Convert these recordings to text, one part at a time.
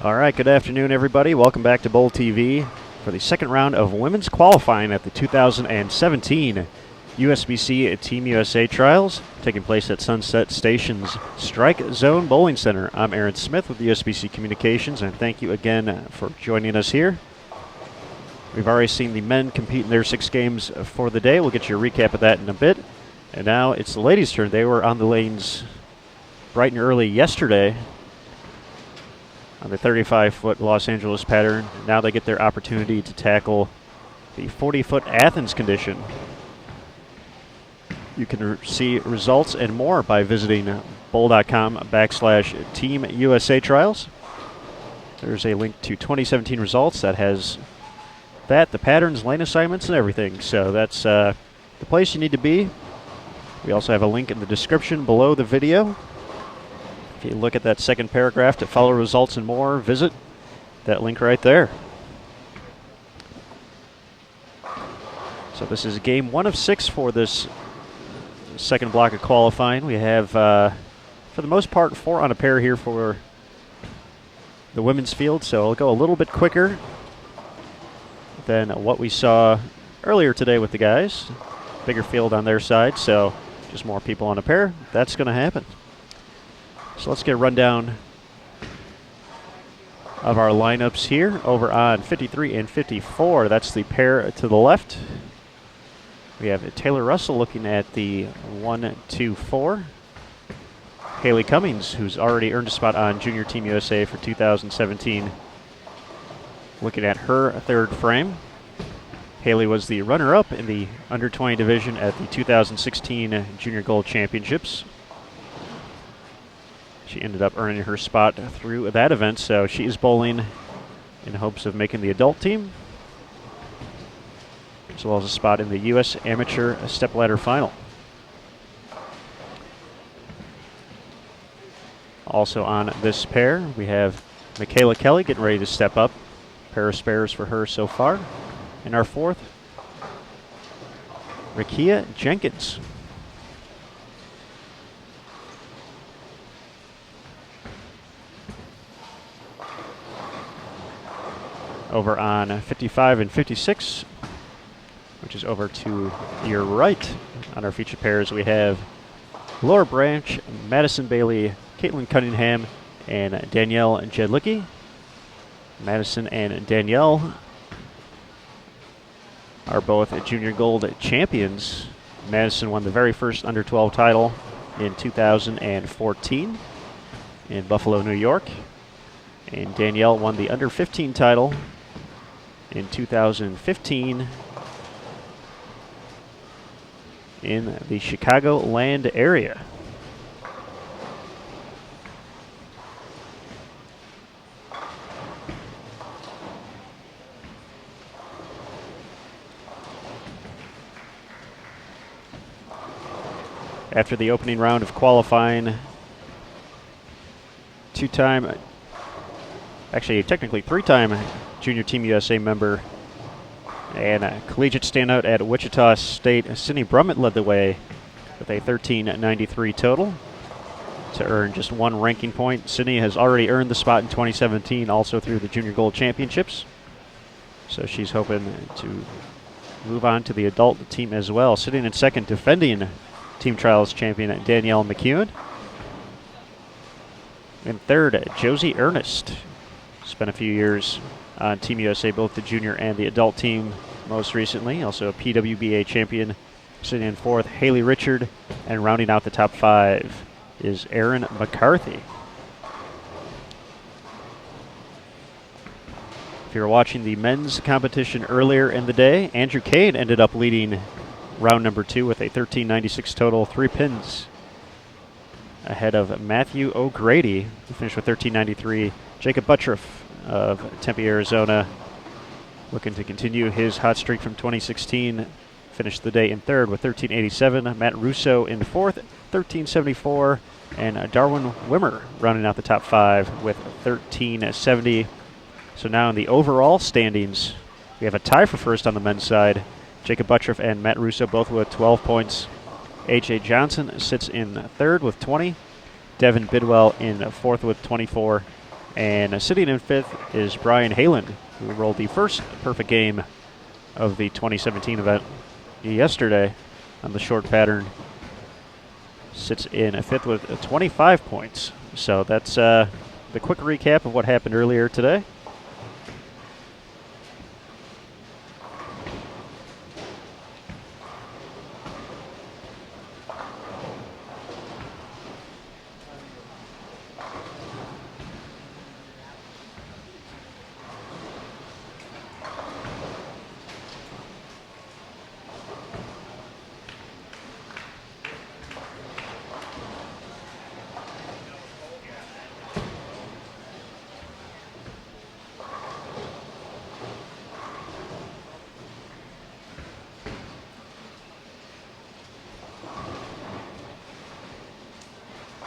All right, good afternoon, everybody. Welcome back to Bowl TV for the second round of women's qualifying at the 2017 USBC Team USA Trials, taking place at Sunset Station's Strike Zone Bowling Center. I'm Aaron Smith with USBC Communications, and thank you again for joining us here. We've already seen the men compete in their 6 games for the day. We'll get you a recap of that in a bit. And now it's the ladies' turn. They were on the lanes bright and early yesterday on the 35-foot Los Angeles pattern. Now they get their opportunity to tackle the 40-foot Athens condition. You can see results and more by visiting bowl.com/Team USA Trials. There's a link to 2017 results that has the patterns, lane assignments, and everything. So that's the place you need to be. We also have a link in the description below the video. If you look at that second paragraph to follow results and more, visit that link right there. So this is game 1 of 6 for this second block of qualifying. We have, for the most part, 4 on a pair here for the women's field, so it'll go a little bit quicker than what we saw earlier today with the guys. Bigger field on their side, so just more people on a pair. That's going to happen. So let's get a rundown of our lineups here. Over on 53 and 54, that's the pair to the left. We have Taylor Russell looking at the 1, 2, 4. Haley Cummings, who's already earned a spot on Junior Team USA for 2017, looking at her third frame. Haley was the runner-up in the under-20 division at the 2016 Junior Gold Championships. She ended up earning her spot through that event, so she is bowling in hopes of making the adult team, as well as a spot in the U.S. Amateur Stepladder Final. Also on this pair, we have Michaela Kelly getting ready to step up. Pair of spares for her so far. In our fourth, Rakia Jenkins. Over on 55 and 56, which is over to your right on our featured pairs, we have Laura Branch, Madison Bailey, Caitlin Cunningham, and Danielle Jedlicki. Madison and Danielle are both Junior Gold champions. Madison won the very first under-12 title in 2014 in Buffalo, New York. And Danielle won the under-15 title in 2015 in the Chicagoland area. After the opening round of qualifying, technically 3-time Junior Team USA member and collegiate standout at Wichita State, Sydney Brummett led the way with a 1393 total to earn just 1 ranking point. Sydney has already earned the spot in 2017, also through the Junior Gold Championships. So she's hoping to move on to the adult team as well. Sitting in second, defending Team Trials champion Danielle McEwen. In third, Josie Ernest. Spent a few years on Team USA, both the junior and the adult team most recently. Also a PWBA champion. Sitting in fourth, Haley Richard. And rounding out the top 5 is Erin McCarthy. If you were watching the men's competition earlier in the day, Andrew Cade ended up leading round number 2 with a 1396 total, 3 pins ahead of Matthew O'Grady, who finished with 1393. Jacob Buttriff of Tempe, Arizona, looking to continue his hot streak from 2016, finished the day in third with 1387. Matt Russo in fourth, 1374. And Darwin Wimmer rounding out the top 5 with 1370. So now in the overall standings, we have a tie for first on the men's side. Jacob Buttriff and Matt Russo both with 12 points. A.J. Johnson sits in third with 20. Devin Bidwell in fourth with 24. And sitting in fifth is Brian Halen, who rolled the first perfect game of the 2017 event yesterday on the short pattern. Sits in fifth with 25 points. So that's the quick recap of what happened earlier today.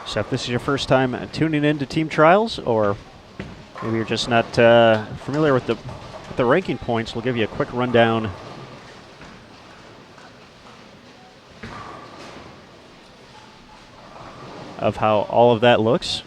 So if this is your first time tuning in to Team Trials, or maybe you're just not familiar with the ranking points, we'll give you a quick rundown of how all of that looks.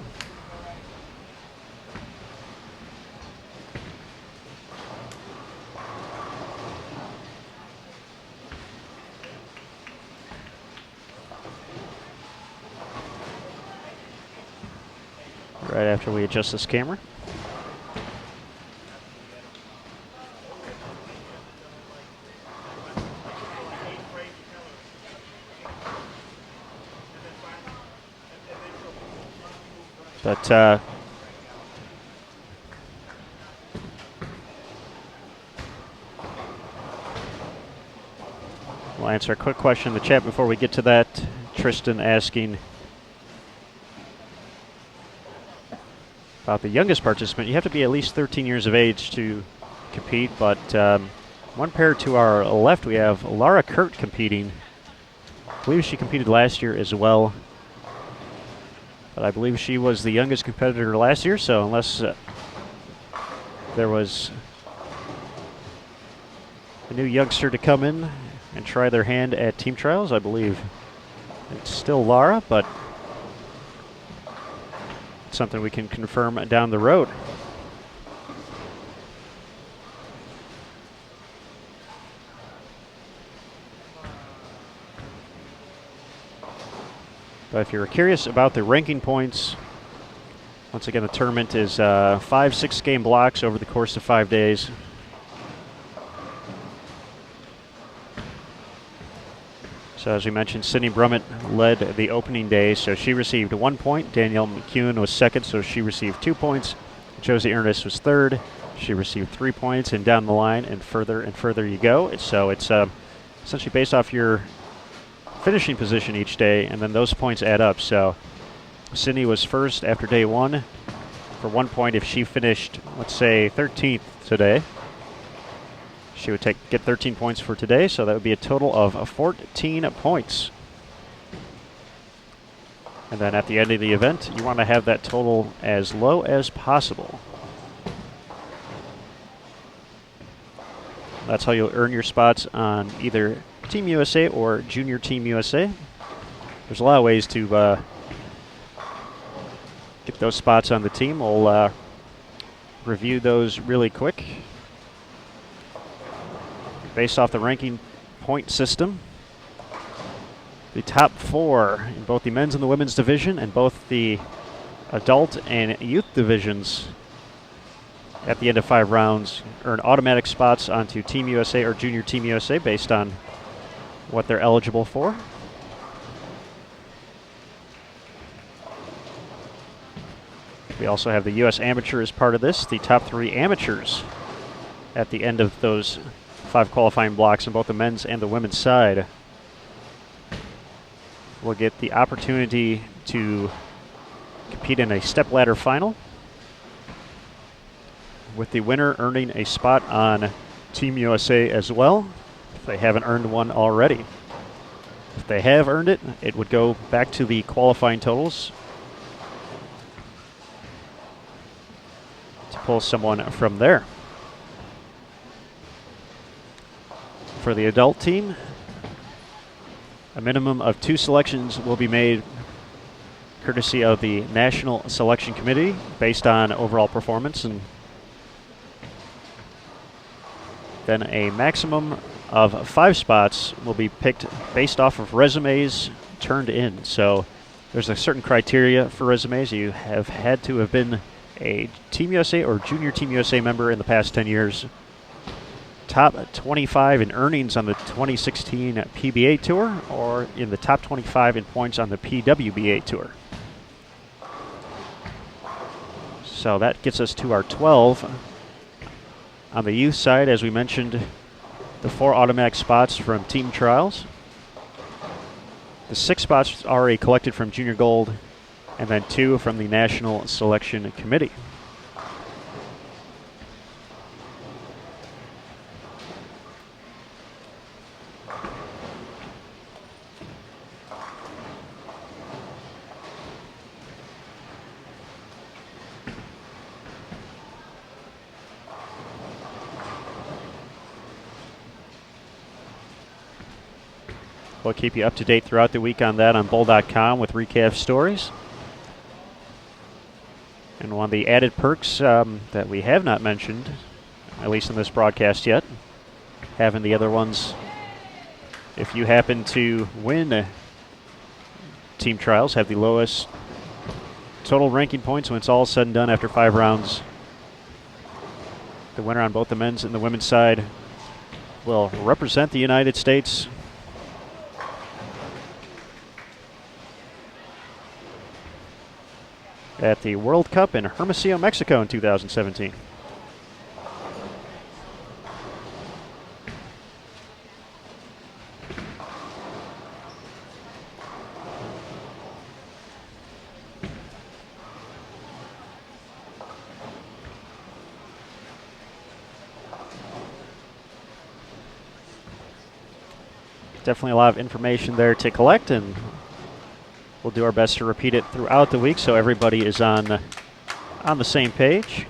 Right after we adjust this camera. But we'll answer a quick question in the chat before we get to that. Tristan asking about the youngest participant. You have to be at least 13 years of age to compete, but one pair to our left, we have Laura Kurt competing. I believe she competed last year as well, but I believe she was the youngest competitor last year, so unless there was a new youngster to come in and try their hand at Team Trials, I believe it's still Laura, but something we can confirm down the road. But if you're curious about the ranking points, once again, the tournament is 5 6-game blocks over the course of 5 days. So as we mentioned, Sydney Brummett led the opening day, so she received 1 point. Danielle McEwen was second, so she received 2 points. Josie Ernest was third. She received 3 points, and down the line and further you go. So it's essentially based off your finishing position each day, and then those points add up. So Sydney was first after day one for 1 point. If she finished, let's say, 13th today, she would get 13 points for today, so that would be a total of 14 points. And then at the end of the event, you want to have that total as low as possible. That's how you'll earn your spots on either Team USA or Junior Team USA. There's a lot of ways to get those spots on the team. We'll review those really quick. Based off the ranking point system, the top 4 in both the men's and the women's division and both the adult and youth divisions at the end of 5 rounds earn automatic spots onto Team USA or Junior Team USA based on what they're eligible for. We also have the U.S. Amateur as part of this. The top 3 amateurs at the end of those 5 qualifying blocks on both the men's and the women's side will get the opportunity to compete in a stepladder final, with the winner earning a spot on Team USA as well, if they haven't earned one already. If they have earned it, it would go back to the qualifying totals to pull someone from there. For the adult team, a minimum of 2 selections will be made courtesy of the National Selection Committee based on overall performance, and then a maximum of 5 spots will be picked based off of resumes turned in. So there's a certain criteria for resumes. You have had to have been a Team USA or Junior Team USA member in the past 10 years, top 25 in earnings on the 2016 PBA Tour, or in the top 25 in points on the PWBA Tour. So that gets us to our 12. On the youth side, as we mentioned, the 4 automatic spots from Team Trials. The 6 spots already collected from Junior Gold, and then 2 from the National Selection Committee. We'll keep you up to date throughout the week on that on Bull.com with recap stories. And one of the added perks that we have not mentioned, at least in this broadcast yet, having the other ones, if you happen to win Team Trials, have the lowest total ranking points when it's all said and done after 5 rounds, the winner on both the men's and the women's side will represent the United States at the World Cup in Hermosillo, Mexico in 2017. Definitely a lot of information there to collect, and we'll do our best to repeat it throughout the week so everybody is on the same page.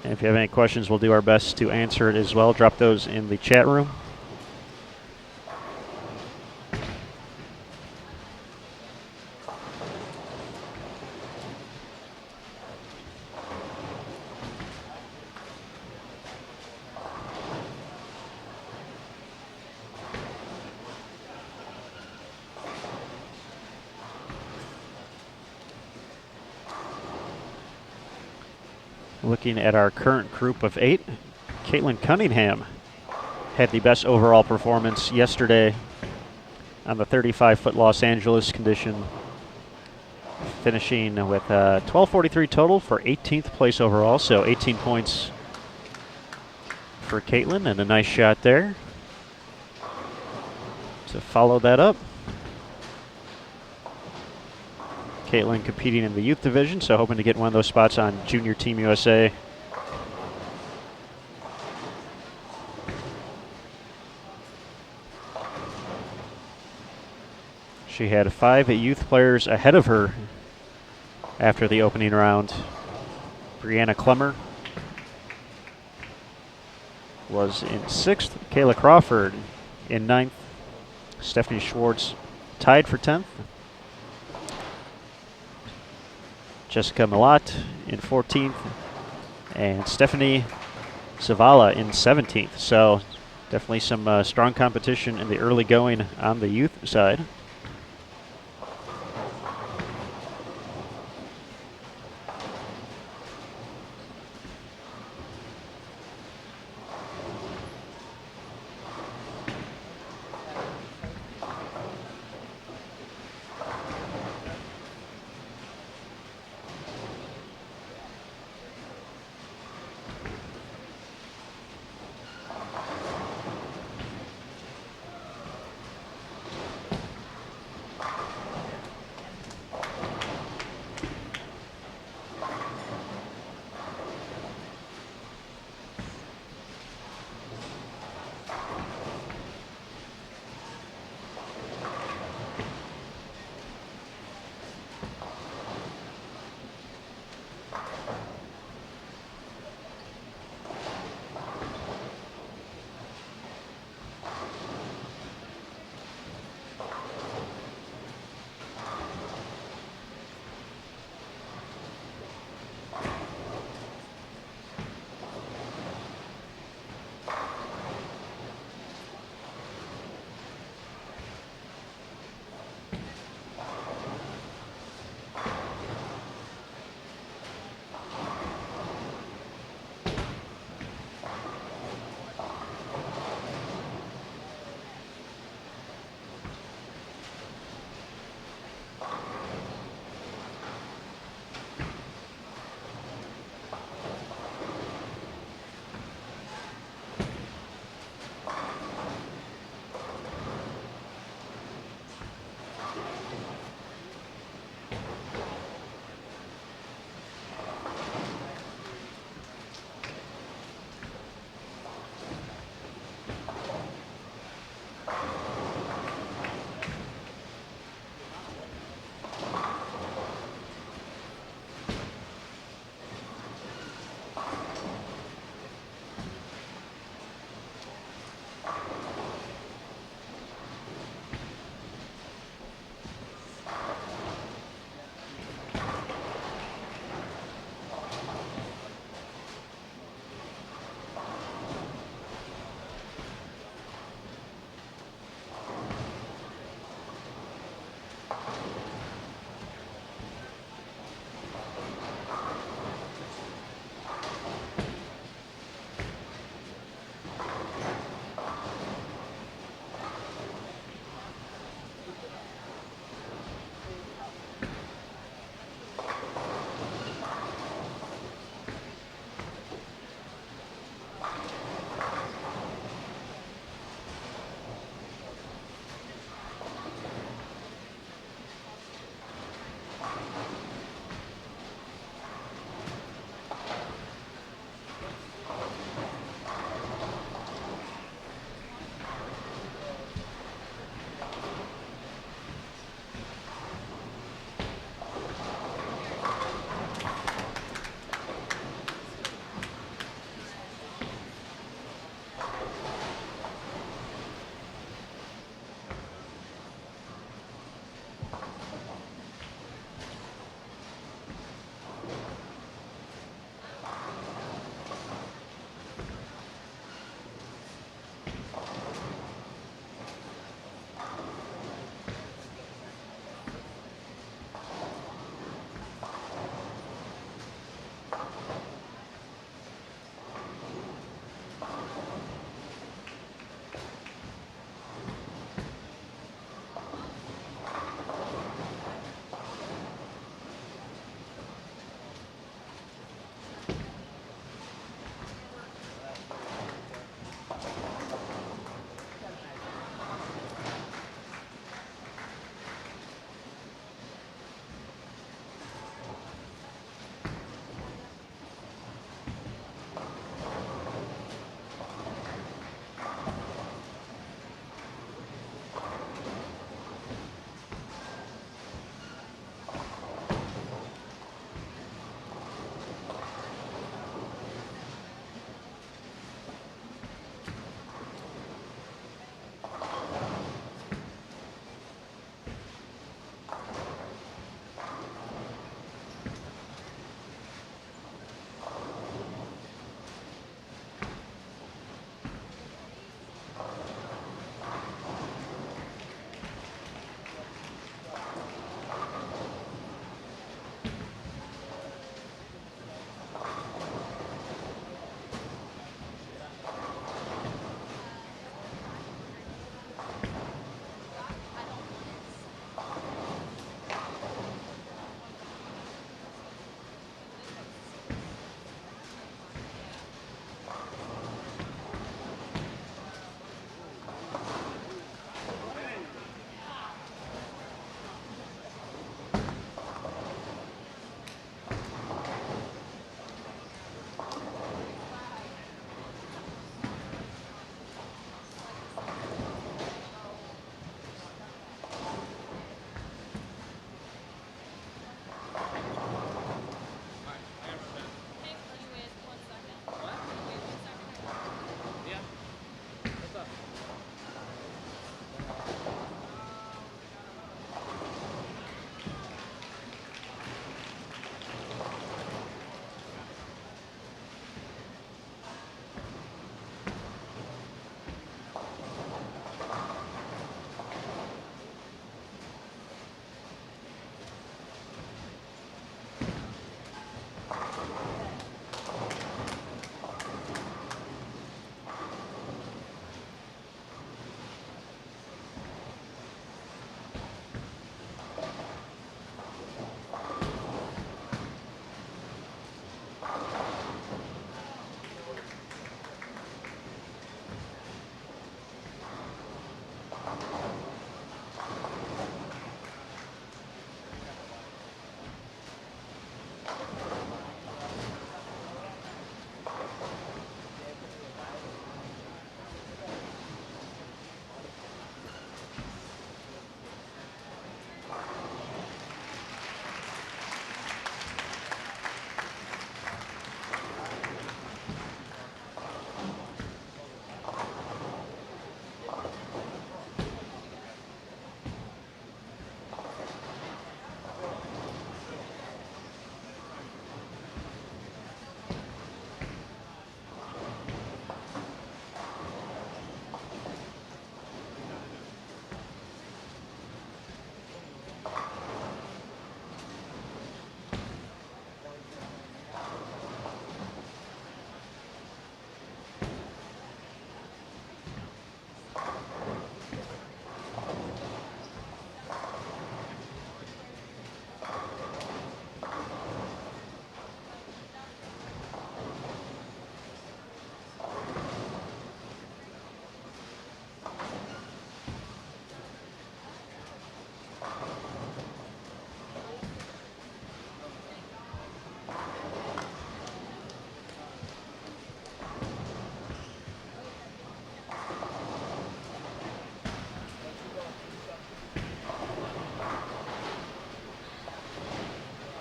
And if you have any questions, we'll do our best to answer it as well. Drop those in the chat room. Looking at our current group of 8, Caitlin Cunningham had the best overall performance yesterday on the 35-foot Los Angeles condition, finishing with 12:43 total for 18th place overall, so 18 points for Caitlin, and a nice shot there to follow that up. Caitlin competing in the youth division, so hoping to get one of those spots on Junior Team USA. She had 5 youth players ahead of her after the opening round. Brianna Clemmer was in 6th. Kayla Crawford in 9th. Stephanie Schwartz tied for 10th. Jessica Milat in 14th, and Stephanie Zavala in 17th. So definitely some strong competition in the early going on the youth side.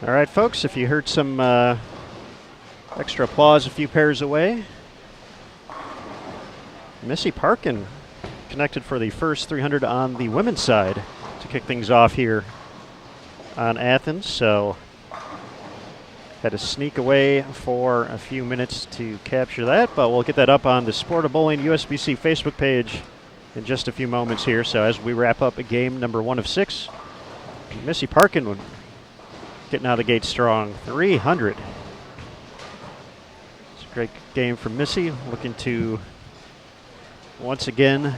All right, folks, if you heard some extra applause a few pairs away, Missy Parkin connected for the first 300 on the women's side to kick things off here on Athens. So had to sneak away for a few minutes to capture that, but we'll get that up on the Sport of Bowling USBC Facebook page in just a few moments here. So as we wrap up game number 1 of 6, Missy Parkin getting out of the gate strong, 300. It's a great game from Missy, looking to once again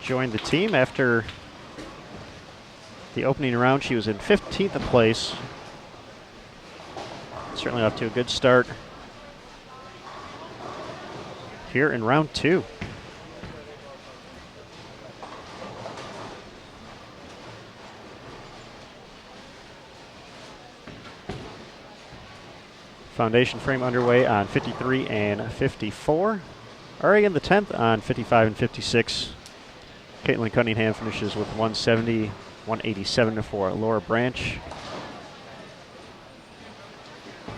join the team after the opening round. She was in 15th place. Certainly off to a good start here in round 2. Foundation frame underway on 53 and 54. Already in the 10th on 55 and 56. Caitlin Cunningham finishes with 170, 187 for Laura Branch.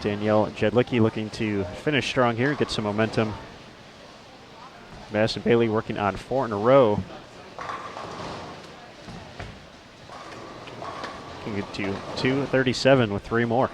Danielle Jedlicki looking to finish strong here, get some momentum. Madison Bailey working on 4 in a row. Can get to 237 with 3 more.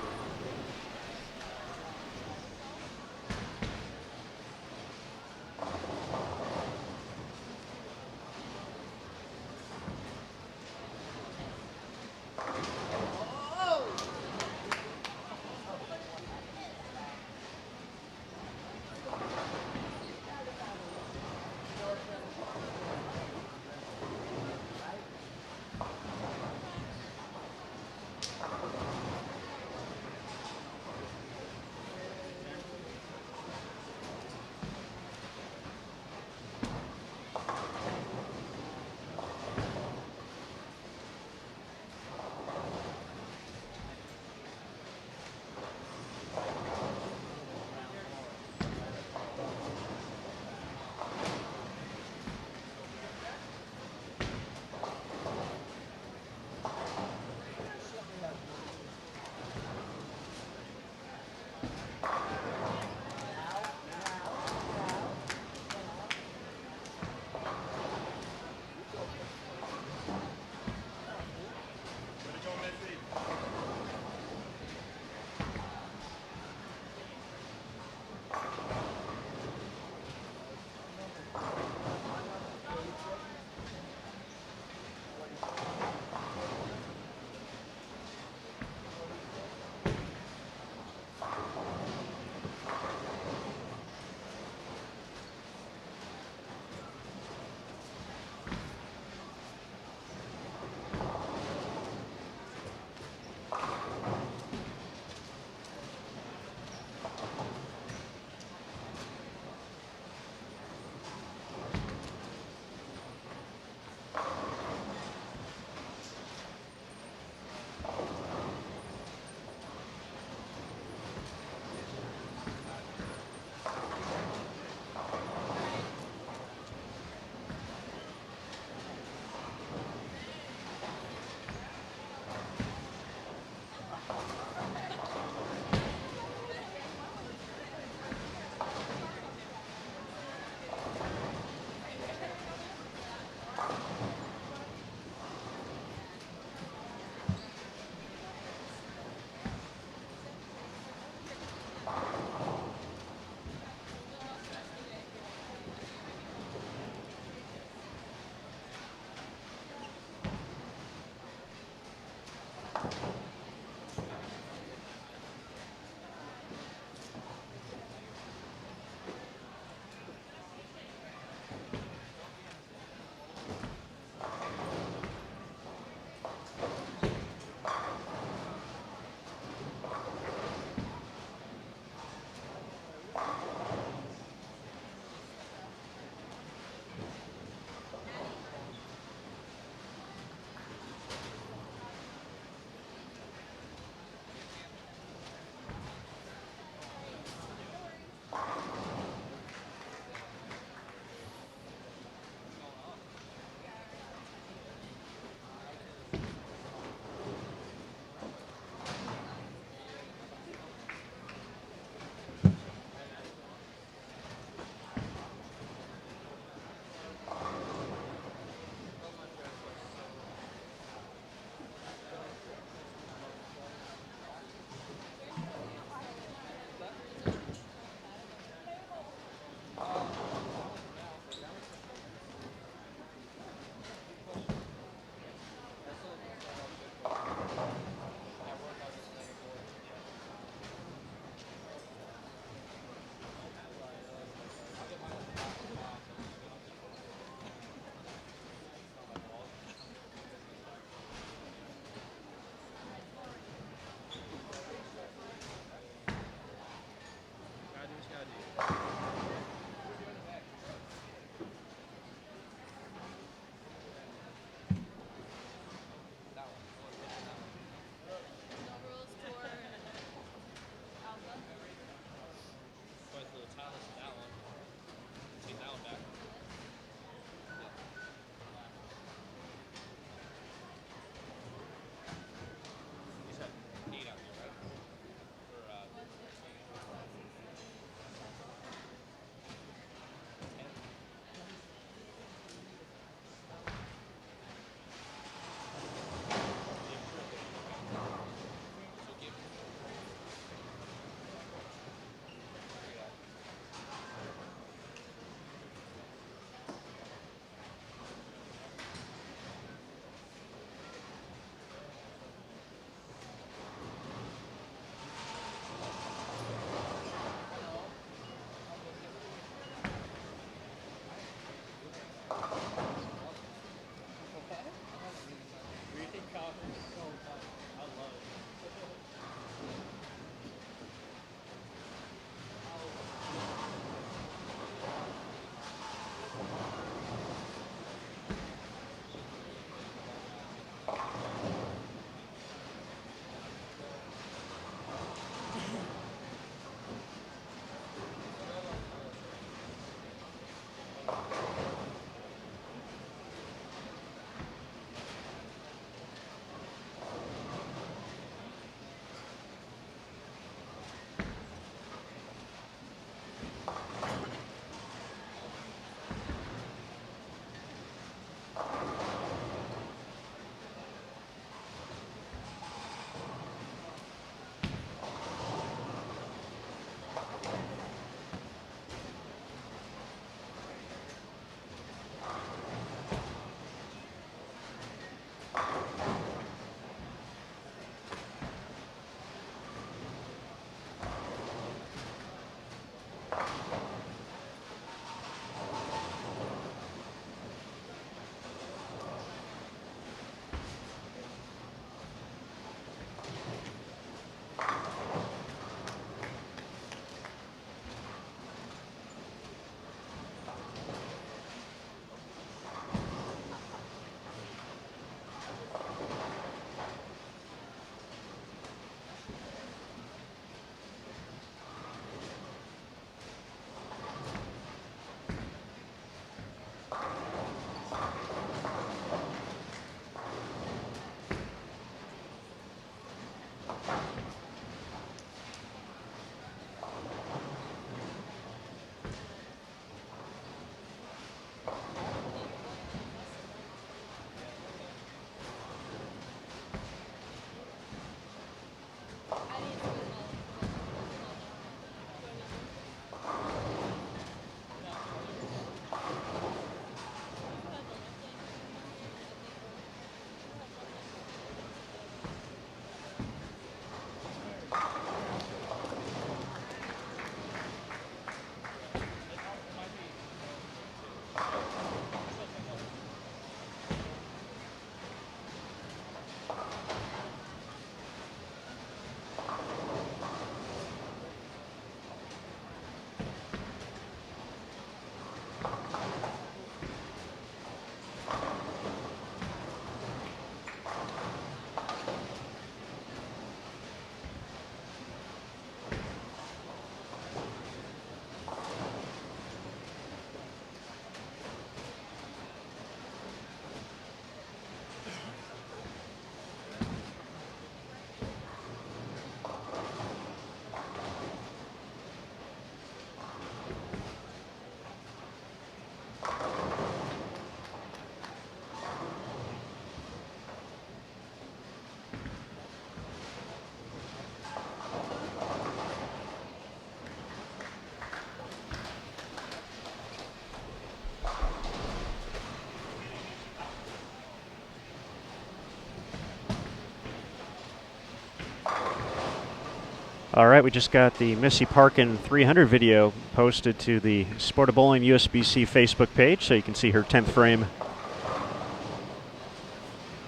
All right, we just got the Missy Parkin 300 video posted to the Sport of Bowling USBC Facebook page, so you can see her 10th frame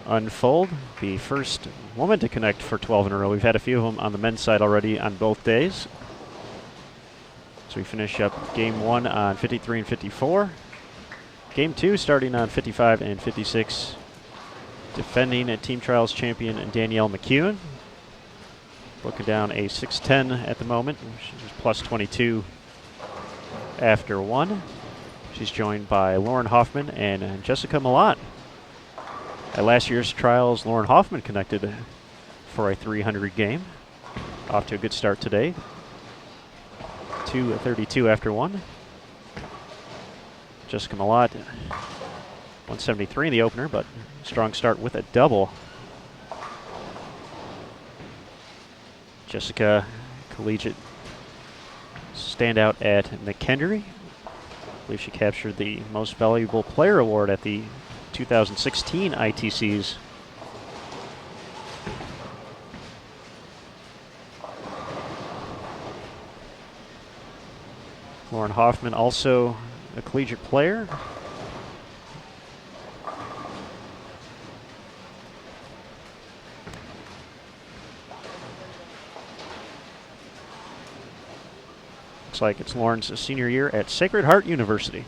unfold. The first woman to connect for 12 in a row. We've had a few of them on the men's side already on both days. So we finish up game 1 on 53 and 54. Game 2 starting on 55 and 56. Defending Team Trials champion Danielle McEwen. Looking down a 6'10 at the moment. She's plus 22 after 1. She's joined by Lauren Hoffman and Jessica Milan. At last year's trials, Lauren Hoffman connected for a 300 game. Off to a good start today. 2:32 after 1. Jessica Milan, 173 in the opener, but strong start with a double. Jessica, collegiate standout at McHenry. I believe she captured the Most Valuable Player Award at the 2016 ITCs. Lauren Hoffman, also a collegiate player. Looks like it's Lauren's senior year at Sacred Heart University.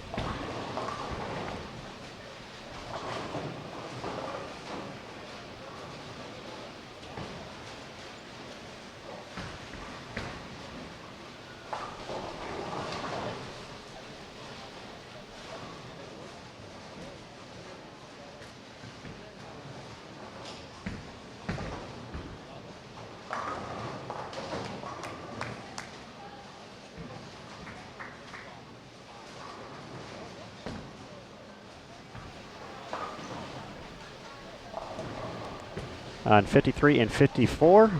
On 53 and 54,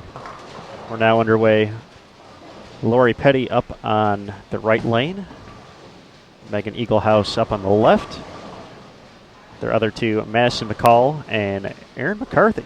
we're now underway. Lori Petty up on the right lane. Megan Eaglehouse up on the left. Their other two, Madison McCall and Erin McCarthy.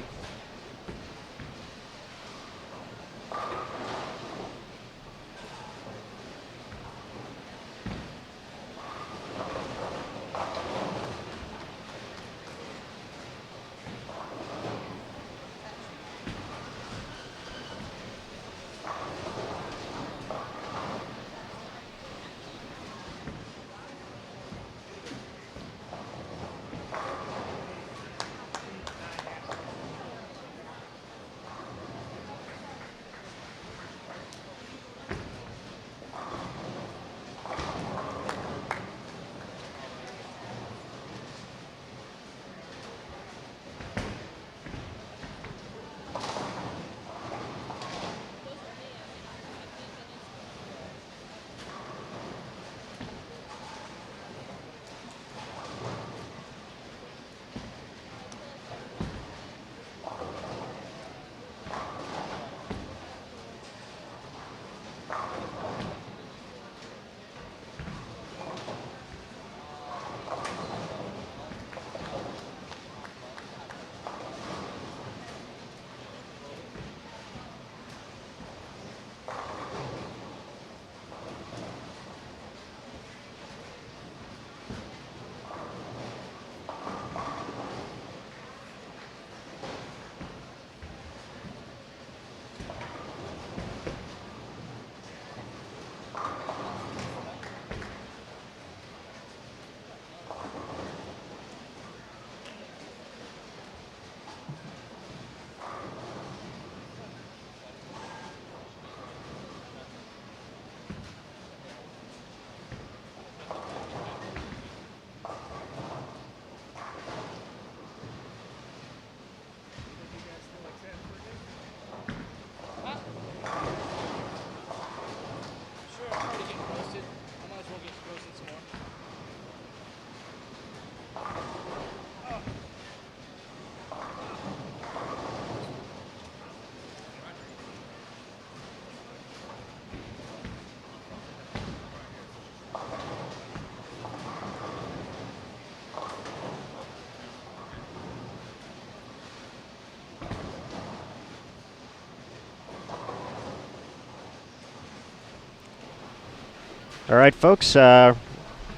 All right, folks, going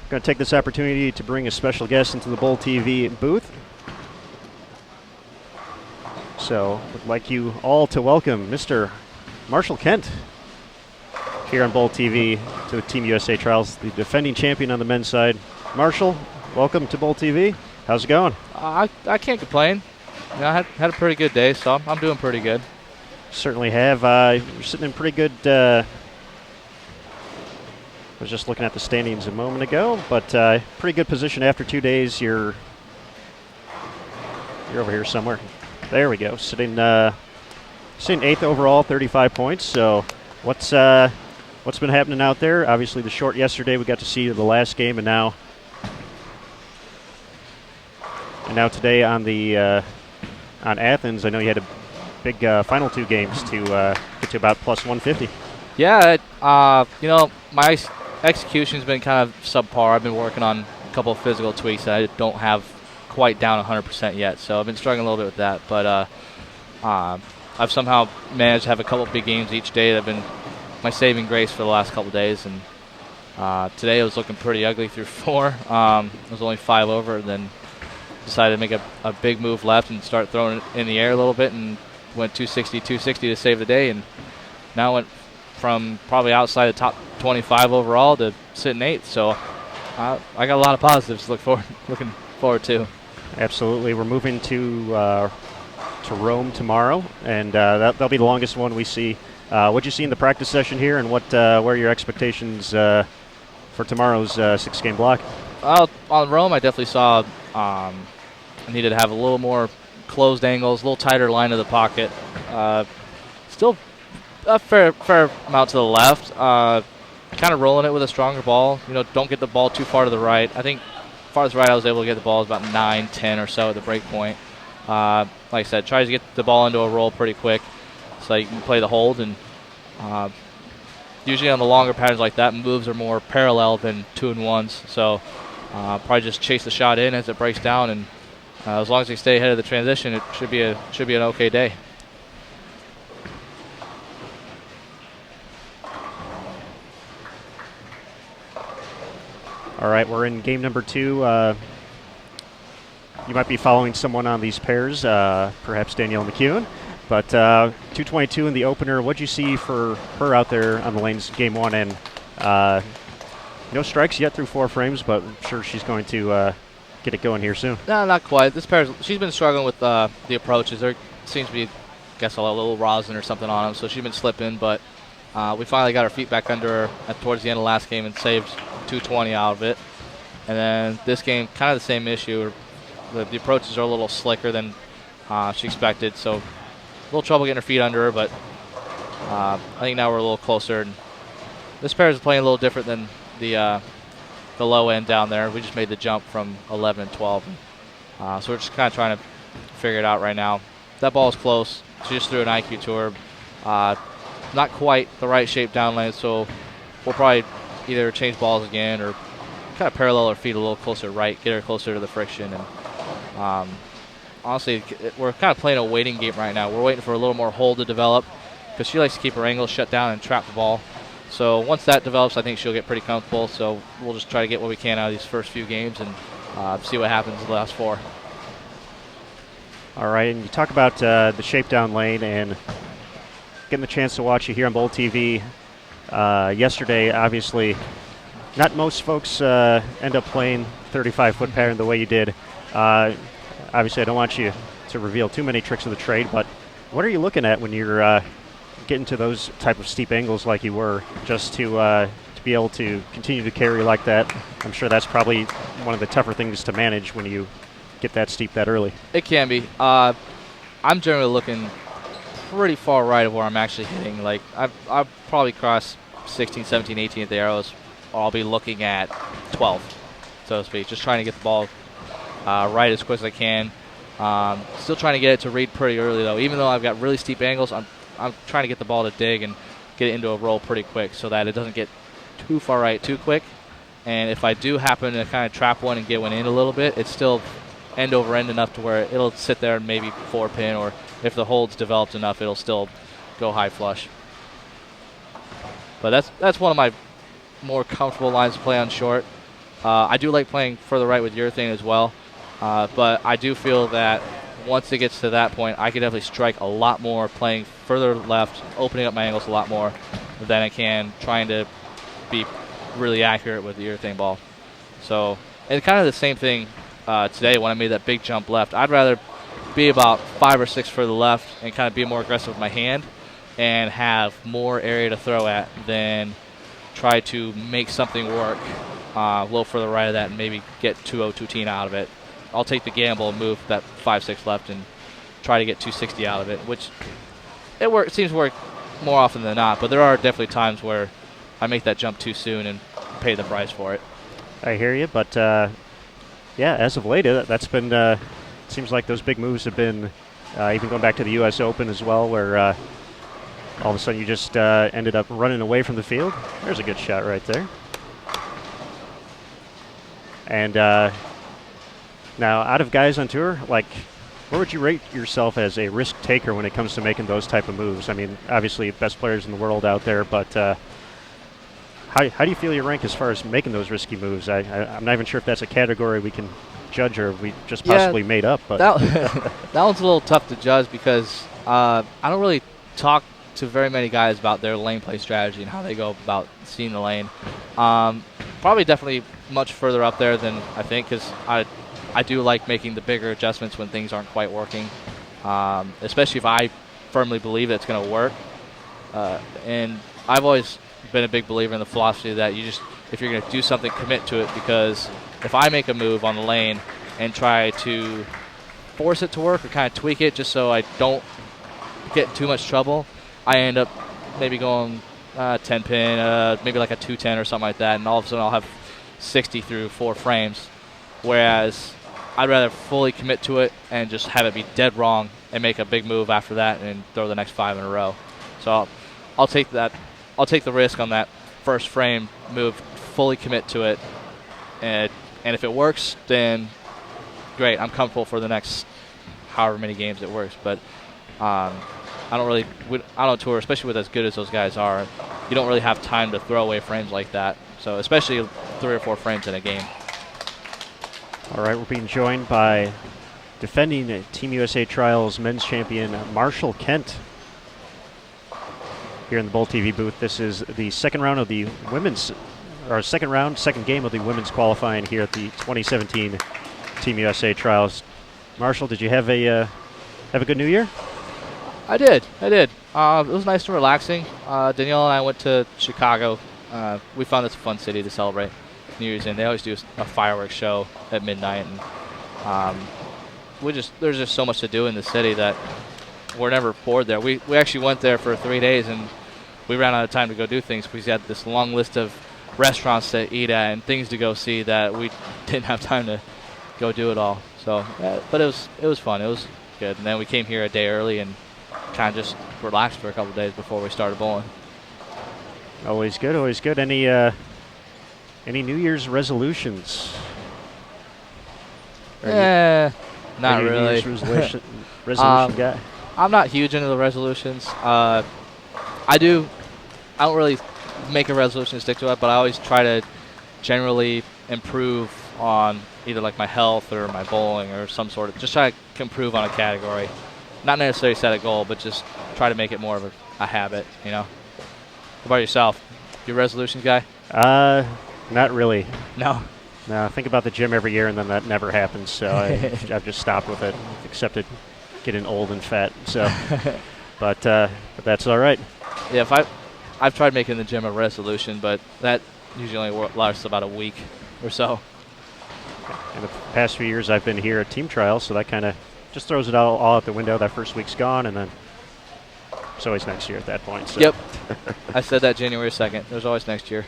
to take this opportunity to bring a special guest into the Bowl TV booth. So, would like you all to welcome Mr. Marshall Kent here on Bowl TV to the Team USA Trials, the defending champion on the men's side. Marshall, welcome to Bowl TV. How's it going? I can't complain. You know, I had a pretty good day, so I'm doing pretty good. Certainly have. You're sitting in pretty good. I was just looking at the standings a moment ago, but pretty good position after 2 days. You're over here somewhere. There we go. Sitting 8th overall, 35 points. So what's been happening out there? Obviously, the short yesterday we got to see the last game, and now today on the on Athens, I know you had a big final 2 games to get to about plus 150. Yeah, you know, my execution's been kind of subpar. I've been working on a couple of physical tweaks that I don't have quite down 100% yet, so I've been struggling a little bit with that. But I've somehow managed to have a couple of big games each day that have been my saving grace for the last couple of days. And today it was looking pretty ugly through 4. It was only 5 over, and then decided to make a big move left and start throwing it in the air a little bit, and went 260 to save the day, and now went from probably outside the top 25 overall to sitting 8th. So I got a lot of positives to looking forward to. Absolutely. We're moving to Rome tomorrow, and that'll be the longest one we see. What you see in the practice session here, and what are your expectations for tomorrow's 6-game block? On Rome, I definitely saw I needed to have a little more closed angles, a little tighter line of the pocket. Still a fair amount to the left. Kind of rolling it with a stronger ball. You know, don't get the ball too far to the right. I think farthest right I was able to get the ball is about 9, 10 or so at the break point. Like I said, tries to get the ball into a roll pretty quick so you can play the hold. And usually on the longer patterns like that, moves are more parallel than 2-and-1s. So probably just chase the shot in as it breaks down, and as long as they stay ahead of the transition, it should be an okay day. All right, we're in game number 2. You might be following someone on these pairs, perhaps Danielle McEwen. But 222 in the opener. What'd you see for her out there on the lanes game 1? And no strikes yet through 4 frames, but I'm sure she's going to get it going here soon. No, not quite. This pair, she's been struggling with the approaches. There seems to be, I guess, a little rosin or something on them, so she's been slipping. But we finally got our feet back under her towards the end of last game and saved 220 out of it. And then this game, kind of the same issue. The approaches are a little slicker than she expected, so a little trouble getting her feet under her, but I think now we're a little closer. And this pair is playing a little different than the low end down there. We just made the jump from 11 and 12. So we're just kind of trying to figure it out right now. That ball is close. She just threw an IQ to her. Not quite the right shape down lane, so we'll probably either change balls again or kind of parallel her feet a little closer right, get her closer to the friction. And honestly, we're kind of playing a waiting game right now. We're waiting for a little more hold to develop because she likes to keep her angles shut down and trap the ball. So once that develops, I think she'll get pretty comfortable. So we'll just try to get what we can out of these first few games and see what happens in the last 4. All right, and you talk about the shape down lane and getting the chance to watch you here on Bowl TV. Yesterday, obviously, not most folks end up playing 35-foot pattern the way you did. Obviously, I don't want you to reveal too many tricks of the trade, but what are you looking at when you're getting to those type of steep angles like you were, just to be able to continue to carry like that? I'm sure that's probably one of the tougher things to manage when you get that steep that early. It can be. I'm generally looking pretty far right of where I'm actually hitting. Like I've probably crossed 16, 17, 18 at the arrows. I'll be looking at 12, so to speak, just trying to get the ball right as quick as I can. Still trying to get it to read pretty early, though. Even though I've got really steep angles, I'm trying to get the ball to dig and get it into a roll pretty quick so that it doesn't get too far right too quick. And if I do happen to kind of trap one and get one in a little bit, it's still end over end enough to where it'll sit there and maybe 4-pin, or if the hold's developed enough, it'll still go high flush. But that's one of my more comfortable lines to play on short. I do like playing further right with urethane as well, but I do feel that once it gets to that point, I can definitely strike a lot more playing further left, opening up my angles a lot more than I can trying to be really accurate with the urethane ball. So, and kind of the same thing today when I made that big jump left. I'd rather be about 5 or 6 further left and kind of be more aggressive with my hand and have more area to throw at than try to make something work a little further right of that and maybe get 202 out of it. I'll take the gamble and move that 5-6 left and try to get 260 out of it, which it seems to work more often than not, but there are definitely times where I make that jump too soon and pay the price for it. I hear you, but yeah, as of late, that's been, it seems like those big moves have been, even going back to the U.S. Open as well, where all of a sudden you just ended up running away from the field. There's a good shot right there. And now, out of guys on tour, like, where would you rate yourself as a risk taker when it comes to making those type of moves? I mean, obviously, best players in the world out there, but how do you feel you rank as far as making those risky moves? I'm not even sure if that's a category we can judge or we just possibly made up. But that one's a little tough to judge because I don't really talk to very many guys about their lane play strategy and how they go about seeing the lane. Probably definitely much further up there than I think because I do like making the bigger adjustments when things aren't quite working, especially if I firmly believe it's going to work. And I've always been a big believer in the philosophy that if you're going to do something, commit to it, because if I make a move on the lane and try to force it to work or kind of tweak it just so I don't get in too much trouble, I end up maybe going 10 pin, maybe like a 210 or something like that, and all of a sudden I'll have 60 through 4 frames. Whereas I'd rather fully commit to it and just have it be dead wrong and make a big move after that and throw the next 5 in a row. So I'll take that. I'll take the risk on that first frame move, fully commit to it, and if it works, then great. I'm comfortable for the next however many games it works. But I don't tour, especially with as good as those guys are. You don't really have time to throw away frames like that. So especially 3 or 4 frames in a game. All right, we're being joined by defending Team USA Trials men's champion Marshall Kent here in the Bull TV booth. This is the second round of the women's, or second game of the women's qualifying here at the 2017 Team USA Trials. Marshall, did you have a good New Year? I did. It was nice and relaxing. Danielle and I went to Chicago. We found this a fun city to celebrate New Year's, and they always do a fireworks show at midnight. And there's just so much to do in the city that we're never bored there. We actually went there for 3 days, and we ran out of time to go do things because we had this long list of restaurants to eat at and things to go see that we didn't have time to go do it all. So, but it was fun. It was good. And then we came here a day early and kind of just relaxed for a couple of days before we started bowling. Always good, always good. Any New Year's resolutions? Not really. Resolution guy? I'm not huge into the resolutions. I don't really make a resolution and stick to it, but I always try to generally improve on either like my health or my bowling or some sort of, just try to improve on a category. Not necessarily set a goal, but just try to make it more of a habit, you know. What about yourself? You a resolutions guy? Not really. No? No, I think about the gym every year and then that never happens, so I've just stopped with it, except getting old and fat. So, but that's all right. Yeah, I've tried making the gym a resolution, but that usually only lasts about a week or so. In the past few years, I've been here at Team Trials, so that kind of just throws it all out the window. That first week's gone, and then it's always next year at that point. So. Yep. I said that January 2nd. There's always next year.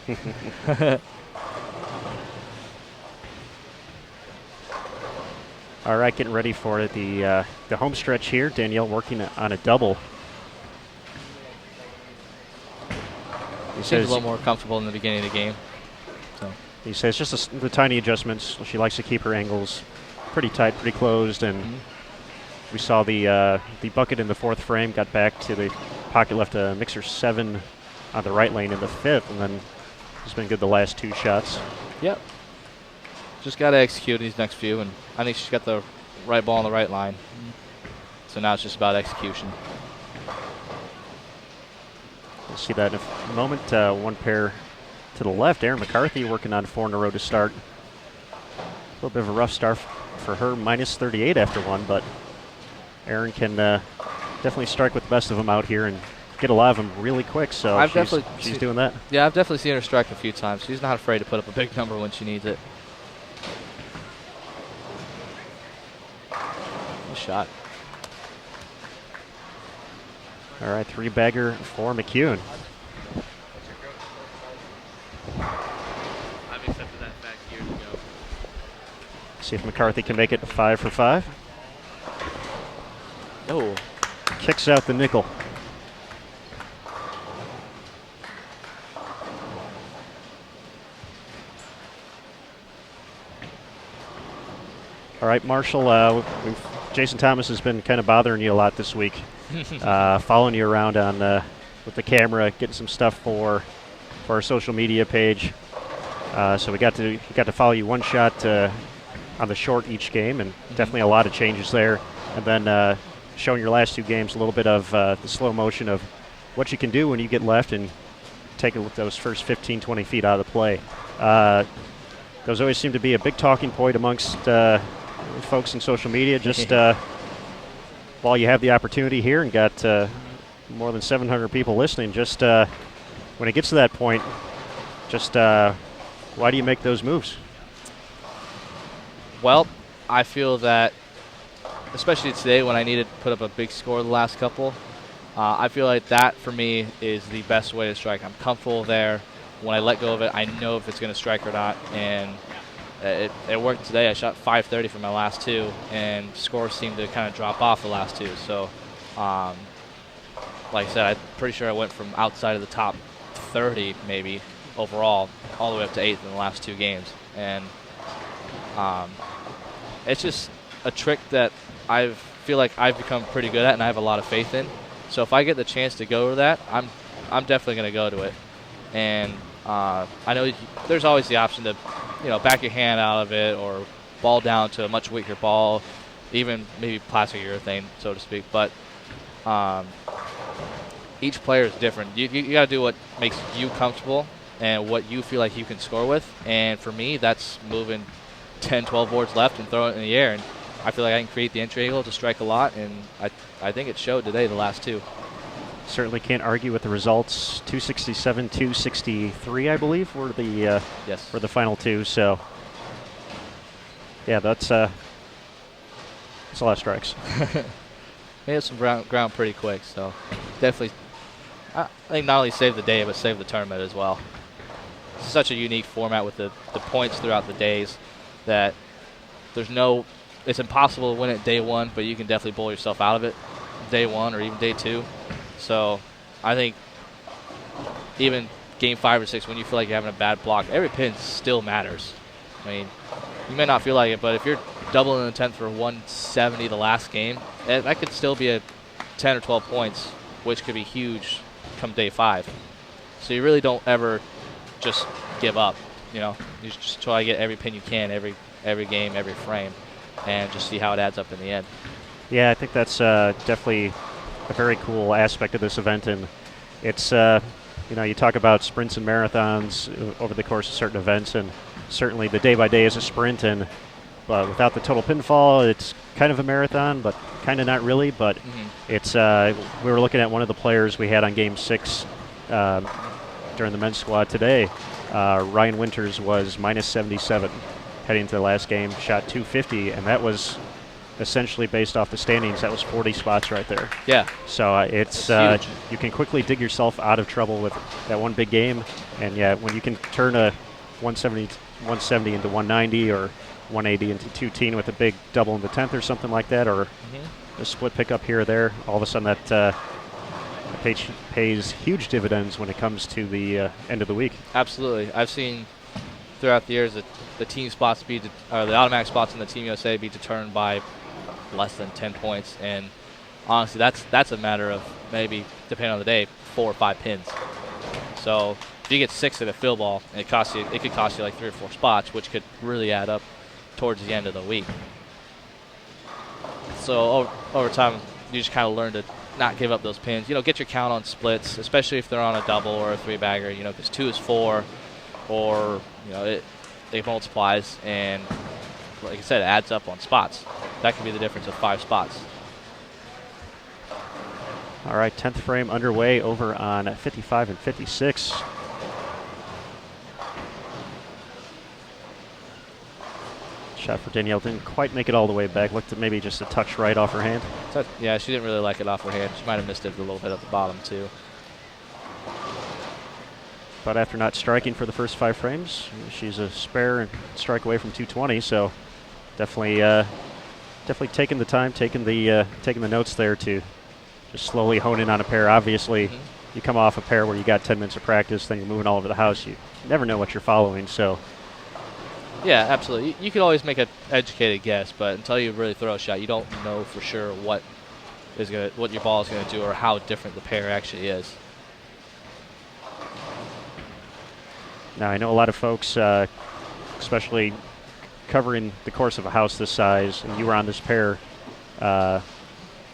All right, getting ready for the home stretch here. Danielle working on a double. He seems a little more comfortable in the beginning of the game. So. He says just the tiny adjustments. She likes to keep her angles pretty tight, pretty closed, and we saw the bucket in the 4th frame, got back to the pocket, left a mixer 7 on the right lane in the 5th, and then He's been good the last 2 shots. Yep. Just got to execute these next few, and I think she's got the right ball on the right line. So now it's just about execution. We'll see that in a moment. One pair to the left. Erin McCarthy working on 4 in a row to start. A little bit of a rough start for her, minus 38 after 1, but Erin can definitely strike with the best of them out here and get a lot of them really quick, so she's doing that. Yeah, I've definitely seen her strike a few times. She's not afraid to put up a big number when she needs it. Good shot. All right, 3-bagger for McCune. I've accepted that fact years ago. See if McCarthy can make it 5 for 5. Oh. Kicks out the nickel. All right, Marshall, Jason Thomas has been kind of bothering you a lot this week, following you around on with the camera, getting some stuff for our social media page. So we got to follow you one shot on the short each game, and definitely a lot of changes there. And then showing your last 2 games a little bit of the slow motion of what you can do when you get left and take a look at those first 15, 20 feet out of the play. Those always seem to be a big talking point amongst folks in social media. Just while you have the opportunity here and got more than 700 people listening, just when it gets to that point, just why do you make those moves? Well, I feel that, especially today when I needed to put up a big score the last couple, I feel like that for me is the best way to strike. I'm comfortable there. When I let go of it, I know if it's going to strike or not, and it worked today. I shot 530 for my last 2, and scores seemed to kind of drop off the last 2. So, like I said, I'm pretty sure I went from outside of the top 30 maybe overall all the way up to 8th in the last 2 games. And it's just a trick that I feel like I've become pretty good at and I have a lot of faith in. So if I get the chance to go to that, I'm definitely going to go to it. And I know there's always the option to, back your hand out of it or ball down to a much weaker ball, even maybe plastic urethane, so to speak. But each player is different. You got to do what makes you comfortable and what you feel like you can score with. And for me, that's moving 10, 12 boards left and throwing it in the air. And I feel like I can create the entry angle to strike a lot, and I think it showed today, the last 2. Certainly can't argue with the results. 267, 263, I believe, were the yes, were the final 2. So, yeah, that's a lot of strikes. Made up some ground pretty quick, so definitely, I think not only saved the day, but saved the tournament as well. It's such a unique format with the points throughout the days that it's impossible to win it day 1, but you can definitely bowl yourself out of it day 1 or even day 2. So I think even game 5 or 6, when you feel like you're having a bad block, every pin still matters. I mean, you may not feel like it, but if you're doubling in the 10th for 170 the last game, that could still be a 10 or 12 points, which could be huge come day 5. So you really don't ever just give up. You just try to get every pin you can, every game, every frame, and just see how it adds up in the end. Yeah, I think that's definitely a very cool aspect of this event, and it's you talk about sprints and marathons over the course of certain events, and certainly the day by day is a sprint, and without the total pinfall, it's kind of a marathon, but kind of not really. But it's we were looking at one of the players we had on Game 6 during the men's squad today. Ryan Winters was minus 77 heading into the last game, shot 250, and that was essentially based off the standings. That was 40 spots right there. Yeah. So it's you can quickly dig yourself out of trouble with that one big game, and yeah, when you can turn a 170 into 190 or 180 into 210 with a big double in the 10th or something like that, or a split pickup here or there, all of a sudden that pays huge dividends when it comes to the end of the week. Absolutely. I've seen throughout the years that the team spots the automatic spots in the Team USA be determined by less than 10 points, and honestly, that's a matter of maybe, depending on the day, 4 or 5 pins. So if you get 6 at a field ball, it could cost you like 3 or 4 spots, which could really add up towards the end of the week. So over time, you just kind of learn to not give up those pins. Get your count on splits, especially if they're on a double or a 3-bagger. Because 2 is 4, or it multiplies, and like I said, it adds up on spots. That could be the difference of 5 spots. All right, 10th frame underway over on 55 and 56. Shot for Danielle didn't quite make it all the way back. Looked at maybe just a touch right off her hand. Yeah, she didn't really like it off her hand. She might have missed it a little bit at the bottom, too. But after not striking for the first 5 frames, she's a spare and strike away from 220. So definitely taking the time, taking the notes there to just slowly hone in on a pair. Obviously, you come off a pair where you got 10 minutes of practice, then you're moving all over the house. You never know what you're following. So. Yeah, absolutely. You can always make an educated guess, but until you really throw a shot, you don't know for sure what your ball is going to do or how different the pair actually is. Now, I know a lot of folks, especially covering the course of a house this size, and you were on this pair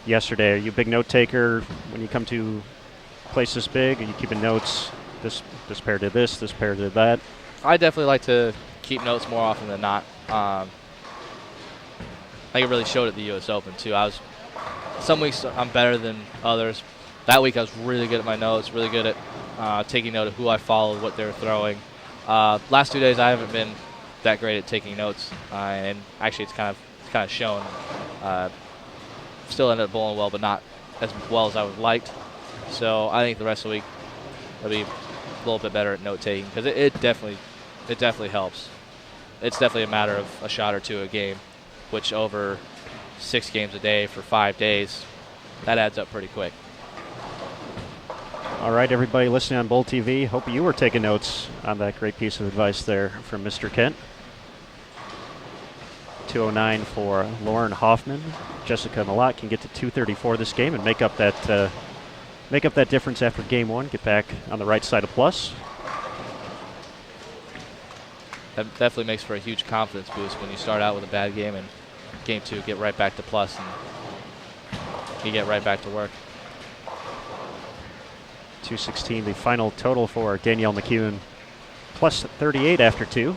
yesterday. Are you a big note taker when you come to places big? Are you keeping notes? This pair did this pair did that? I definitely like to keep notes more often than not. I think it really showed at the U.S. Open, too. Some weeks I'm better than others. That week I was really good at my notes, really good at taking note of who I followed, what they were throwing. Last 2 days I haven't been that great at taking notes, and actually it's kind of shown. Still ended up bowling well, but not as well as I would have liked. So I think the rest of the week I'll be a little bit better at note taking, because it definitely helps. It's definitely a matter of a shot or two a game, which over 6 games a day for 5 days, that adds up pretty quick. All right, everybody listening on Bowl TV, hope you were taking notes on that great piece of advice there from Mr. Kent. 209 for Lauren Hoffman. Jessica Malott can get to 234 this game and make up that difference after game 1. Get back on the right side of plus. That definitely makes for a huge confidence boost when you start out with a bad game and game 2 get right back to plus and you get right back to work. 216, the final total for Danielle McEwen, plus 38 after 2.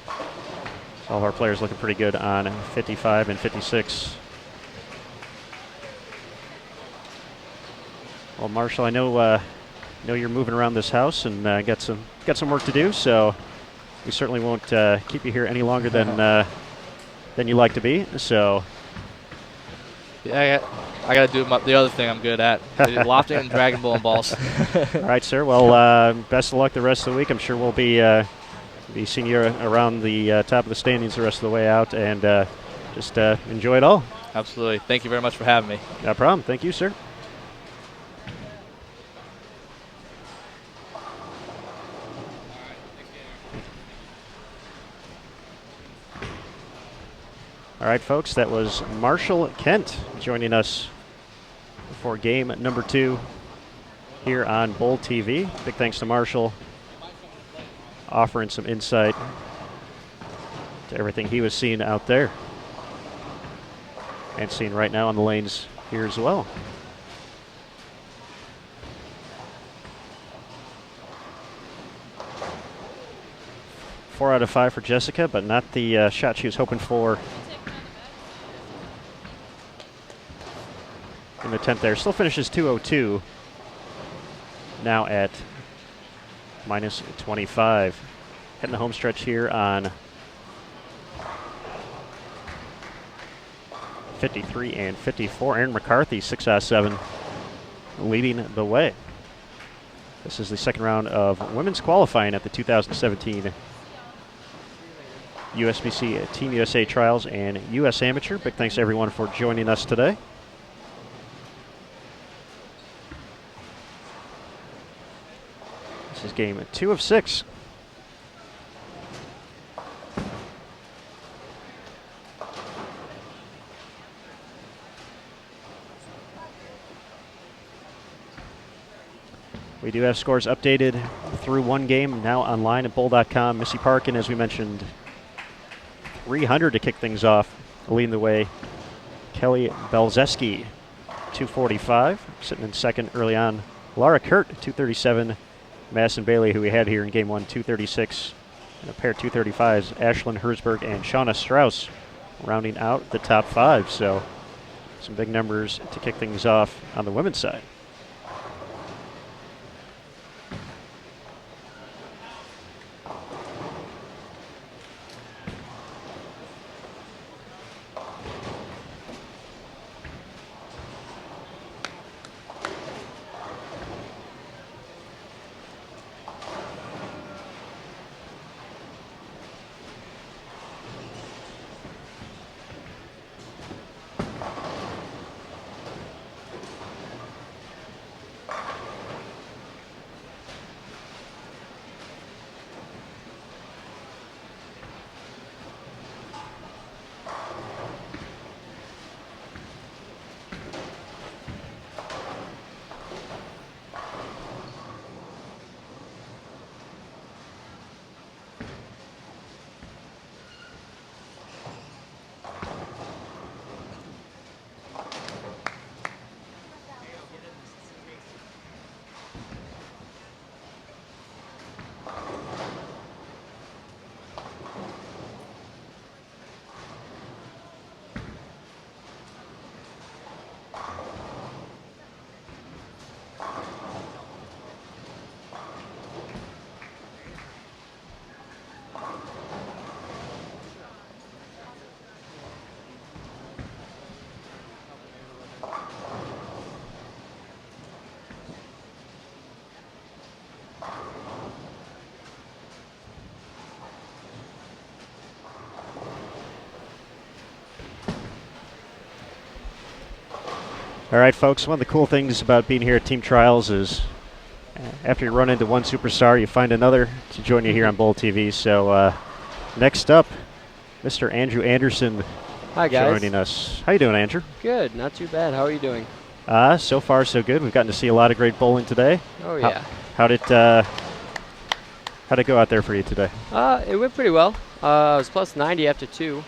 So all of our players looking pretty good on 55 and 56. Well, Marshall, I know you're moving around this house and got some work to do, so we certainly won't keep you here any longer than you like to be. So, yeah, I got to do the other thing I'm good at: lofting and dragging bowling balls. All right, sir. Well, best of luck the rest of the week. I'm sure we'll be seeing you around the top of the standings the rest of the way out, and just enjoy it all. Absolutely. Thank you very much for having me. No problem. Thank you, sir. All right, folks, that was Marshall Kent joining us for game number 2 here on Bowl TV. Big thanks to Marshall offering some insight to everything he was seeing out there and seeing right now on the lanes here as well. Four out of 5 for Jessica, but not the shot she was hoping for in the 10th there. Still finishes 202. Now at minus 25. Heading the home stretch here on 53 and 54. Aaron McCarthy, 6 out of 7, leading the way. This is the second round of women's qualifying at the 2017 USBC Team USA Trials and US Amateur. Big thanks to everyone for joining us today. This is game 2 of 6. We do have scores updated through one game, now online at bowl.com. Missy Parkin, as we mentioned, 300 to kick things off, leading the way. Kelly Belzeski, 245, sitting in second early on. Laura Kurt, 237. Madison Bailey, who we had here in game one, 236. And a pair of 235s, Ashlyn Herzberg and Shauna Strauss, rounding out the top 5. So some big numbers to kick things off on the women's side. All right, folks, one of the cool things about being here at Team Trials is after you run into one superstar, you find another to join you here on Bowl TV. So next up, Mr. Andrew Anderson. Hi, guys. Joining us. How you doing, Andrew? Good, not too bad. How are you doing? So far, so good. We've gotten to see a lot of great bowling today. Oh, yeah. How'd it go out there for you today? It went pretty well. It was plus 90 after 2.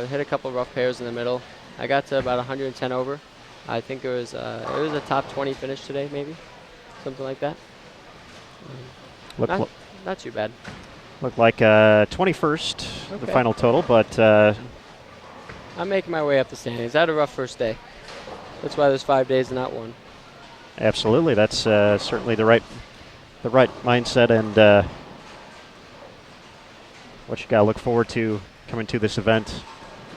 Hit a couple rough pairs in the middle. I got to about 110 over. I think it was a top 20 finish today, maybe, something like that. Not too bad. Looked like 21st, okay. The final total, but I'm making my way up the standings. I had a rough first day. That's why there's 5 days and not one. Absolutely, that's certainly the right mindset and what you got to look forward to coming to this event.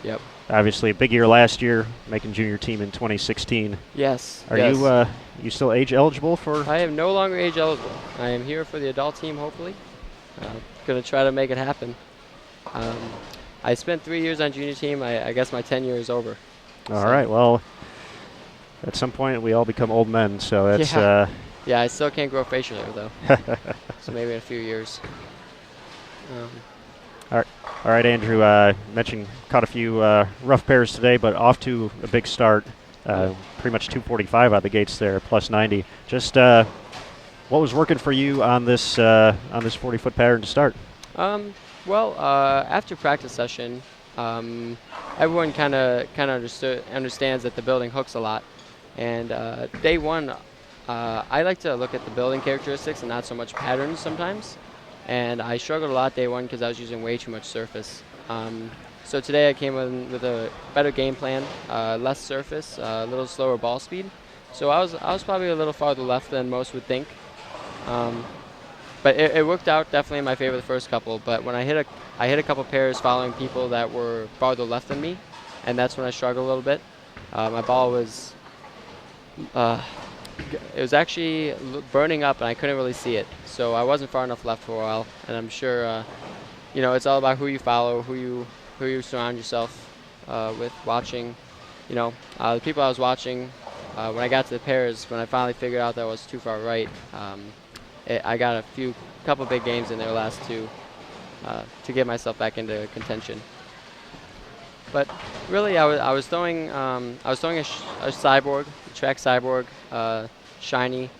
Yep. Obviously, a big year last year, making junior team in 2016. Yes. Are you still age eligible for? I am no longer age eligible. I am here for the adult team, hopefully. Going to try to make it happen. I spent 3 years on junior team. I guess my tenure is over. All right. Well, at some point we all become old men, so that's. Yeah, I still can't grow facial hair though. So maybe in a few years. All right, Andrew. Mentioned caught a few rough pairs today, but off to a big start. Pretty much 245 out of the gates there, plus 90. Just what was working for you on this 40-foot pattern to start? Well, after practice session, everyone kind of understands that the building hooks a lot, and day one, I like to look at the building characteristics and not so much patterns sometimes. And I struggled a lot day one because I was using way too much surface. So today I came in with a better game plan, less surface, a little slower ball speed. So I was probably a little farther left than most would think. But it worked out definitely in my favor the first couple. But when I hit a couple pairs following people that were farther left than me, and that's when I struggled a little bit. My ball was it was actually burning up, and I couldn't really see it. So I wasn't far enough left for a while, and I'm sure, it's all about who you follow, who you surround yourself with watching. The people I was watching, when I got to the pairs, when I finally figured out that I was too far right, I got a couple big games in their last two to get myself back into contention. But really, I was throwing a cyborg, a track cyborg, shiny.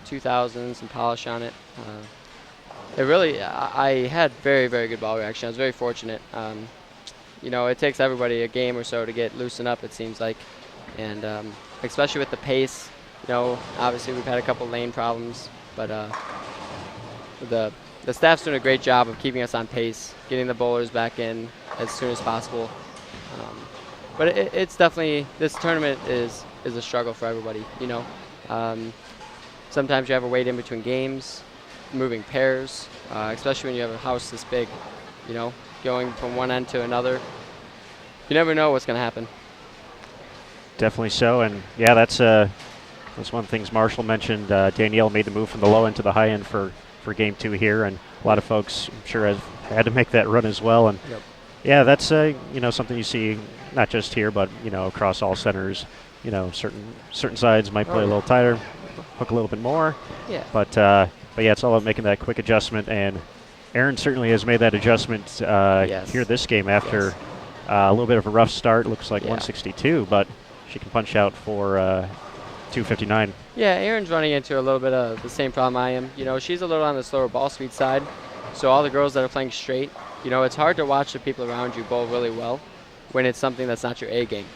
2000, some polish on it. It really, I had very, very good ball reaction. I was very fortunate. You know, it takes everybody a game or so to get loosened up, it seems like. And especially with the pace, you know, obviously we've had a couple lane problems, but the staff's doing a great job of keeping us on pace, getting the bowlers back in as soon as possible. But it's definitely, this tournament is a struggle for everybody, you know. Sometimes you have to wait in between games, moving pairs, especially when you have a house this big, you know, going from one end to another. You never know what's going to happen. Definitely so, and yeah, that's one of the things Marshall mentioned. Danielle made the move from the low end to the high end for Game 2 here, and a lot of folks, I'm sure, have had to make that run as well. And yep. Yeah, that's you know, something you see not just here, but you know, across all centers. You know, certain sides might play a little tighter, hook a little bit more. Yeah. But yeah, it's all about making that quick adjustment, and Erin certainly has made that adjustment Yes. here this game after Yes. a little bit of a rough start. Looks like Yeah. 162, but she can punch out for 259. Yeah, Erin's running into a little bit of the same problem I am. You know, she's a little on the slower ball speed side, so all the girls that are playing straight, you know, it's hard to watch the people around you bowl really well when it's something that's not your A game.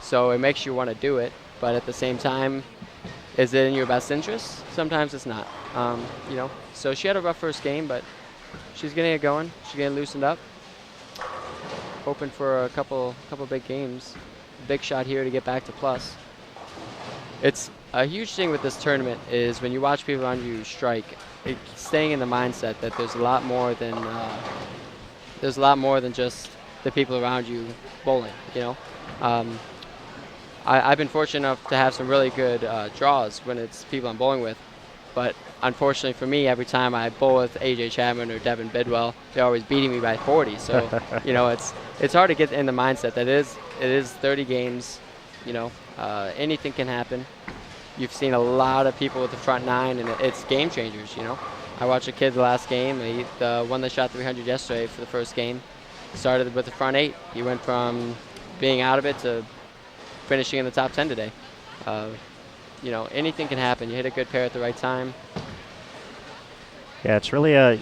So it makes you want to do it, but at the same time, is it in your best interest? Sometimes it's not. You know, so she had a rough first game, but she's getting it going. She's getting loosened up. Hoping for a couple big games. Big shot here to get back to plus. It's a huge thing with this tournament is when you watch people around you strike, staying in the mindset that there's a lot more than just the people around you bowling. You know, I've been fortunate enough to have some really good draws when it's people I'm bowling with, but unfortunately for me, every time I bowl with AJ Chapman or Devin Bidwell, they're always beating me by 40. So you know, it's hard to get in the mindset that it is 30 games. You know, anything can happen. You've seen a lot of people with the front nine, and it's game changers. You know, I watched a kid the last game. The one that shot 300 yesterday for the first game started with the front eight. He went from being out of it to finishing in the top 10 today. You know, anything can happen. You hit a good pair at the right time. Yeah, it's really a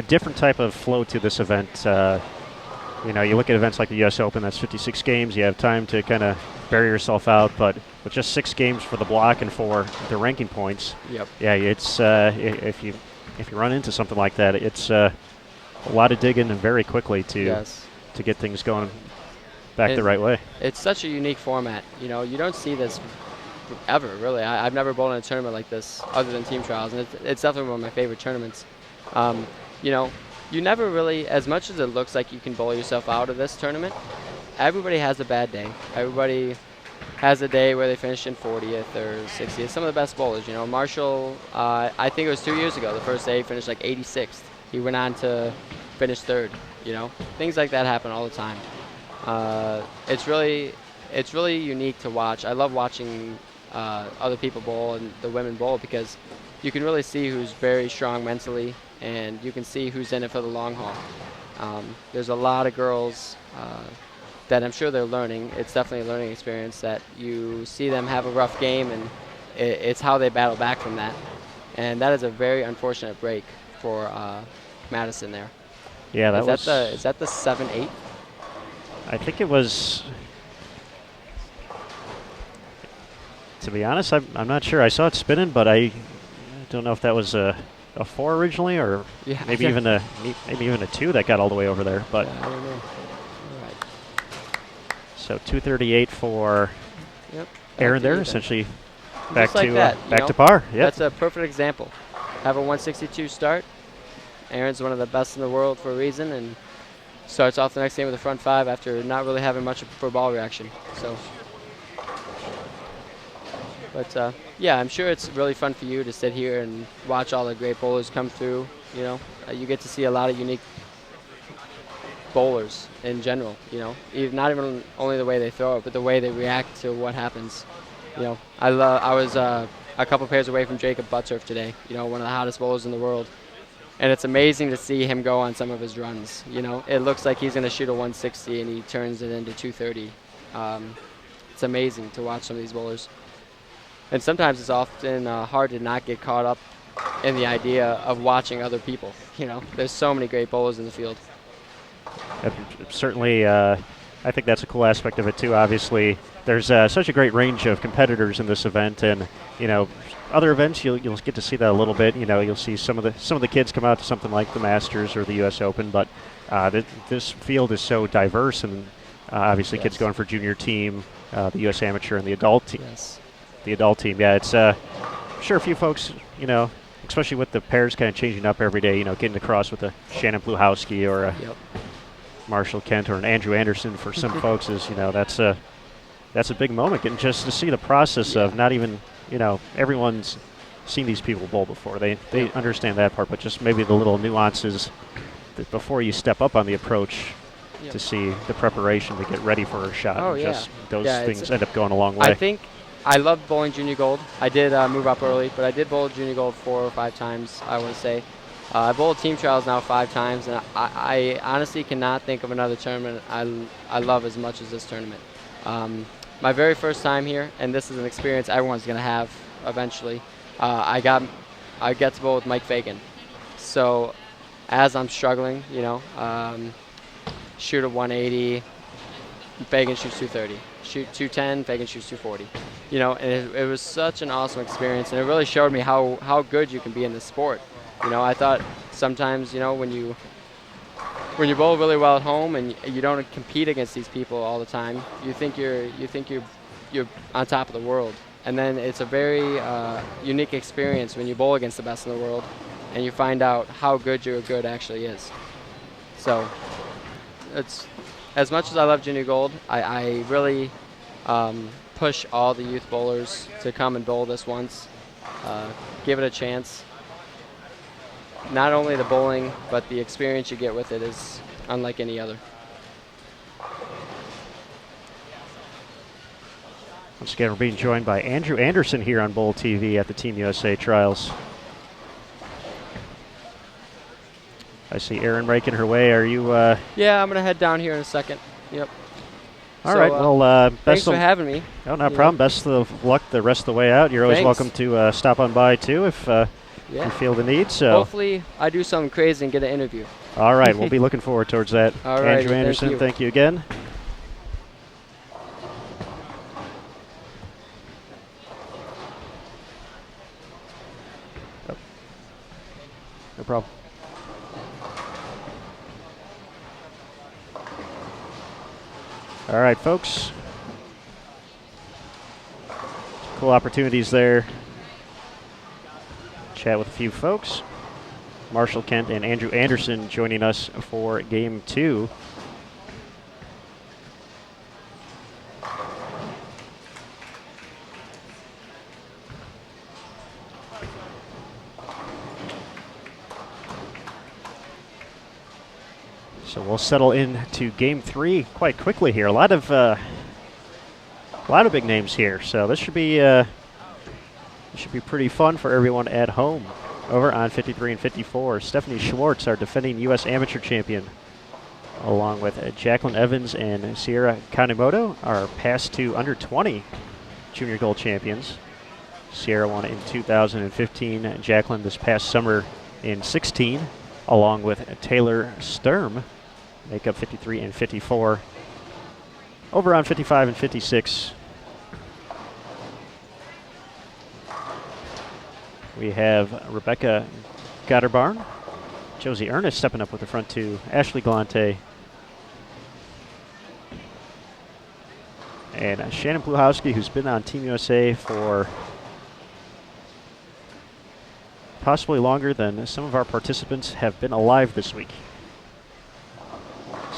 different type of flow to this event. You know, you look at events like the U.S. Open, that's 56 games. You have time to kind of bury yourself out, but with just 6 games for the block and for the ranking points, Yep. yeah, it's if you run into something like that, it's a lot of digging and very quickly to get things going back the right way. It's such a unique format. You know, you don't see this ever, really. I've never bowled in a tournament like this other than team trials, and it's definitely one of my favorite tournaments. You know, you never really, as much as it looks like you can bowl yourself out of this tournament, everybody has a bad day. Everybody has a day where they finish in 40th or 60th. Some of the best bowlers, you know, Marshall, I think it was 2 years ago, the first day he finished like 86th. He went on to finish 3rd, you know. Things like that happen all the time. It's really unique to watch. I love watching other people bowl and the women bowl because you can really see who's very strong mentally, and you can see who's in it for the long haul. There's a lot of girls that I'm sure they're learning. It's definitely a learning experience that you see them have a rough game, and it's how they battle back from that. And that is a very unfortunate break for Madison there. Yeah, Is that the 7-8? I think it was. To be honest, I'm not sure. I saw it spinning, but I don't know if that was a 4 originally, or maybe even a 2 that got all the way over there. But I don't know. All right. So 238 for Erin there, essentially back like to par. Yep. That's a perfect example. Have a 162 start. Erin's one of the best in the world for a reason, and starts off the next game with a front 5 after not really having much for ball reaction. So. But yeah, I'm sure it's really fun for you to sit here and watch all the great bowlers come through. You know, you get to see a lot of unique bowlers in general. You know, not even only the way they throw it, but the way they react to what happens. You know, I was a couple pairs away from Jacob Butturf today. You know, one of the hottest bowlers in the world, and it's amazing to see him go on some of his runs. You know, it looks like he's going to shoot a 160 and he turns it into 230. It's amazing to watch some of these bowlers. And sometimes it's often hard to not get caught up in the idea of watching other people. You know, there's so many great bowlers in the field. Certainly, I think that's a cool aspect of it too. Obviously, there's such a great range of competitors in this event, and other events you'll get to see that a little bit. You'll see some of the kids come out to something like the Masters or the U.S. Open, but this field is so diverse, and obviously kids going for junior team, the U.S. Amateur, and the adult team. Yes. The adult team, yeah, it's sure a few folks, especially with the pairs kind of changing up every day. Getting across with a Shannon Pluhowski or a Marshall Kent or an Andrew Anderson for some folks is that's a big moment, and just to see the process of not even everyone's seen these people bowl before. They understand that part, but just maybe the little nuances that before you step up on the approach to see the preparation to get ready for a shot. Oh, yeah. Just those things end up going a long way. I think I love bowling junior gold. I did move up early, but I did bowl junior gold 4 or 5 times, I want to say. I bowled team trials now 5 times, and I honestly cannot think of another tournament I love as much as this tournament. My very first time here, and this is an experience everyone's going to have eventually, I get to bowl with Mike Fagan. So as I'm struggling, shoot a 180, Fagan shoots 230. Shoot 210, Fagan shoots 240. And it was such an awesome experience, and it really showed me how good you can be in this sport. I thought sometimes, when you bowl really well at home and you don't compete against these people all the time, you think you're on top of the world. And then it's a very unique experience when you bowl against the best in the world, and you find out how good your good actually is. So, it's as much as I love junior gold, I really push all the youth bowlers to come and bowl this once, give it a chance. Not only the bowling, but the experience you get with it is unlike any other. Once again, we're being joined by Andrew Anderson here on Bowl TV at the Team USA Trials. I see Erin raking her way. Are you? Yeah, I'm going to head down here in a second. Yep. All right. Well, thanks for having me. Oh, no problem. Best of luck the rest of the way out. You're always welcome to stop on by, too, if you feel the need. So hopefully I do something crazy and get an interview. All right. We'll be looking forward towards that. All right. Andrew Anderson, thank you again. Oh. No problem. All right, folks. Cool opportunities there. Chat with a few folks. Marshall Kent and Andrew Anderson joining us for Game 2. So we'll settle into Game 3 quite quickly here. A lot of big names here. So this should be pretty fun for everyone at home. Over on 53 and 54, Stephanie Schwartz, our defending U.S. Amateur champion, along with Jacqueline Evans and Sierra Kanemoto, our past 2 under 20 junior gold champions. Sierra won in 2015, and Jacqueline this past summer in 16, along with Taylor Sturm, make up 53 and 54. Over on 55 and 56, we have Rebecca Gotterbarn, Josie Ernest stepping up with the front 2, Ashley Galante, and Shannon Pluhowski, who's been on Team USA for possibly longer than some of our participants have been alive this week.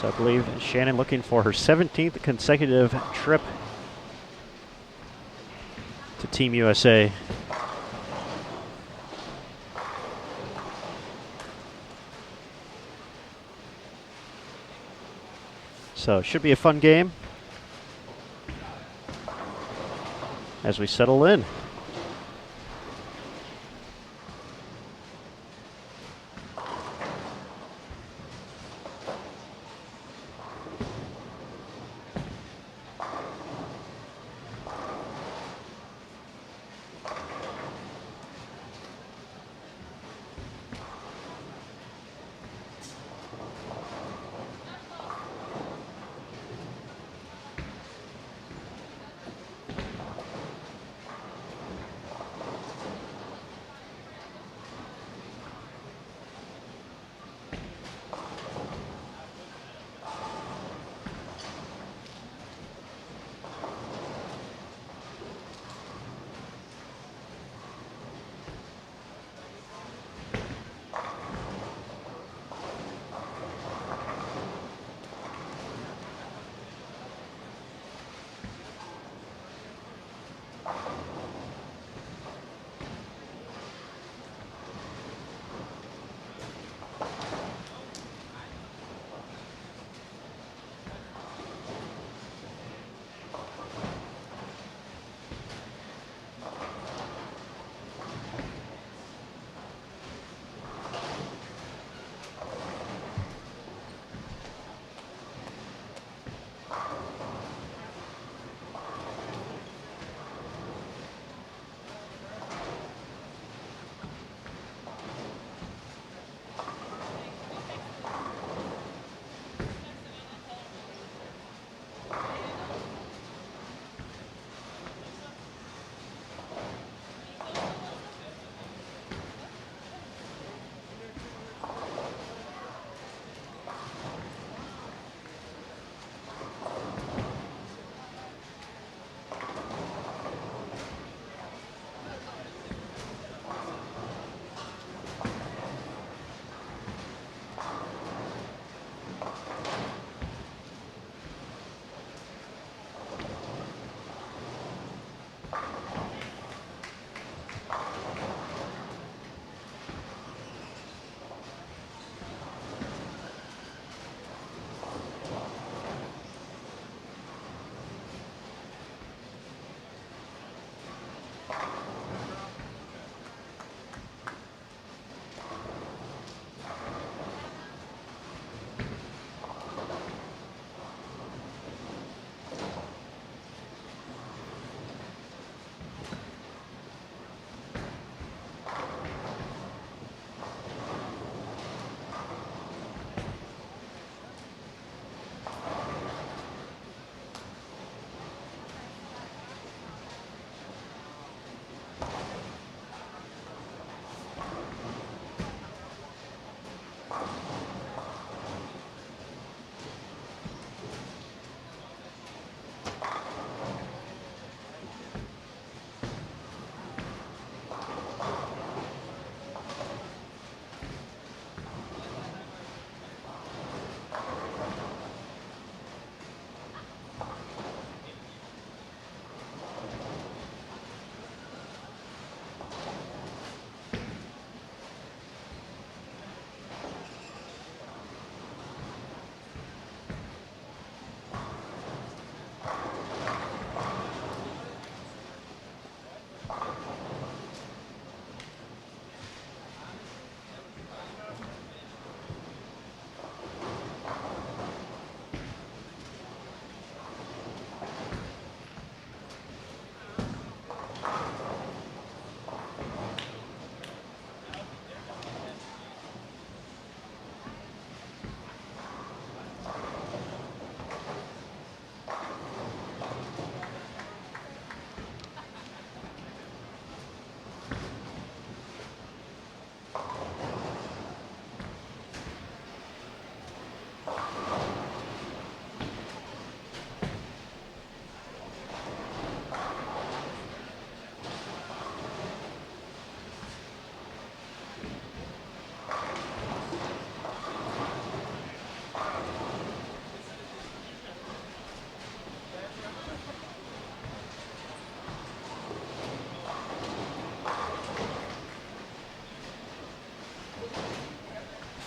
So I believe Shannon looking for her 17th consecutive trip to Team USA. So should be a fun game as we settle in.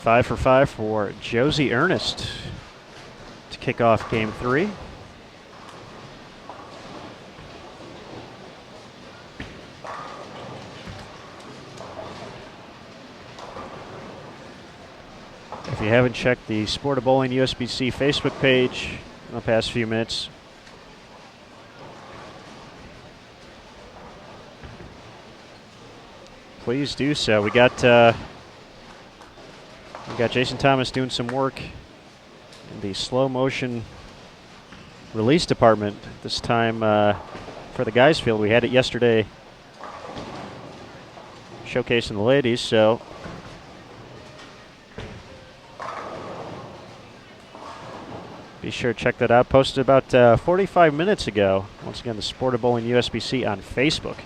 5 for 5 for Josie Ernest to kick off game 3. If you haven't checked the Sport of Bowling USBC Facebook page in the past few minutes, please do so. We got Jason Thomas doing some work in the slow motion release department this time for the guys field. We had it yesterday showcasing the ladies, so be sure to check that out. Posted about 45 minutes ago. Once again, the Sport of Bowling USBC on Facebook.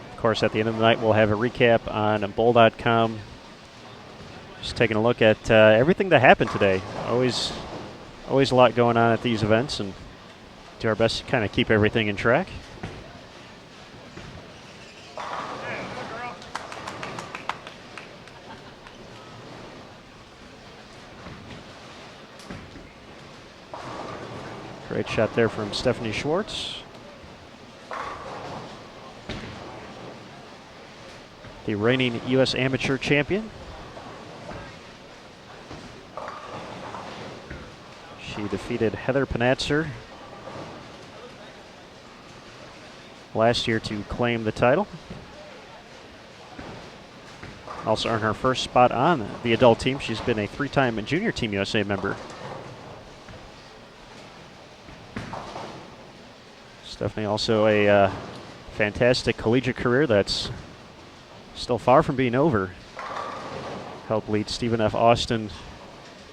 Of course, at the end of the night, we'll have a recap on bowl.com. Just taking a look at everything that happened today. Always a lot going on at these events, and do our best to kind of keep everything in track. Great shot there from Stephanie Schwartz. The reigning U.S. Amateur Champion. She defeated Heather Panatzer last year to claim the title. Also earned her first spot on the adult team. She's been a 3-time Junior Team USA member. Stephanie also a fantastic collegiate career that's still far from being over. Helped lead Stephen F. Austin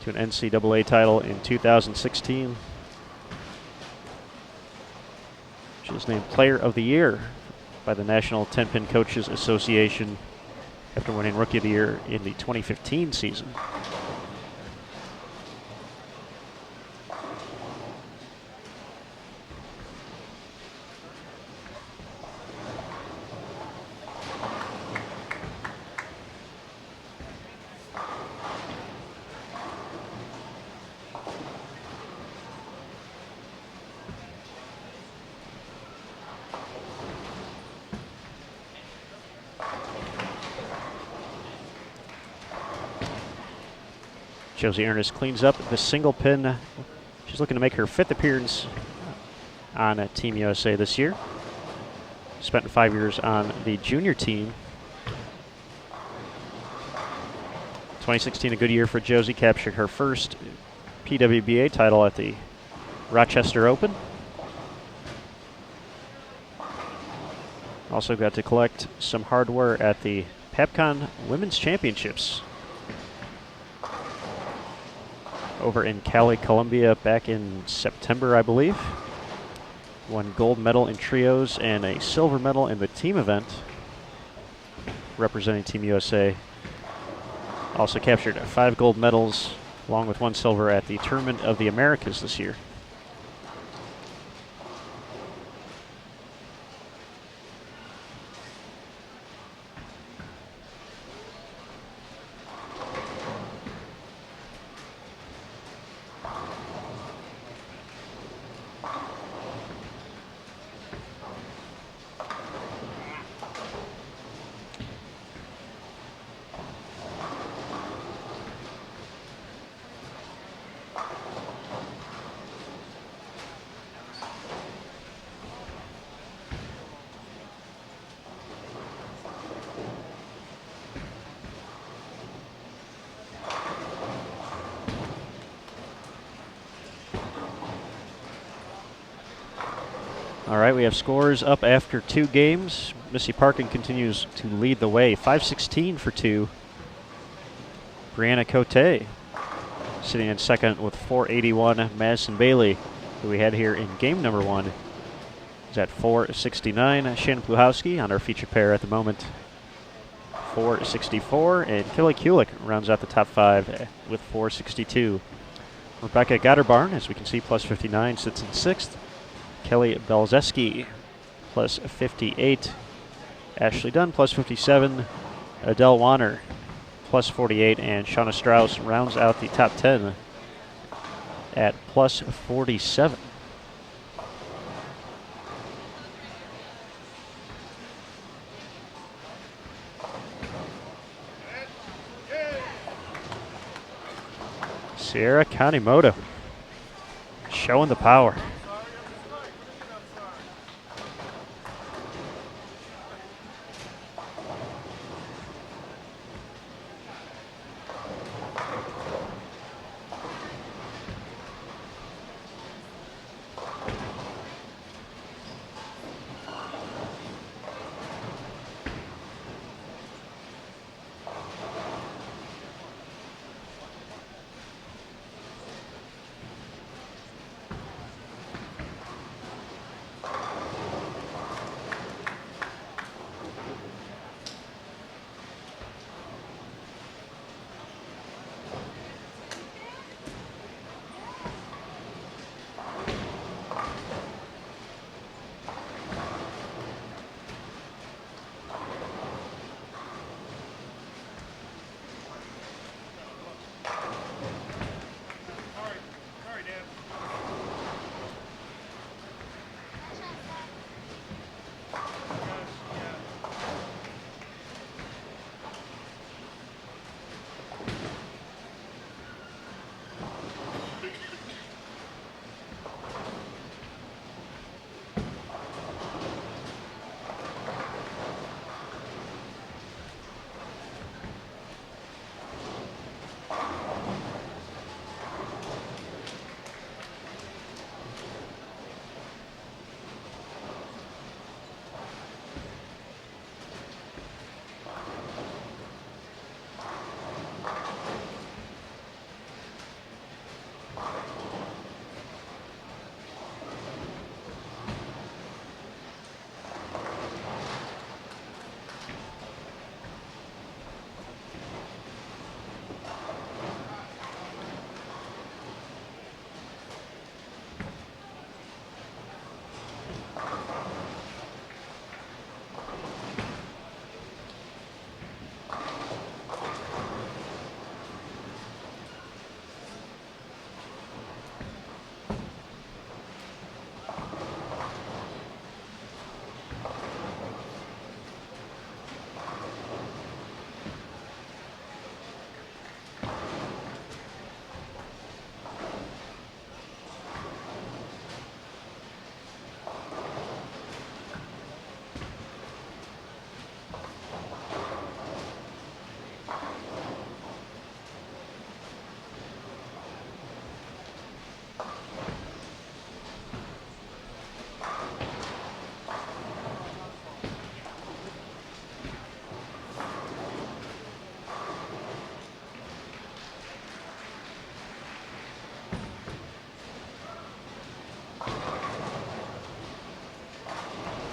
to an NCAA title in 2016. She was named Player of the Year by the National 10-Pin Coaches Association after winning Rookie of the Year in the 2015 season. Josie Ernest cleans up the single pin. She's looking to make her 5th appearance on Team USA this year. Spent 5 years on the junior team. 2016, a good year for Josie, captured her first PWBA title at the Rochester Open. Also got to collect some hardware at the PAPCON Women's Championships over in Cali, Colombia back in September, I believe. Won gold medal in trios and a silver medal in the team event representing Team USA. Also captured 5 gold medals along with 1 silver at the Tournament of the Americas this year. All right, we have scores up after 2 games. Missy Parkin continues to lead the way, 5-16 for 2. Brianna Cote sitting in second with 481. Madison Bailey, who we had here in game number 1, is at 469. Shannon Pluhowski on our feature pair at the moment, 464. And Kelly Kulik rounds out the top 5 with 462. Rebecca Gotterbarn, as we can see, plus 59, sits in 6th. Kelly Belzeski, plus 58. Ashley Dunn, plus 57. Adele Wanner, plus 48. And Shauna Strauss rounds out the top 10 at plus 47. Sierra Kanimoto showing the power.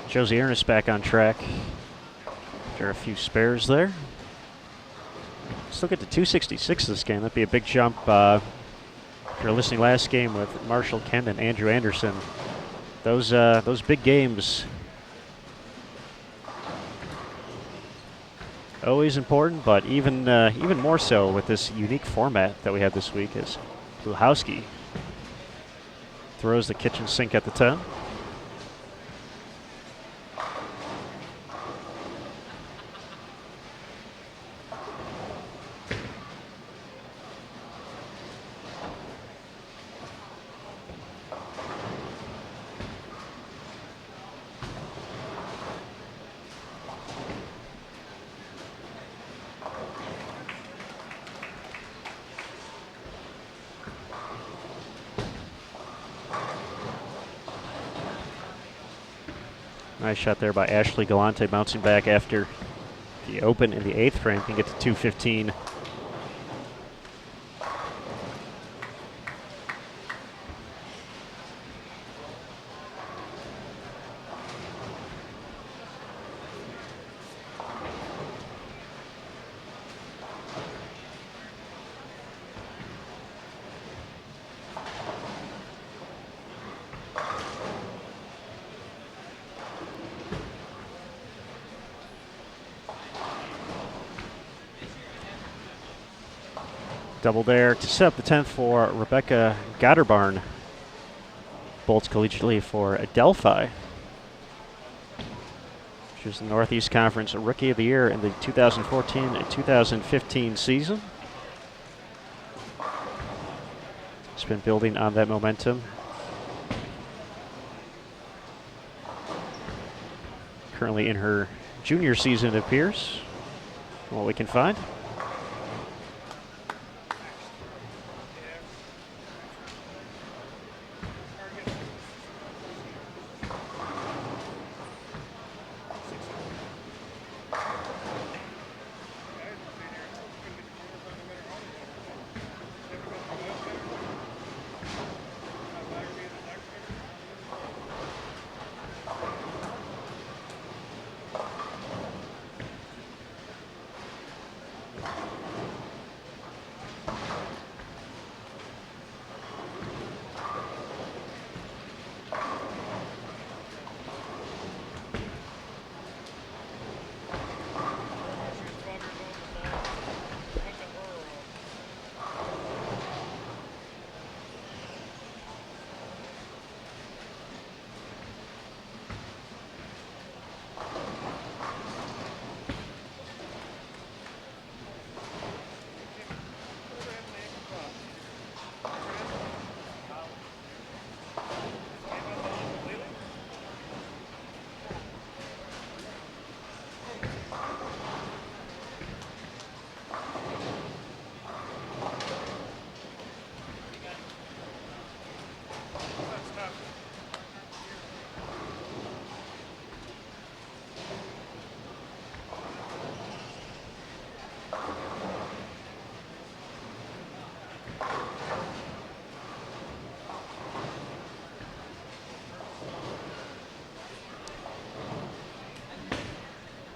Josie Ernest back on track after a few spares there. Still get to 266 this game. That'd be a big jump. If you're listening last game with Marshall Kent and Andrew Anderson, those big games always important, but even more so with this unique format that we have this week, as Pluhowski throws the kitchen sink at the 10. Nice shot there by Ashley Galante, bouncing back after the open in the 8th frame. Can get to 215. Double there to set up the 10th for Rebecca Gotterbarn. Bolts collegiately for Adelphi. She was the Northeast Conference Rookie of the Year in the 2014 and 2015 season. It's been building on that momentum. Currently in her junior season, it appears, from what we can find.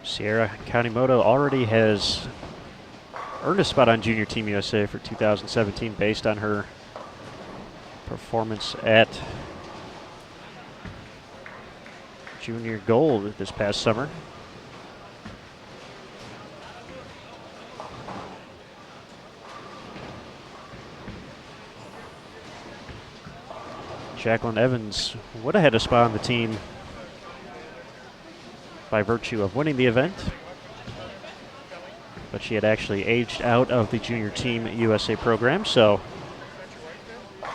Sierra Kanimoto already has earned a spot on Junior Team USA for 2017 based on her performance at Junior Gold this past summer. Jacqueline Evans would have had a spot on the team by virtue of winning the event, but she had actually aged out of the Junior Team USA program, so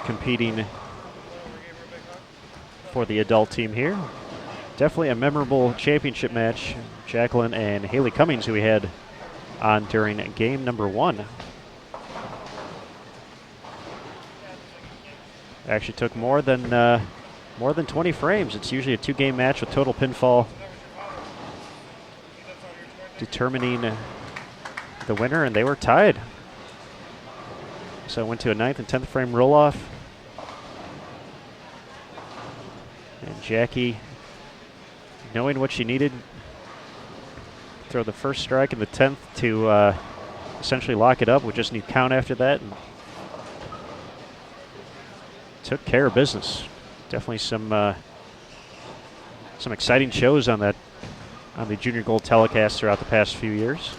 competing for the adult team here. Definitely a memorable championship match. Jacqueline and Haley Cummings, who we had on during game number 1. Actually took more than 20 frames. It's usually a 2-game match with total pinfall determining the winner, and they were tied. So it went to a 9th and 10th frame roll-off. And Jackie, knowing what she needed, throw the first strike in the 10th to essentially lock it up. We just need count after that. And took care of business. Definitely some exciting shows on the Junior Gold telecast throughout the past few years.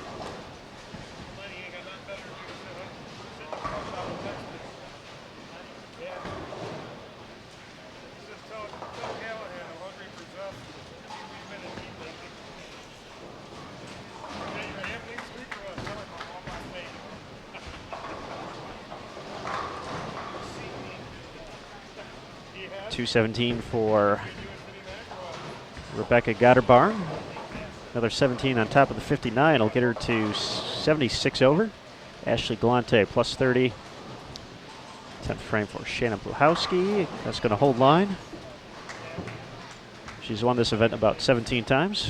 .217 for Rebecca Gotterbarn. Another 17 on top of the 59 will get her to 76 over. Ashley Galante plus 30. 10th frame for Shannon Bluchowski. That's going to hold line. She's won this event about 17 times.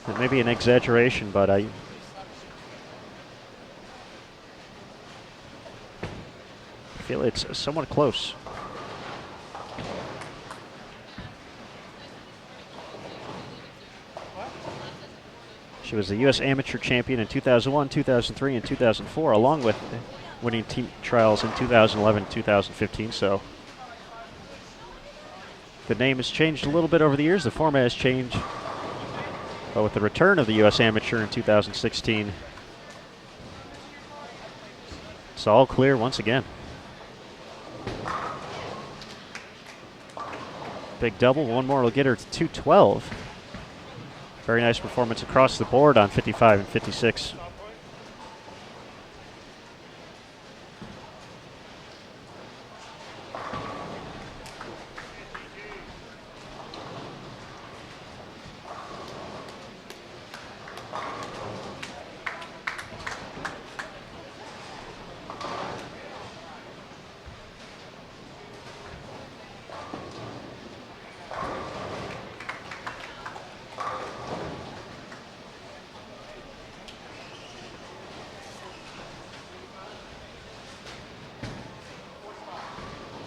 It may be an exaggeration, but I feel it's somewhat close. She was the U.S. Amateur Champion in 2001, 2003, and 2004, along with winning team trials in 2011 and 2015. So the name has changed a little bit over the years. The format has changed. But with the return of the U.S. Amateur in 2016, it's all clear once again. Big double. One more will get her to 212. Very nice performance across the board on 55 and 56.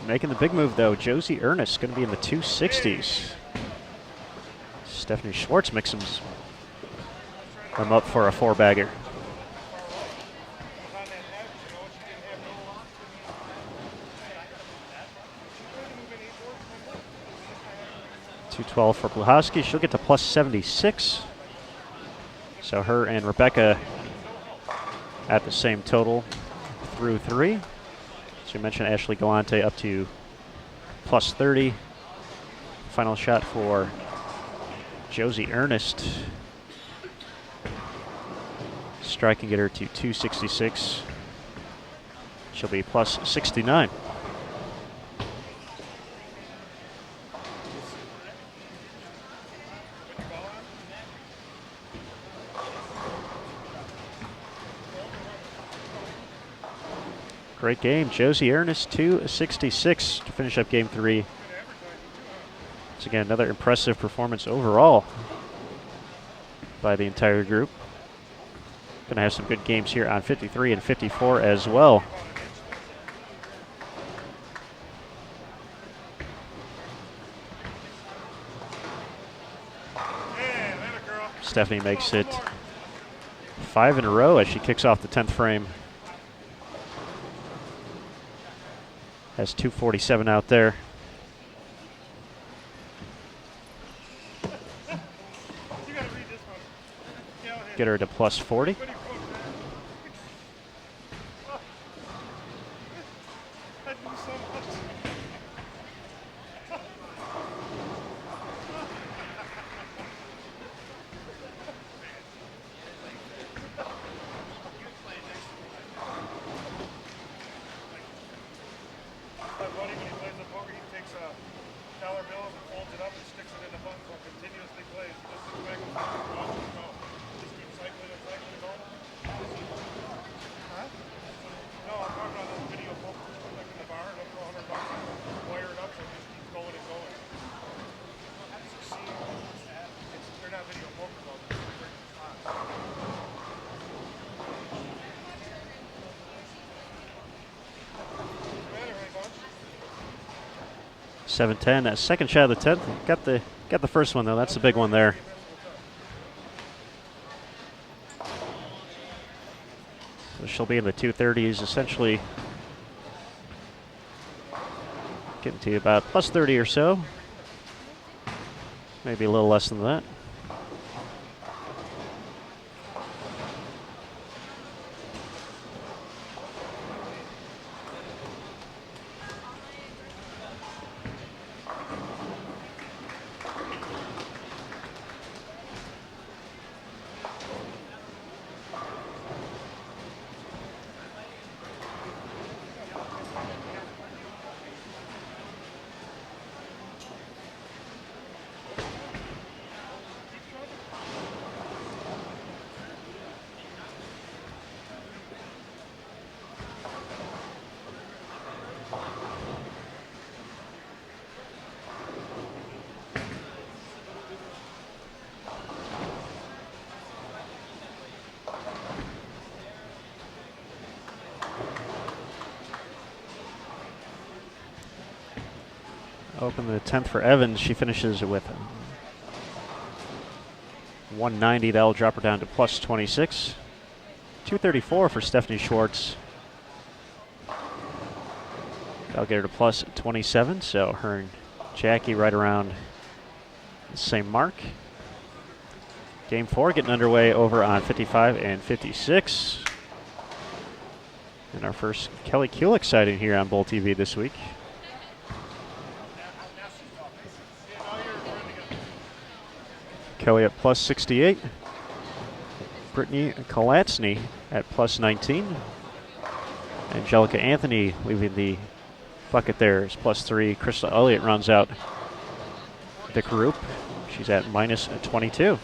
Making the big move, though, Josie Ernest going to be in the 260s. Stephanie Schwartz mixing them up for a four-bagger. $212 for Bluhowski. She'll get to plus 76. So her and Rebecca at the same total through 3. So you mentioned Ashley Galante up to plus 30. Final shot for Josie Ernest. Strike can get her to 266. She'll be plus 69. Great game. Josie Ernest, 266 to finish up game 3. Once again, another impressive performance overall by the entire group. Going to have some good games here on 53 and 54 as well. Stephanie makes it 5 in a row as she kicks off the 10th frame. Has 247 out there. Get her to plus 40. .710, second shot of the 10th. Got the first one though. That's the big one there. So she'll be in the 230s, essentially getting to about plus 30 or so. Maybe a little less than that. Open the 10th for Evans. She finishes with 190. That'll drop her down to plus 26. 234 for Stephanie Schwartz. That'll get her to plus 27. So her and Jackie right around the same mark. Game 4 getting underway over on 55 and 56. And our first Kelly Kulik sighting here on Bull TV this week. Kelly at plus 68. Brittany Kolatsny at plus 19. Angelica Anthony leaving the bucket there is plus 3. Crystal Elliott rounds out the group. She's at minus 22.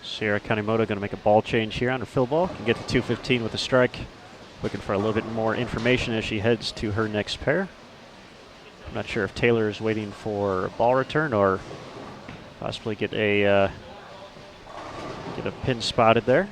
Sierra Kanemoto going to make a ball change here on her fill ball. Can get to 215 with a strike. Looking for a little bit more information as she heads to her next pair. I'm not sure if Taylor is waiting for a ball return or possibly get a pin spotted there.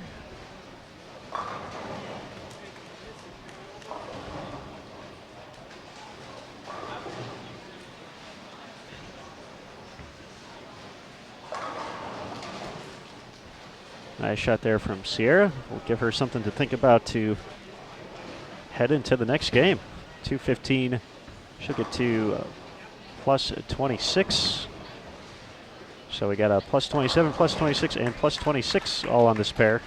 Nice shot there from Sierra. We'll give her something to think about to head into the next game. 215. She'll get to plus 26. So we got a plus 27, plus 26, and plus 26 all on this pair.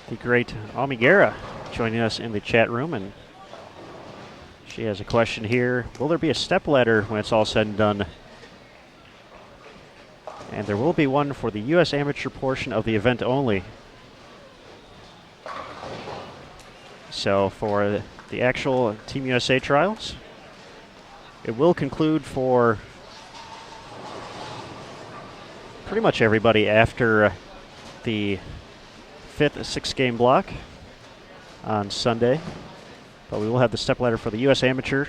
The great Amigera joining us in the chat room, and she has a question here. Will there be a step ladder when it's all said and done? And there will be one for the U.S. amateur portion of the event only. So for the actual Team USA trials, it will conclude for pretty much everybody after the 5th 6-game block on Sunday. But we will have the stepladder for the U.S. Amateur.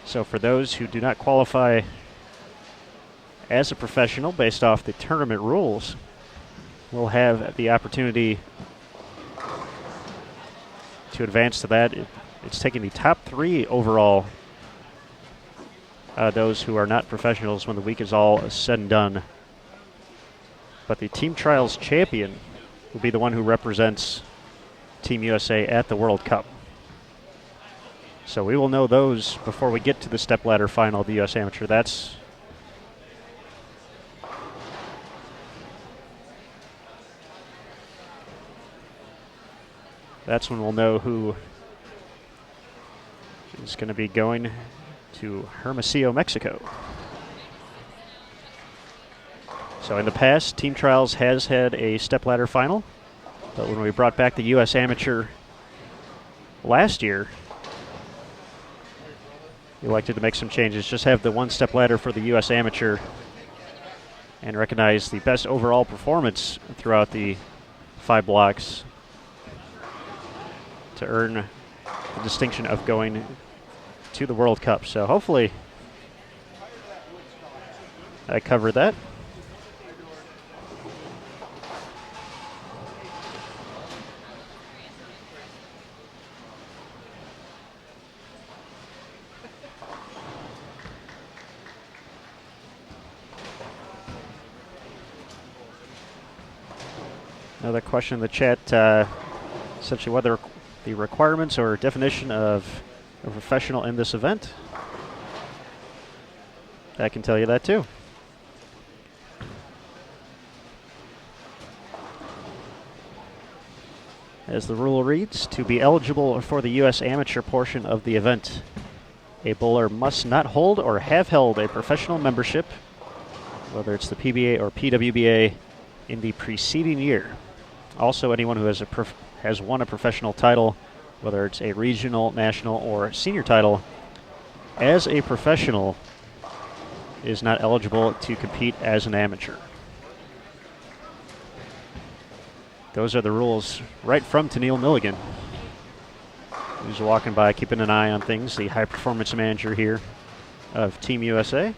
So for those who do not qualify as a professional based off the tournament rules, we'll have the opportunity to advance to that. It's taking the top 3 overall, those who are not professionals, when the week is all said and done. But the Team Trials champion will be the one who represents Team USA at the World Cup. So we will know those before we get to the stepladder final of the U.S. Amateur. That's when we'll know who is going to be going to Hermosillo, Mexico. So in the past, Team Trials has had a stepladder final, but when we brought back the U.S. Amateur last year, we elected to make some changes. Just have the one stepladder for the U.S. Amateur and recognize the best overall performance throughout the 5 blocks to earn the distinction of going to the World Cup. So hopefully I covered that. Another question in the chat, essentially whether the requirements or definition of a professional in this event. I can tell you that too. As the rule reads, to be eligible for the U.S. Amateur portion of the event, a bowler must not hold or have held a professional membership, whether it's the PBA or PWBA, in the preceding year. Also, anyone who has won a professional title, whether it's a regional, national, or senior title, as a professional is not eligible to compete as an amateur. Those are the rules right from Tennille Milligan, who's walking by, keeping an eye on things, the high performance manager here of Team USA.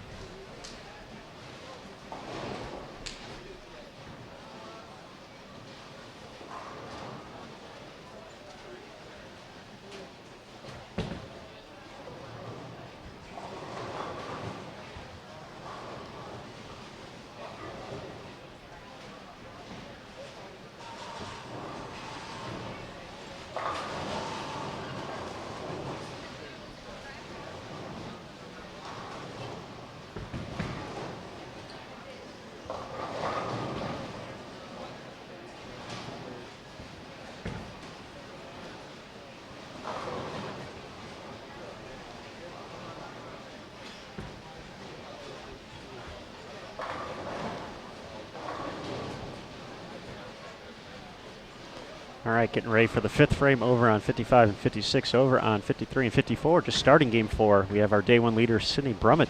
All right, getting ready for the 5th frame over on 55 and 56, over on 53 and 54. Just starting game 4. We have our day 1 leader, Sydney Brummett,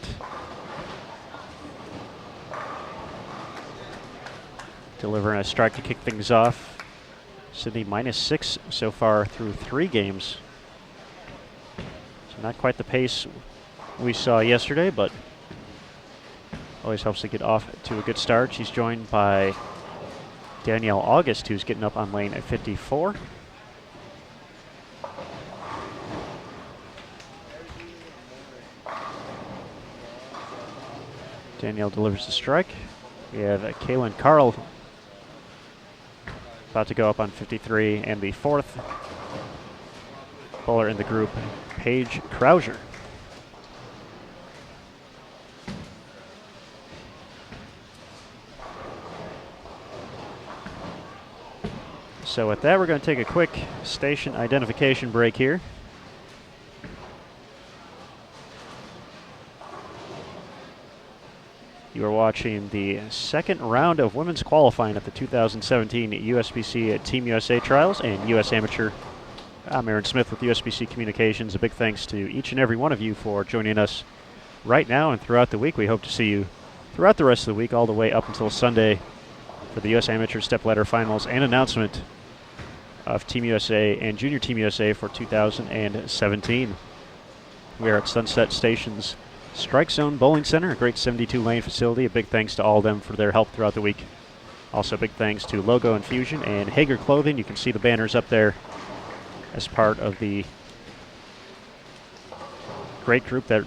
delivering a strike to kick things off. Sydney -6 so far through 3 games. So not quite the pace we saw yesterday, but always helps to get off to a good start. She's joined by Danielle August, who's getting up on lane at 54. Danielle delivers the strike. We have Kaylin Carl about to go up on 53, and the 4th bowler in the group, Paige Krauser. So with that, we're going to take a quick station identification break here. You are watching the second round of women's qualifying at the 2017 USBC Team USA Trials and US Amateur. I'm Aaron Smith with USBC Communications. A big thanks to each and every one of you for joining us right now and throughout the week. We hope to see you throughout the rest of the week, all the way up until Sunday for the US Amateur Stepladder Finals and announcement of Team USA and Junior Team USA for 2017. We are at Sunset Station's Strike Zone Bowling Center, a great 72-lane facility. A big thanks to all of them for their help throughout the week. Also, big thanks to Logo Infusion and Hager Clothing. You can see the banners up there as part of the great group that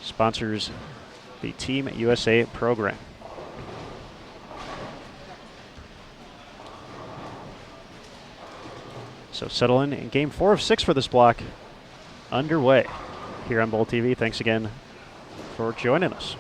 sponsors the Team USA program. So settle in game 4 of 6 for this block underway here on Bowl TV. Thanks again for joining us.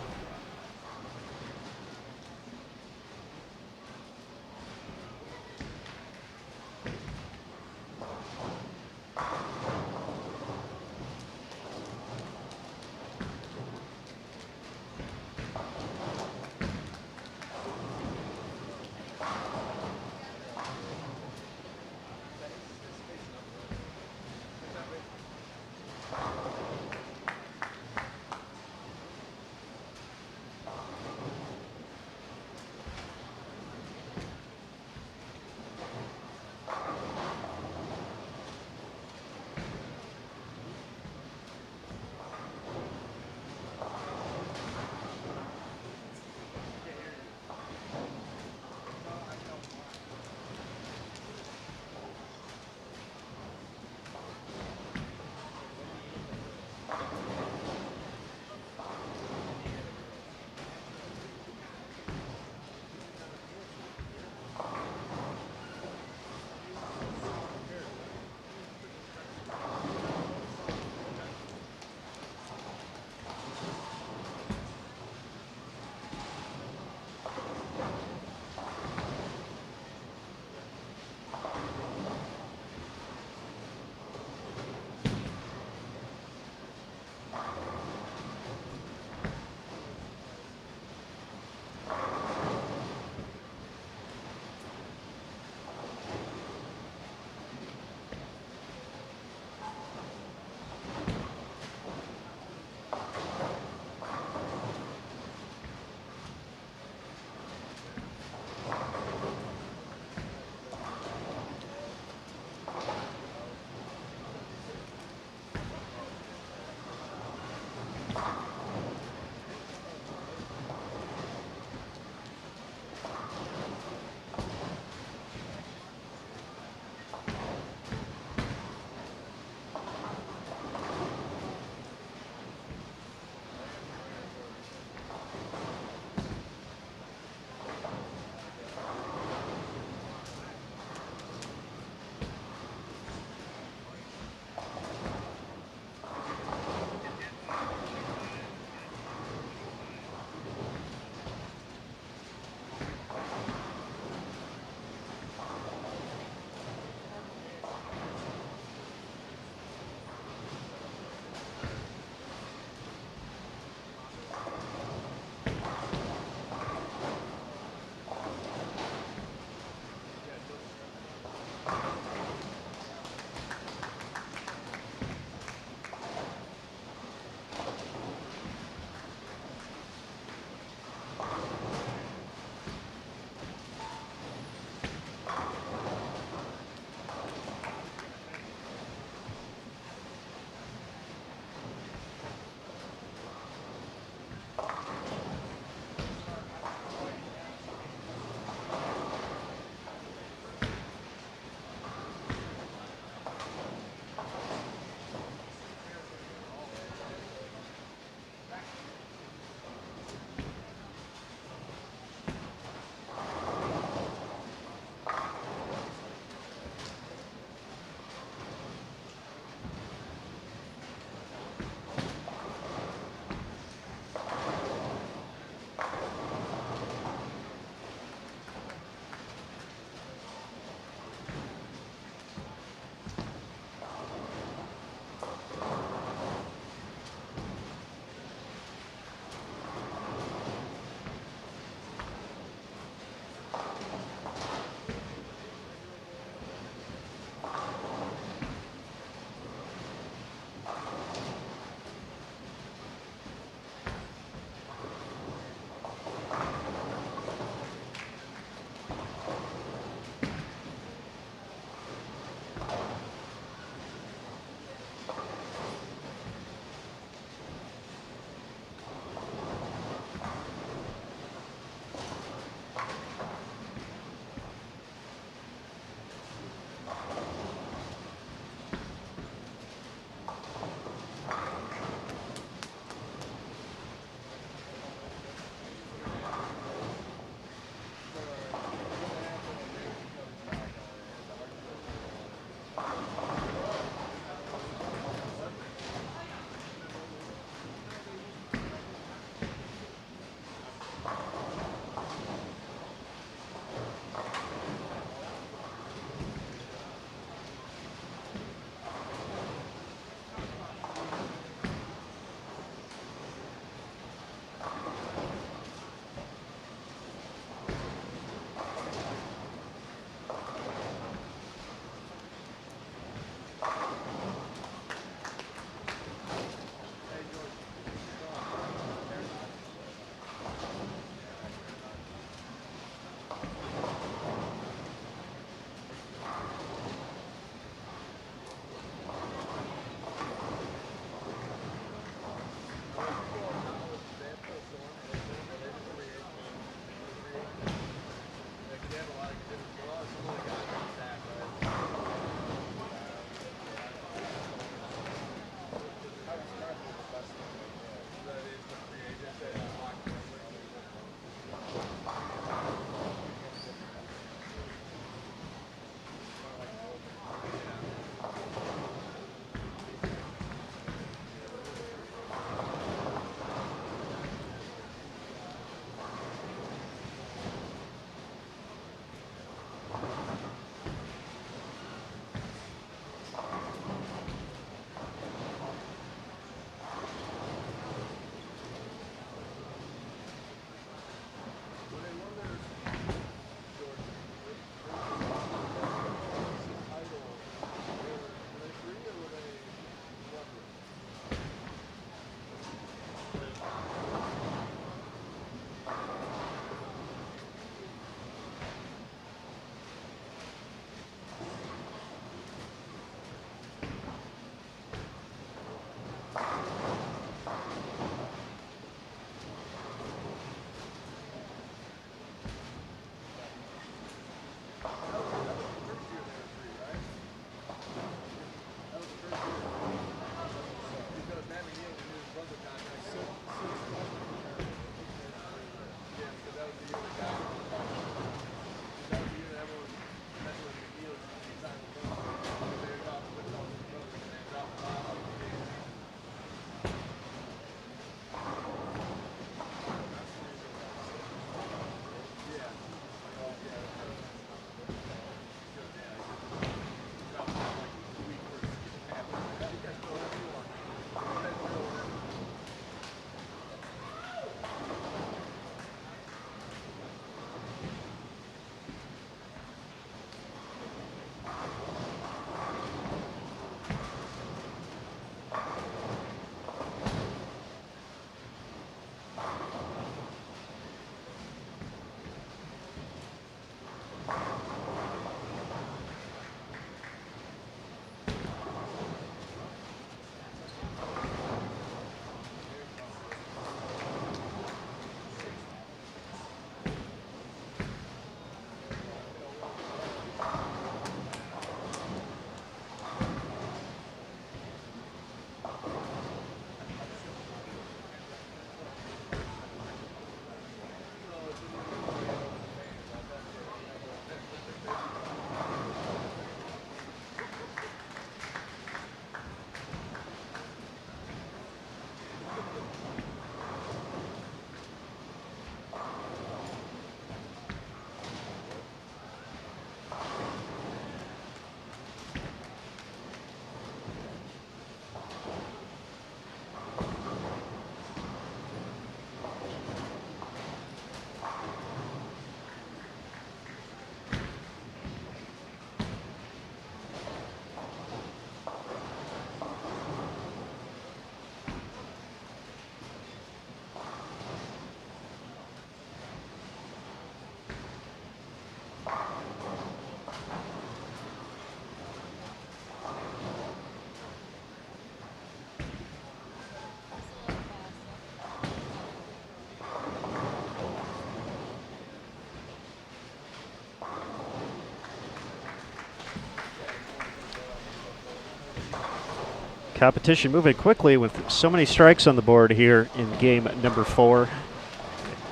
Competition moving quickly with so many strikes on the board here in game number 4.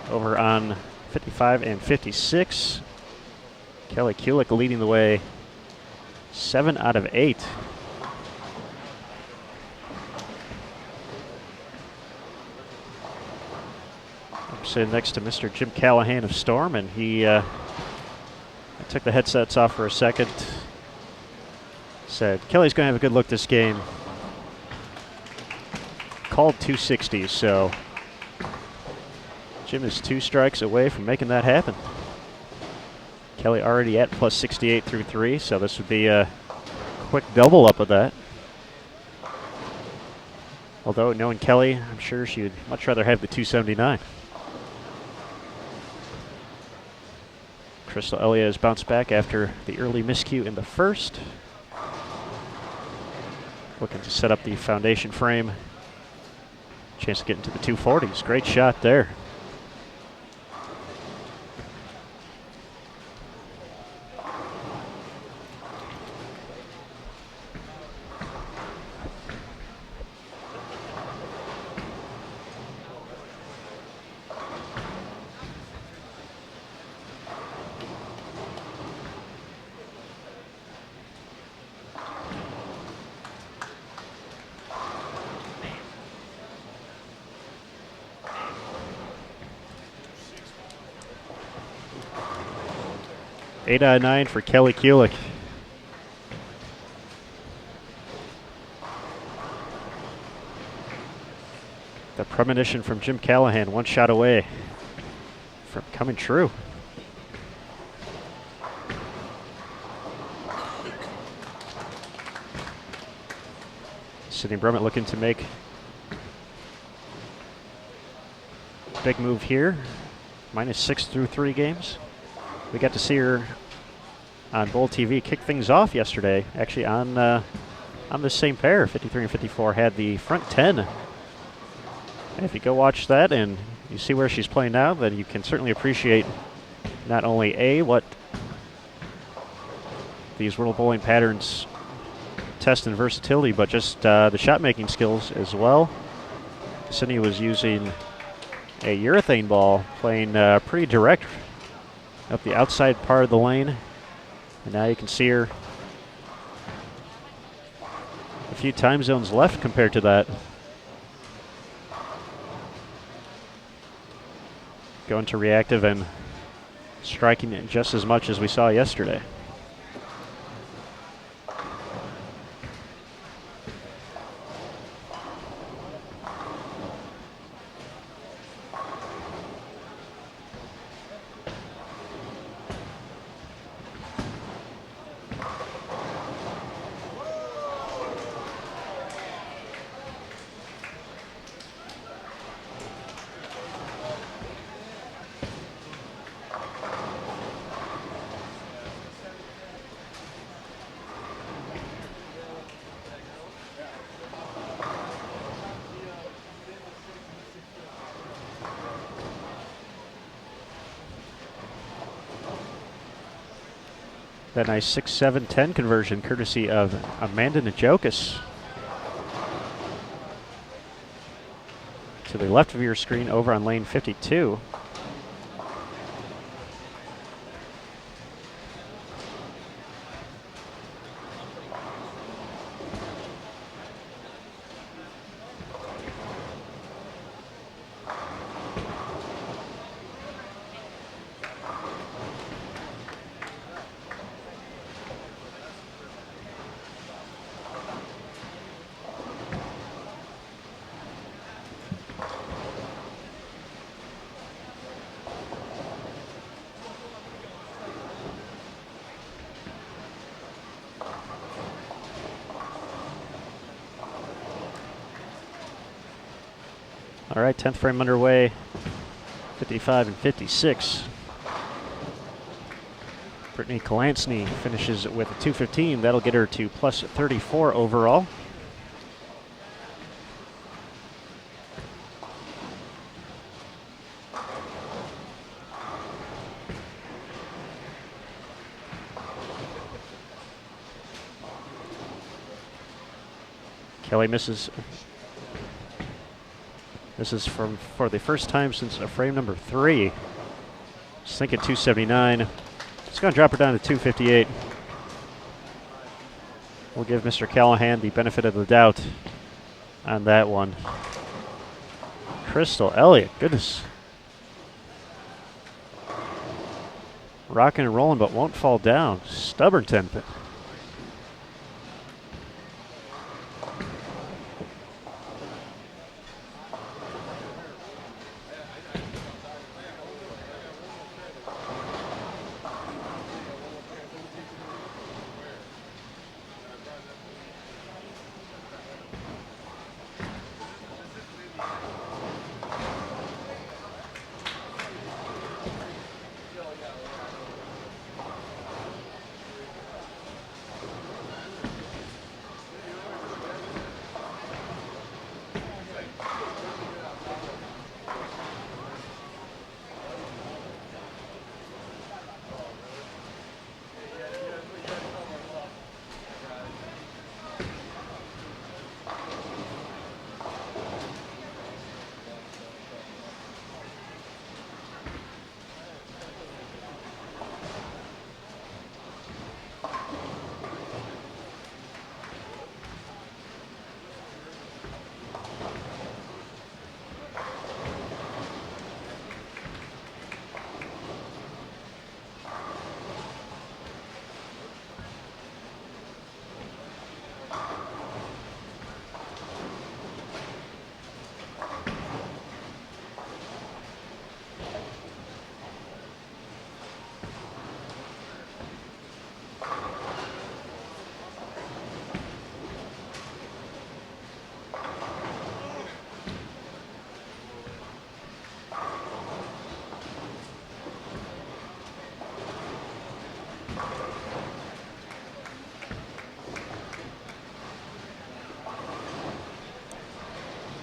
Over on 55 and 56. Kelly Kulik leading the way 7 out of 8. I'm sitting next to Mr. Jim Callahan of Storm, and he I took the headsets off for a second. Said, Kelly's going to have a good look this game. Called 260, so Jim is 2 strikes away from making that happen. Kelly already at plus 68 through 3, so this would be a quick double up of that. Although, knowing Kelly, I'm sure she would much rather have the 279. Crystal Elia has bounced back after the early miscue in the first. Looking to set up the foundation frame. Chance to get into the 240s. Great shot there. Eight out of 9 for Kelly Kulik. The premonition from Jim Callahan, 1 shot away from coming true. Sydney Brummett looking to make a big move here. -6 through 3 games. We got to see her on Bowl TV kick things off yesterday. Actually, on the same pair, 53 and 54 had the front 10. And if you go watch that and you see where she's playing now, then you can certainly appreciate not only what these World Bowling patterns test in versatility, but just the shot making skills as well. Sydney was using a urethane ball, playing pretty direct up the outside part of the lane. And now you can see her a few time zones left compared to that. Going to reactive and striking it just as much as we saw yesterday. That nice 6-7-10 conversion courtesy of Amanda Najokas. To the left of your screen over on lane 52. All right, 10th frame underway, 55 and 56. Brittany Kalansny finishes with a 215. That'll get her to plus 34 overall. Kelly misses. This is for the first time since frame number 3. Just thinking 279. It's going to drop her down to 258. We'll give Mr. Callahan the benefit of the doubt on that one. Crystal Elliott, goodness. Rocking and rolling, but won't fall down. Stubborn 10 pin.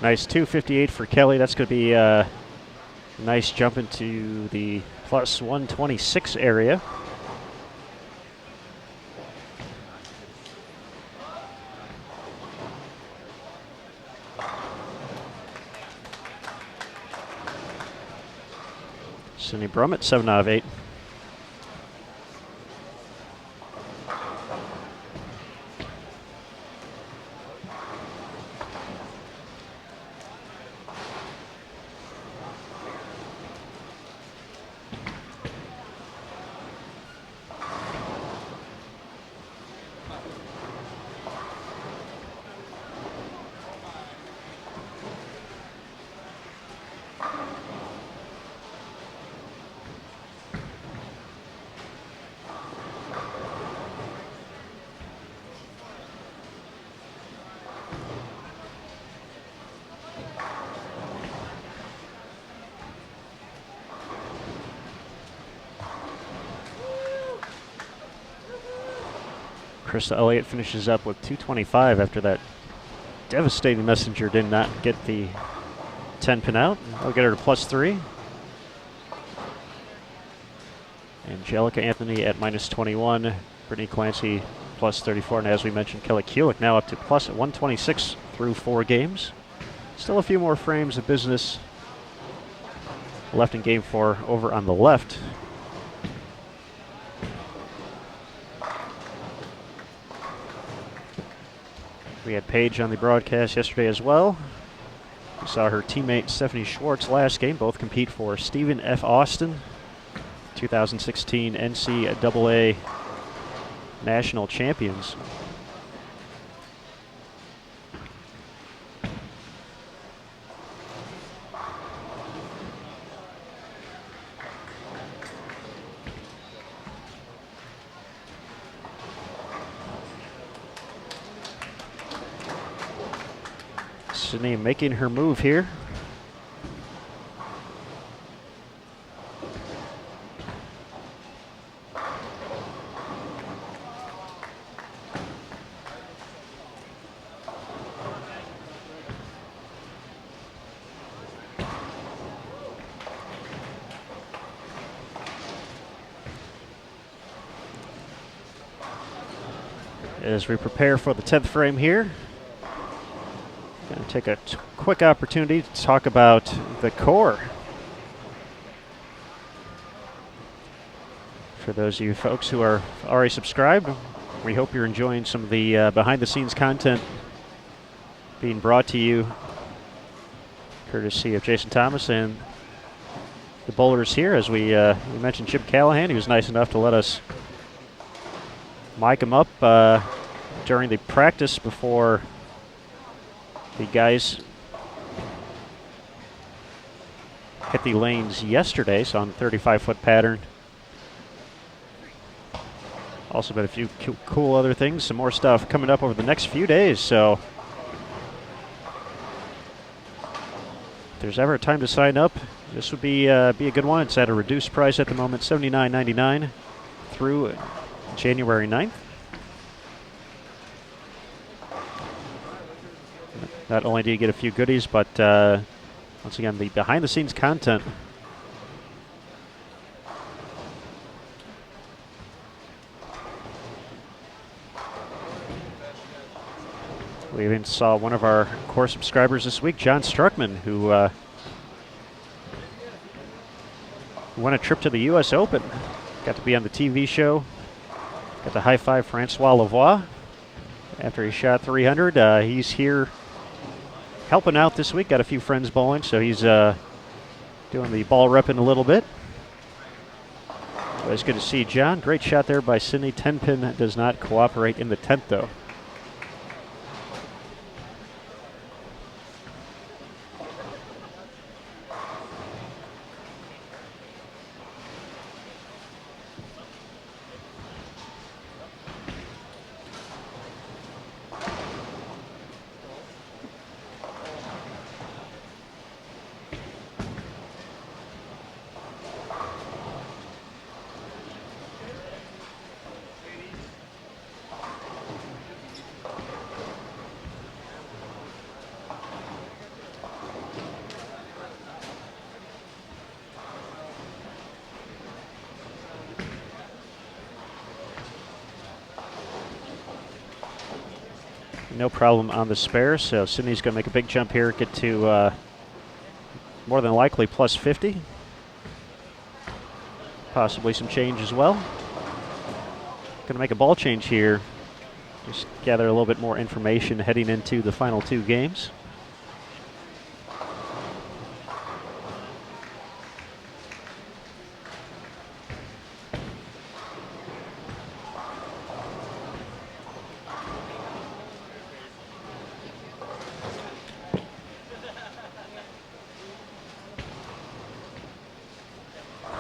Nice 258 for Kelly. That's going to be a nice jump into the plus 126 area. Sydney Brummett, 7 out of 8. Krista Elliott finishes up with 225 after that devastating messenger did not get the 10 pin out. I'll get her to plus 3. Angelica Anthony at minus 21. Brittany Clancy plus 34. And as we mentioned, Kelly Kulick now up to plus 126 through 4 games. Still a few more frames of business left in game 4 over on the left. We had Paige on the broadcast yesterday as well. We saw her teammate Stephanie Schwartz last game. Both compete for Stephen F. Austin, 2016 NCAA National Champions. Sydney making her move here. As we prepare for the 10th frame here. Going to take a quick opportunity to talk about the core. For those of you folks who are already subscribed, we hope you're enjoying some of the behind-the-scenes content being brought to you courtesy of Jason Thomas and the bowlers here. As we mentioned Chip Callahan, he was nice enough to let us mic him up during the practice before the guys hit the lanes yesterday, so on the 35-foot pattern. Also been a few cool other things, some more stuff coming up over the next few days, so if there's ever a time to sign up, this would be a good one. It's at a reduced price at the moment, $79.99 through January 9th. Not only do you get a few goodies, but once again, the behind-the-scenes content. We even saw one of our core subscribers this week, John Struckman, who won a trip to the U.S. Open. Got to be on the TV show. Got to high-five Francois Lavoie after he shot 300. He's here helping out this week. Got a few friends bowling, so he's doing the ball repping a little bit. Always good to see John. Great shot there by Sydney. 10-pin does not cooperate in the 10th, though. No problem on the spare, so Sydney's going to make a big jump here, get to more than likely plus 50. Possibly some change as well. Going to make a ball change here. Just gather a little bit more information heading into the final two games.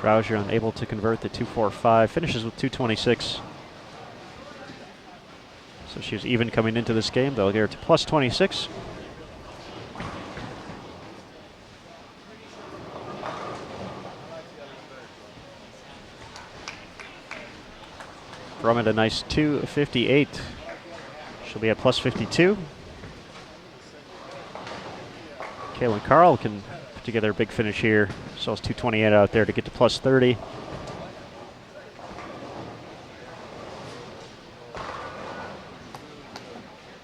Krauser unable to convert the 245, finishes with 226. So she was even coming into this game. They'll get her to plus 26. From it a nice 258. She'll be at plus 52. Kaylin Carl can put together a big finish here. So it's 228 out there to get to plus 30.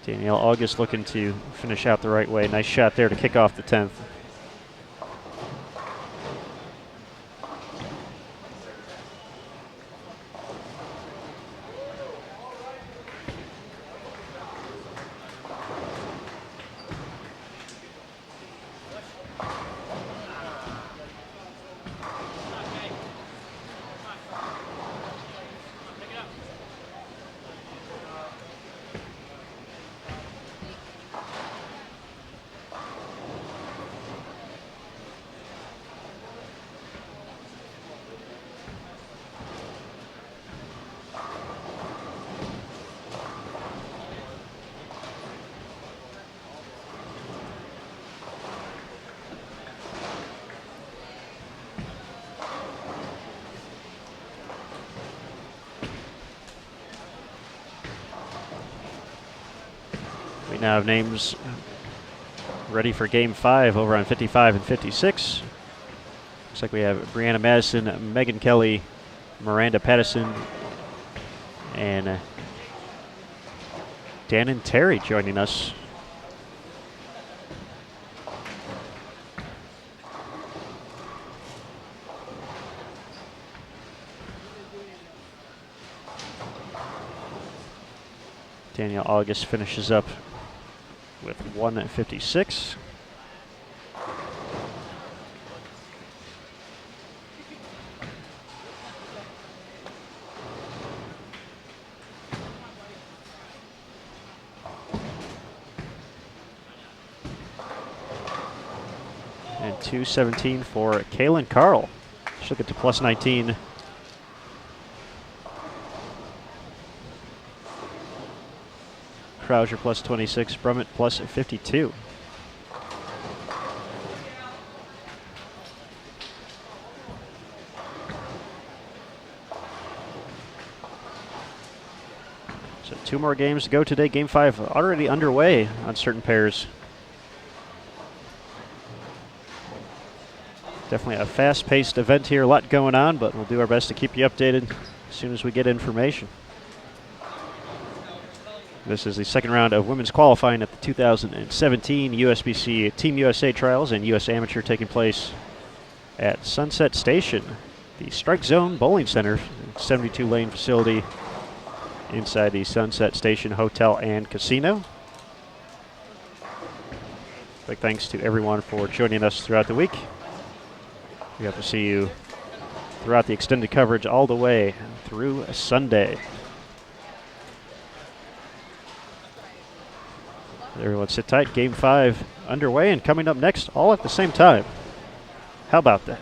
Danielle August looking to finish out the right way. Nice shot there to kick off the 10th. We now have names ready for Game 5 over on 55 and 56. Looks like we have Brianna Madison, Megan Kelly, Miranda Pattison, and Dan and Terry joining us. Danielle August finishes up with 156. And 217 for Kaylin Carl. She'll get to plus 19. Krauser plus 26, Brummett plus 52. So 2 more games to go today. Game 5 already underway on certain pairs. Definitely a fast-paced event here, a lot going on, but we'll do our best to keep you updated as soon as we get information. This is the second round of women's qualifying at the 2017 USBC Team USA Trials and US Amateur, taking place at Sunset Station, the Strike Zone Bowling Center, 72-lane facility inside the Sunset Station Hotel and Casino. Big thanks to everyone for joining us throughout the week. We hope to see you throughout the extended coverage all the way through Sunday. Everyone sit tight. Game 5 underway and coming up next all at the same time. How about that?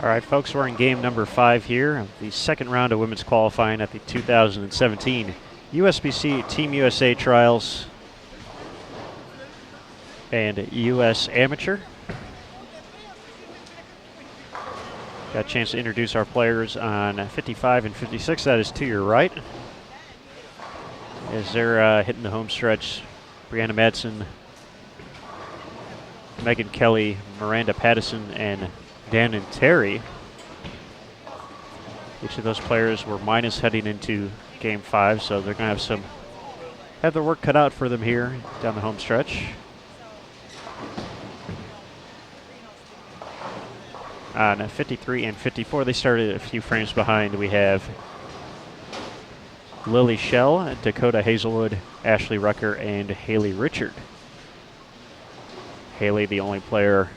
All right, folks, we're in game number 5 here of the second round of women's qualifying at the 2017 USBC Team USA Trials and US Amateur. Got a chance to introduce our players on 55 and 56. That is to your right. As they're hitting the home stretch, Brianna Madsen, Megan Kelly, Miranda Pattison, and Dan and Terry. Each of those players were minus heading into game 5, so they're going to have their work cut out for them here down the home stretch. On 53 and 54, they started a few frames behind. We have Lily Schell, Dakota Hazelwood, Ashley Rucker, and Haley Richard. Haley, the only player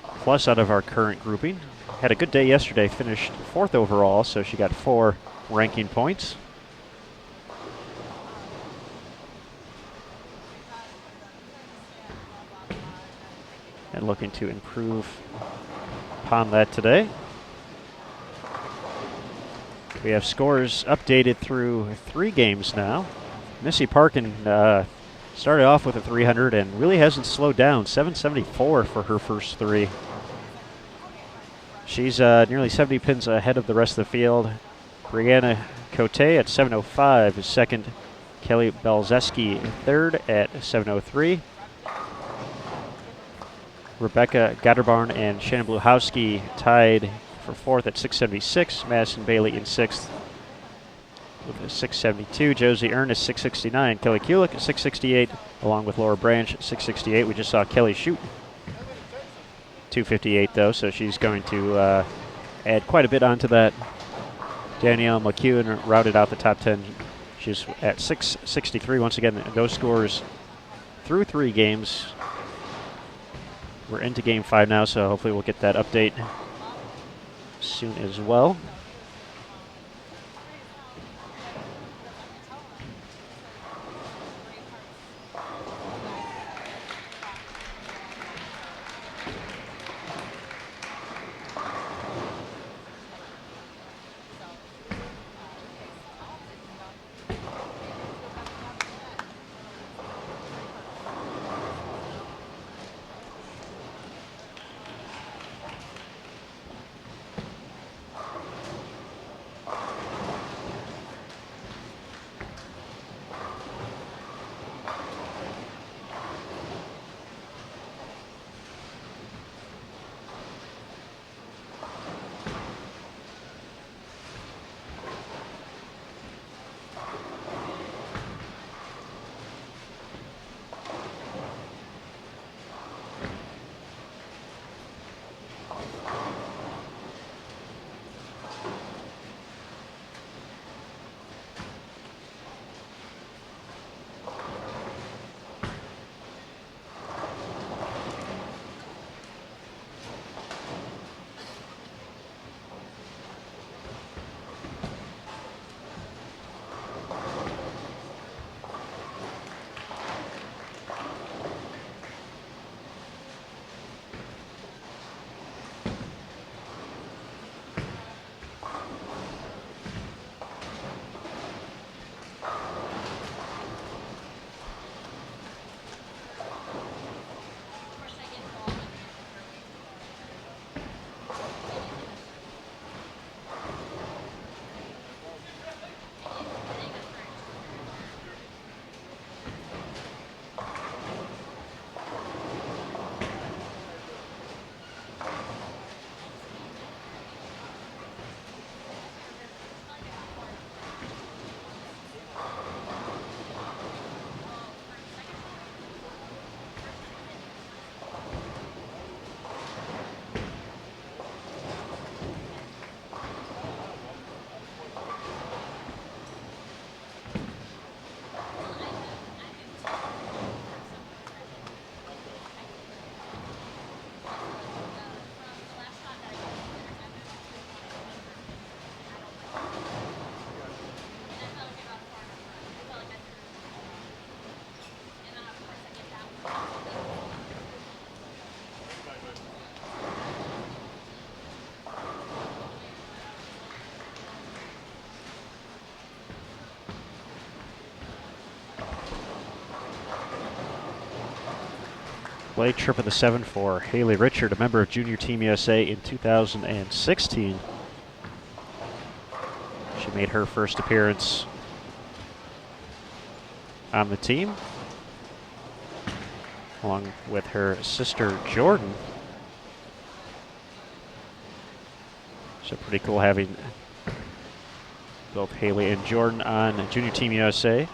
plus out of our current grouping. Had a good day yesterday, finished 4th overall, so she got 4 ranking points. And looking to improve upon that today. We have scores updated through 3 games now. Missy Parkin started off with a 300 and really hasn't slowed down. 774 for her first 3. She's nearly 70 pins ahead of the rest of the field. Brianna Cote at 705 is second. Kelly Belzeski third at 703. Rebecca Gatterbarn and Shannon Bluchowski tied for 4th at 676. Madison Bailey in 6th with a 672. Josie Ernest 669. Kelly Kulik 668, along with Laura Branch 668. We just saw Kelly shoot 258 though, so she's going to add quite a bit onto that. Danielle McEwen routed out the top 10. She's at 663. Once again, those scores through 3 games. We're into game 5 now, so hopefully we'll get that update soon as well. play. Trip of the 7 for Haley Richard, a member of Junior Team USA in 2016. She made her first appearance on the team, along with her sister Jordan. So pretty cool having both Haley and Jordan on Junior Team USA.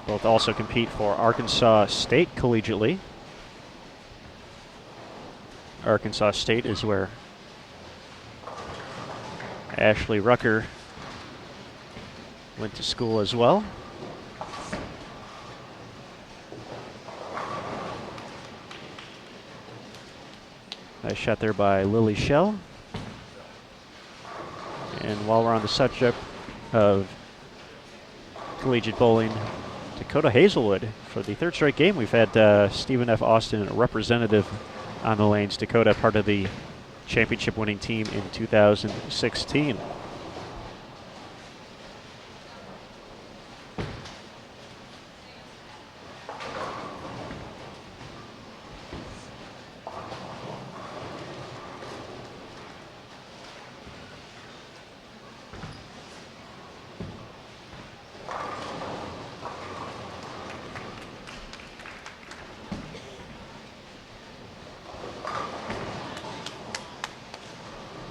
Both also compete for Arkansas State collegiately. Arkansas State is where Ashley Rucker went to school as well. Nice shot there by Lily Schell. And while we're on the subject of collegiate bowling, Dakota Hazelwood, for the third straight game, we've had Stephen F. Austin, a representative on the lanes. Dakota, part of the championship winning team in 2016.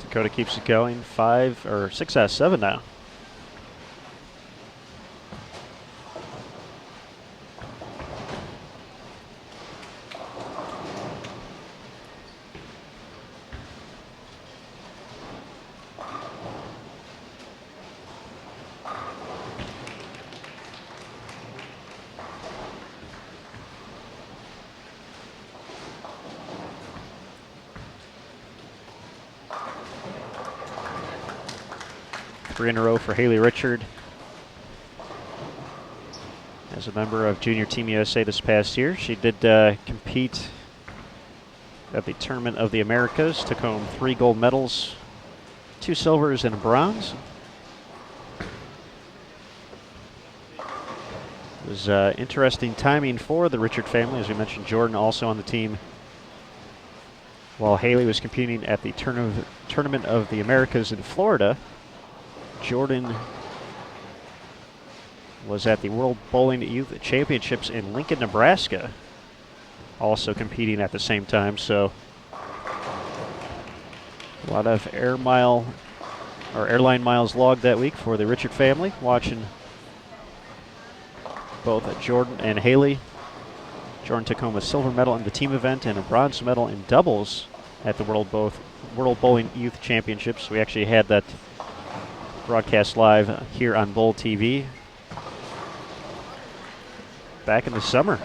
Dakota keeps it going. 6 out of 7 now. Three in a row for Haley Richard. As a member of Junior Team USA this past year, she did compete at the Tournament of the Americas, took home 3 gold medals, 2 silvers and a bronze. It was interesting timing for the Richard family. As we mentioned, Jordan also on the team while Haley was competing at the Tournament of the Americas in Florida. Jordan was at the World Bowling Youth Championships in Lincoln, Nebraska, also competing at the same time. So a lot of airline miles logged that week for the Richard family, watching both Jordan and Haley. Jordan took home a silver medal in the team event and a bronze medal in doubles at the World Bowling Youth Championships. We actually had that broadcast live here on Bowl TV back in the summer.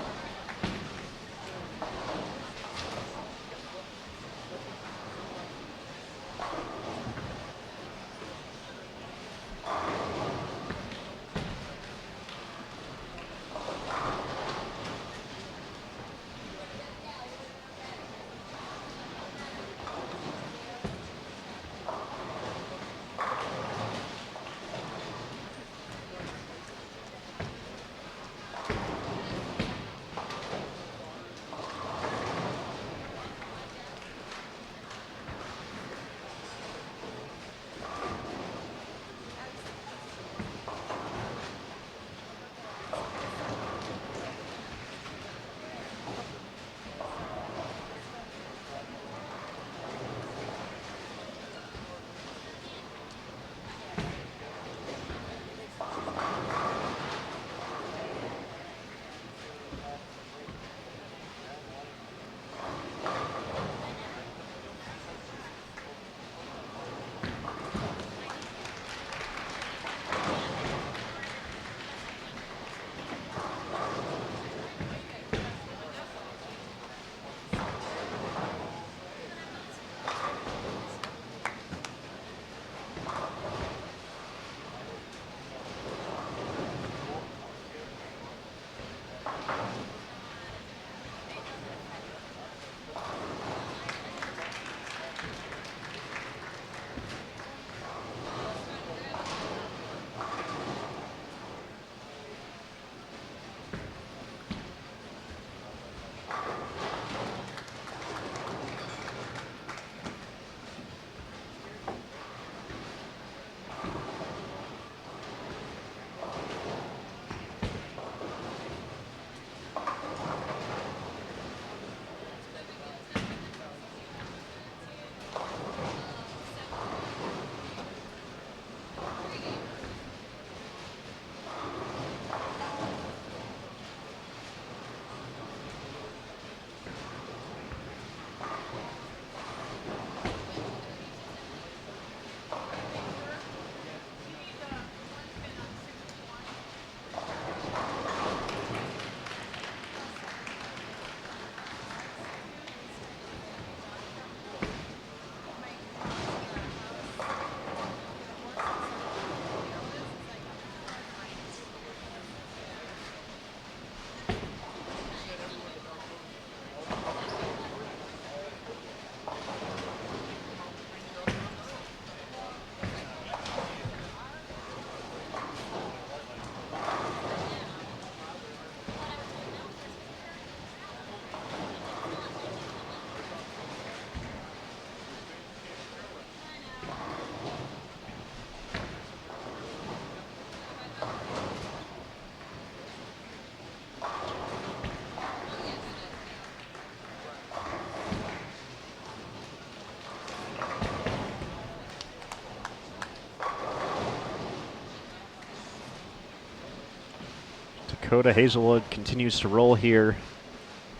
Dakota Hazelwood continues to roll here.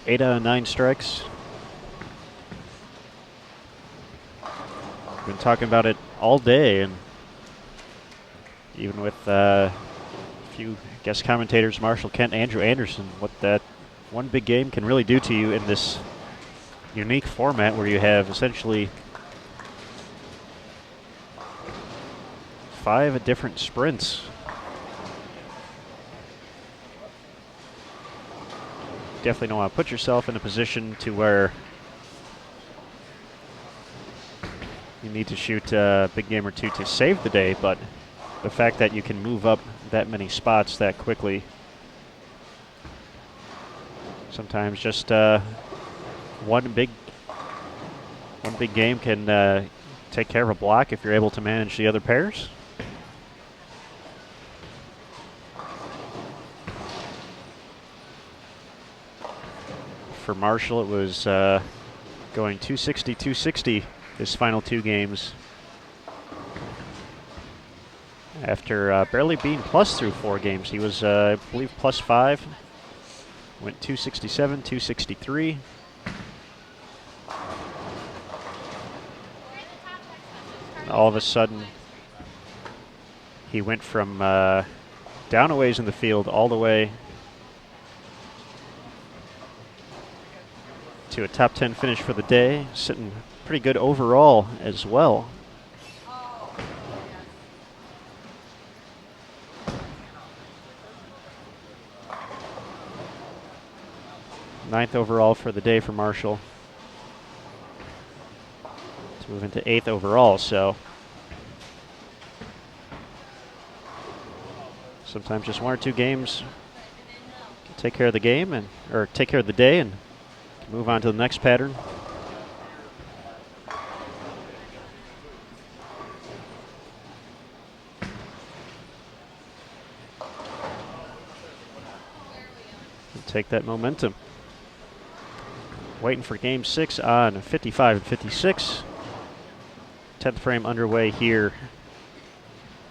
8 out of 9 strikes. Been talking about it all day, and even with a few guest commentators, Marshall Kent, Andrew Anderson, what that one big game can really do to you in this unique format where you have essentially 5 different sprints. Definitely don't want to put yourself in a position to where you need to shoot a big game or two to save the day, but the fact that you can move up that many spots that quickly, sometimes just one big game can take care of a block if you're able to manage the other pairs. For Marshall, it was going 260, 260 his final 2 games. After barely being plus through 4 games, he was, I believe, plus 5. Went 267, 263. All of a sudden, he went from down a ways in the field all the way to a top 10 finish for the day, sitting pretty good overall as well. Ninth overall for the day for Marshall. To move into 8th overall, so sometimes just 1 or 2 games can take care of the game or take care of the day and move on to the next pattern. And take that momentum. Waiting for game 6 on 55 and 56. 10th frame underway here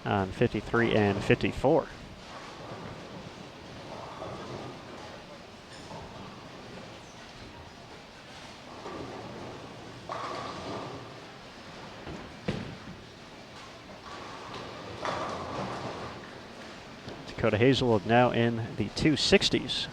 on 53 and 54. Dakota Hazelwood now in the 260s.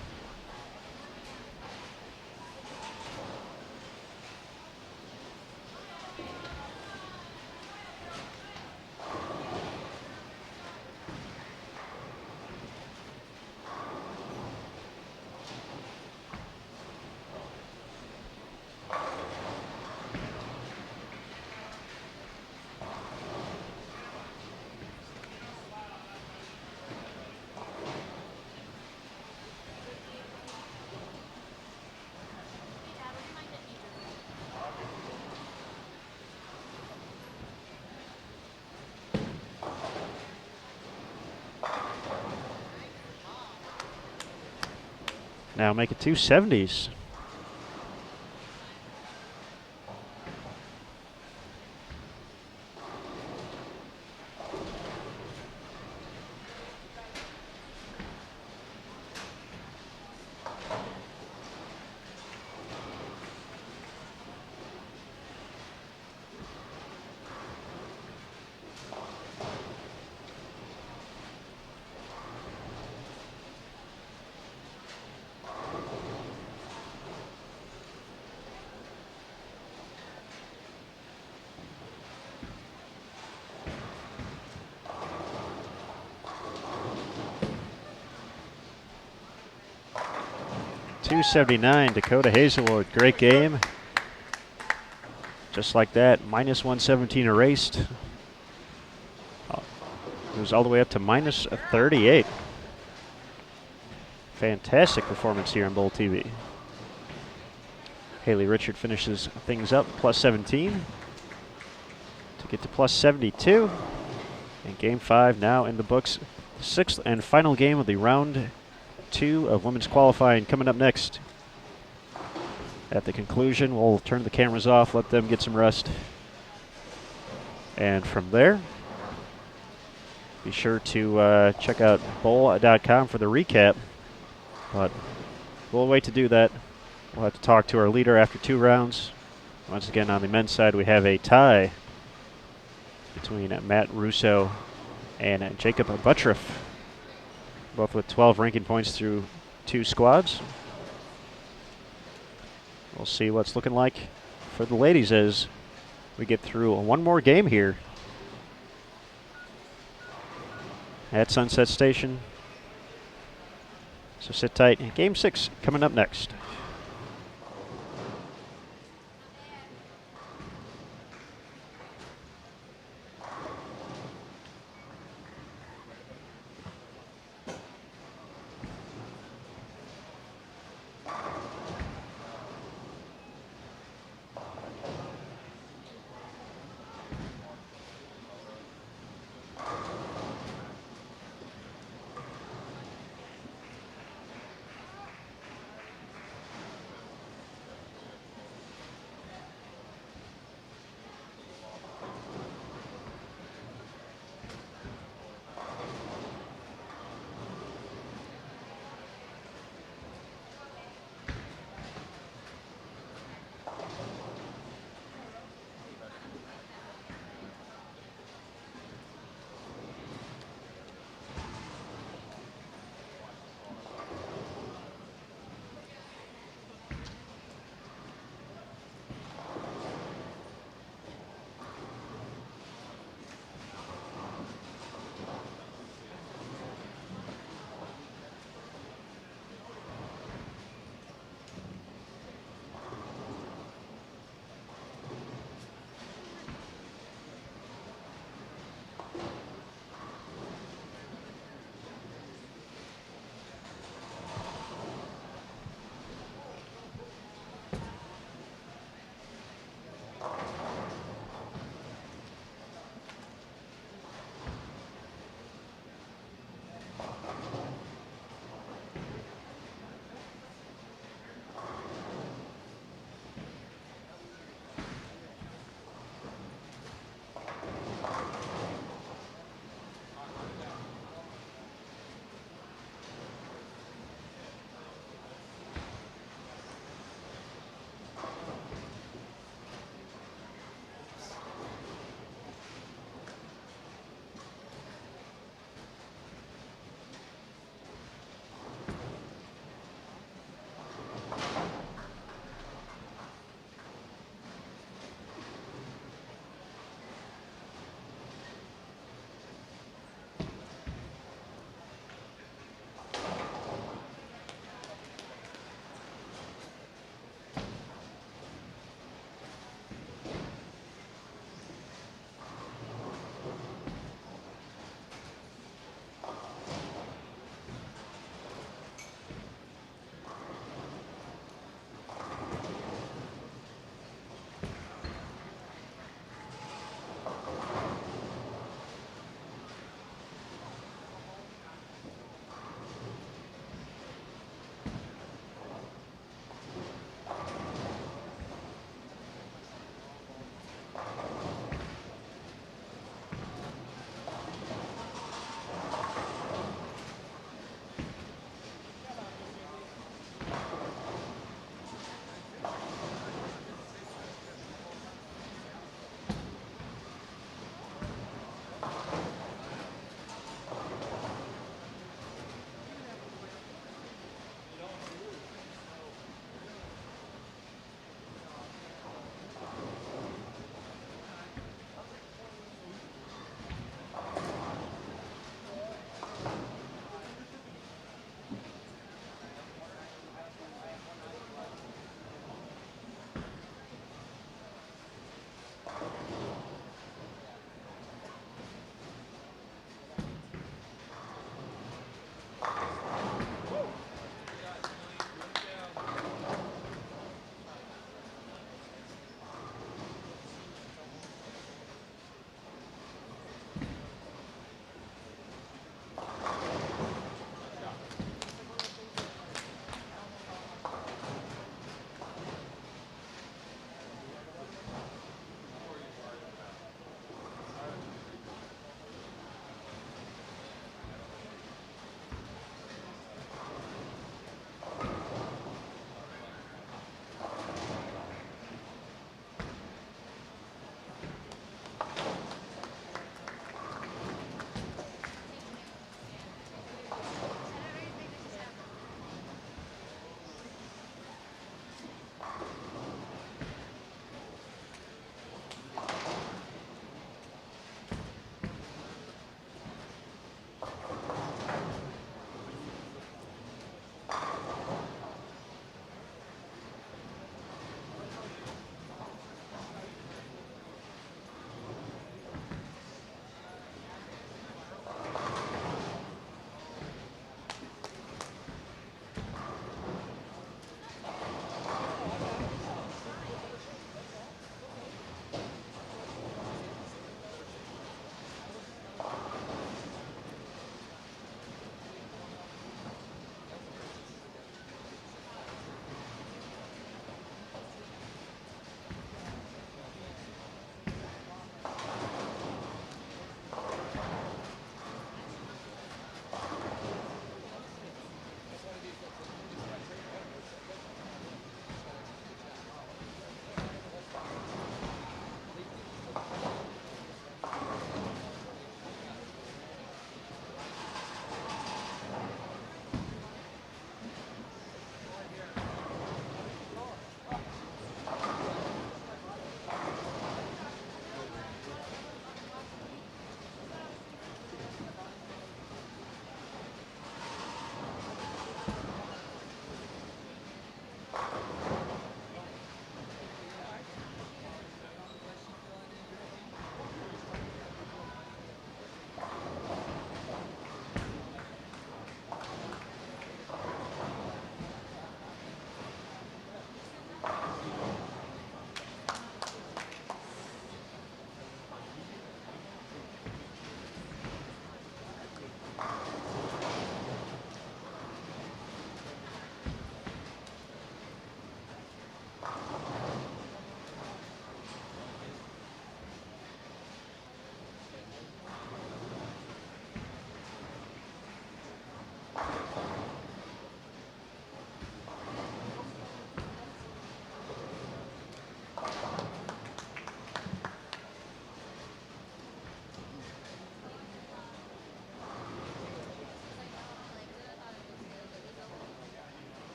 Now make it 270s. .279, Dakota Hazelwood, great game. Just like that, minus 117 erased. It was all the way up to minus 38. Fantastic performance here on Bowl TV. Haley Richard finishes things up, plus 17 to get to plus 72. And game 5 now in the books. 6th and final game of the round 2 of women's qualifying coming up next. At the conclusion, we'll turn the cameras off, let them get some rest. And from there, be sure to check out bowl.com for the recap But we'll wait to do that. We'll have to talk to our leader after 2 rounds. Once again, on the men's side, we have a tie between Matt Russo and Jacob Buttriff, both with 12 ranking points through 2 squads. We'll see what's looking like for the ladies as we get through one more game here at Sunset Station. So sit tight. Game 6 coming up next.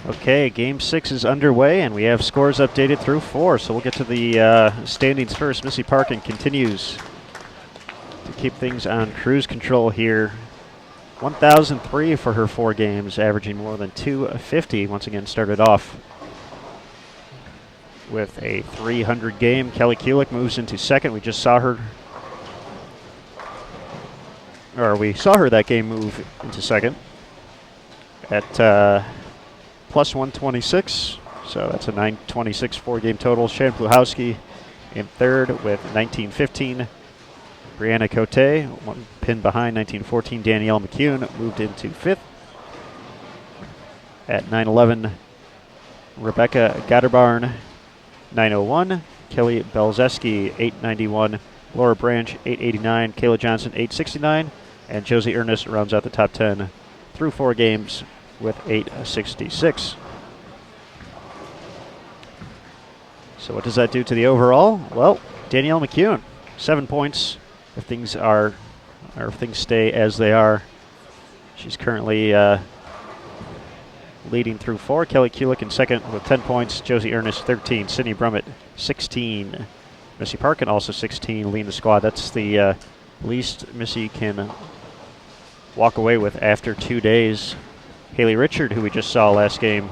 Okay, game 6 is underway, and we have scores updated through 4, so we'll get to the standings first. Missy Parkin continues to keep things on cruise control here. 1,003 for her 4 games, averaging more than 250. Once again, started off with a 300 game. Kelly Kulik moves into second. We just saw her, or we saw her that game move into second at plus 126, so that's a 926 4-game total. Shannon Pluhowski in third with 1915. Brianna Cote, 1 pin behind, 1914. Danielle McCune moved into fifth at 911. Rebecca Gatterbarn, 901. Kelly Belzeski, 891. Laura Branch, 889. Kayla Johnson, 869. And Josie Ernest rounds out the top 10 through 4 games with 866. So what does that do to the overall? Well, Danielle McCune, 7 points. If things stay as they are, she's currently leading through 4. Kelly Kulik in second with 10 points. Josie Ernest 13. Sydney Brummett 16. Missy Parkin also 16. Leading the squad. That's the least Missy can walk away with after 2 days. Haley Richard, who we just saw last game,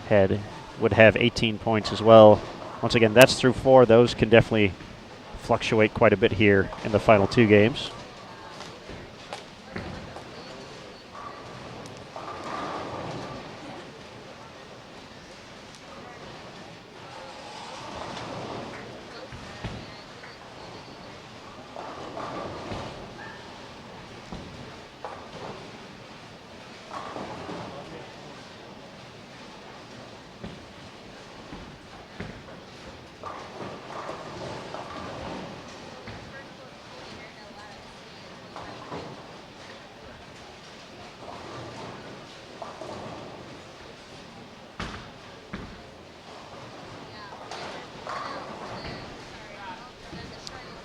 would have 18 points as well. Once again, that's through 4. Those can definitely fluctuate quite a bit here in the final 2 games.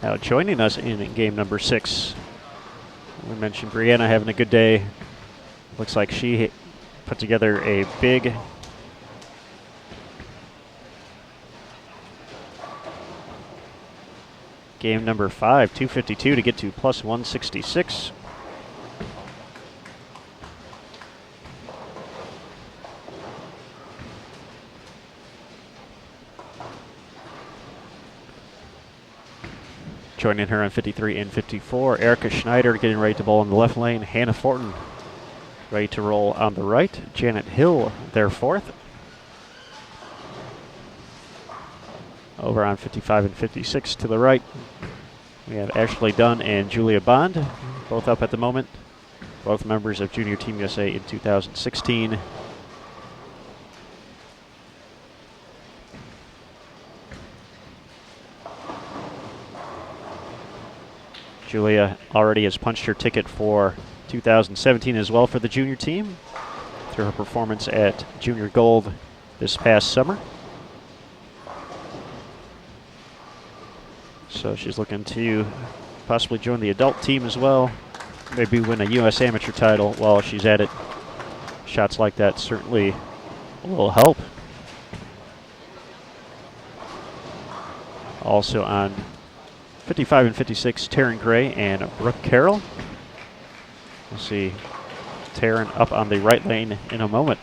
Now joining us in game number 6, we mentioned Brianna having a good day. Looks like she put together a big game number 5, 252 to get to plus 166. Joining her on 53 and 54, Erica Schneider getting ready to bowl in the left lane. Hannah Fortin ready to roll on the right. Janet Hill there fourth. Over on 55 and 56 to the right, we have Ashley Dunn and Julia Bond, both up at the moment. Both members of Junior Team USA in 2016. Julia already has punched her ticket for 2017 as well for the junior team through her performance at Junior Gold this past summer. So she's looking to possibly join the adult team as well, maybe win a U.S. amateur title while she's at it. Shots like that certainly will help. Also on 55 and 56, Taryn Gray and Brooke Carroll. We'll see Taryn up on the right lane in a moment.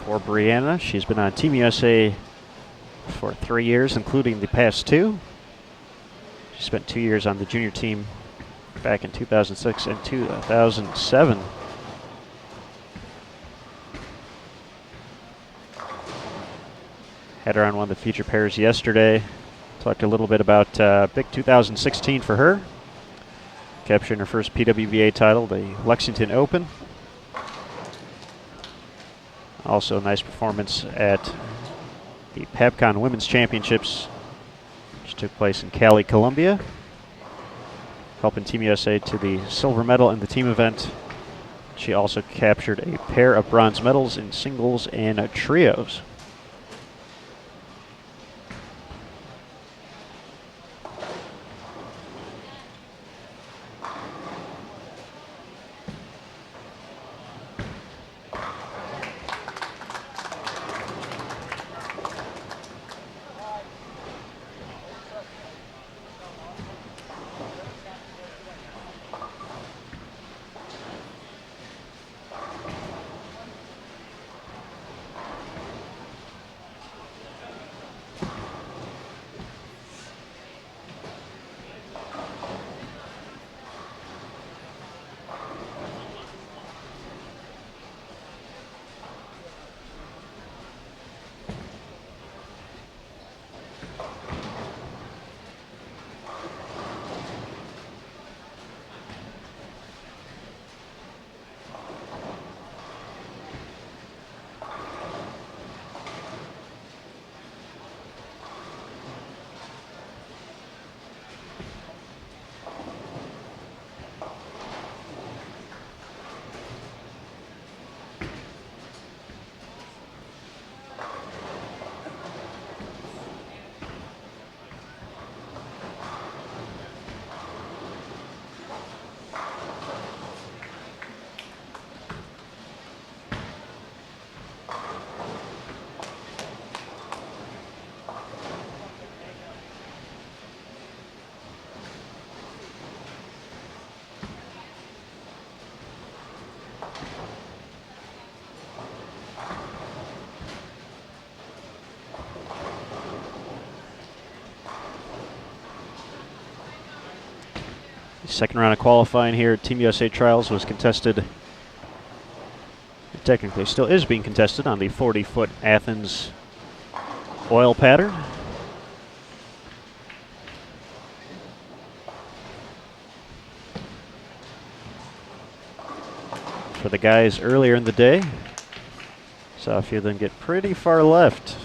For Brianna, she's been on Team USA for 3 years, including the past 2. She spent 2 years on the junior team back in 2006 and 2007. Had her on one of the feature pairs yesterday. Talked a little bit about big 2016 for her. Capturing her first PWBA title, the Lexington Open. Also a nice performance at the PABCON Women's Championships, which took place in Cali, Colombia. Helping Team USA to the silver medal in the team event. She also captured a pair of bronze medals in singles and trios. Second round of qualifying here at Team USA Trials was contested, technically still is being contested, on the 40-foot Athens oil pattern. For the guys earlier in the day, saw a few of them get pretty far left.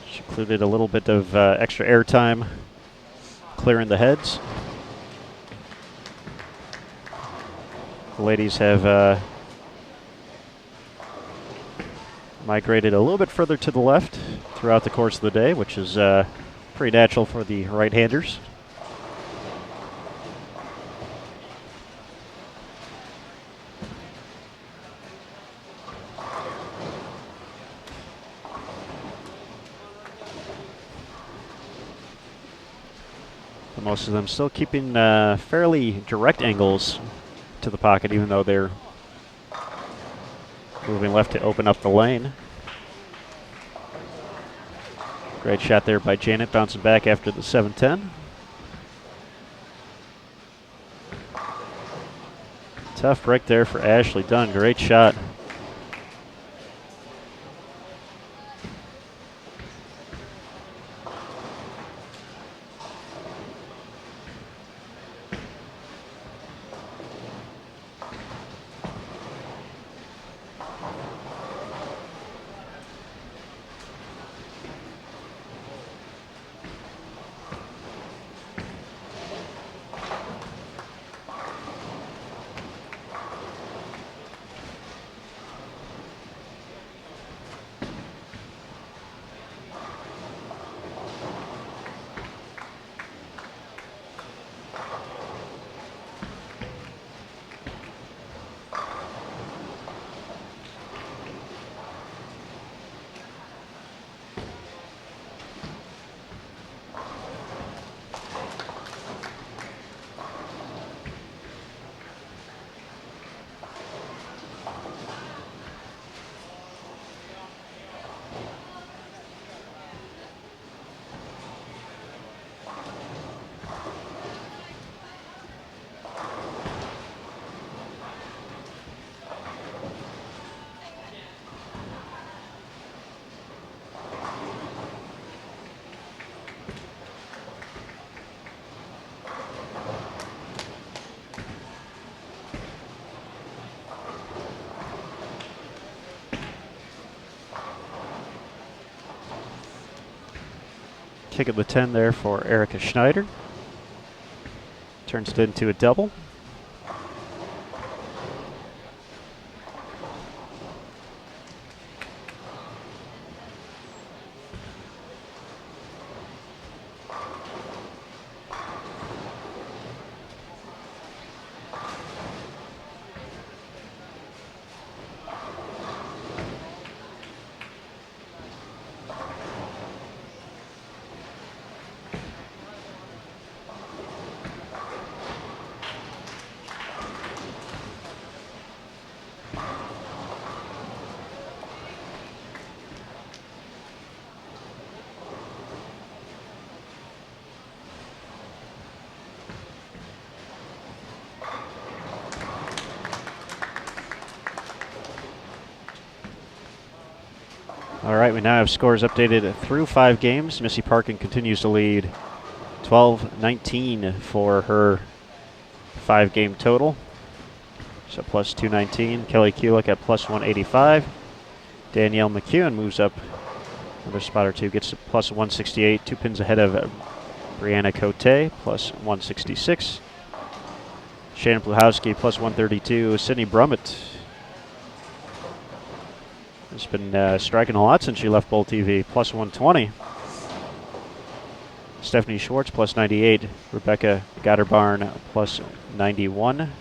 Which included a little bit of extra air time clearing the heads. The ladies have migrated a little bit further to the left throughout the course of the day, which is pretty natural for the right-handers. Most of them still keeping fairly direct angles to the pocket, even though they're moving left to open up the lane. Great shot there by Janet, bouncing back after the 710. Tough break there for Ashley Dunn. Great shot. Take of the 10 there for Erica Schneider. Turns it into a double. All right, we now have scores updated through 5 games. Missy Parkin continues to lead 12-19 for her 5-game total. So plus 219. Kelly Kulik at plus 185. Danielle McEwen moves up another spot or two, gets to plus 168, 2 pins ahead of Brianna Cote, plus 166. Shannon Pluhowski, plus 132. Sydney Brummett has been striking a lot since she left Bowl TV, plus 120. Stephanie Schwartz, plus 98. Rebecca Gotterbarn, plus 91.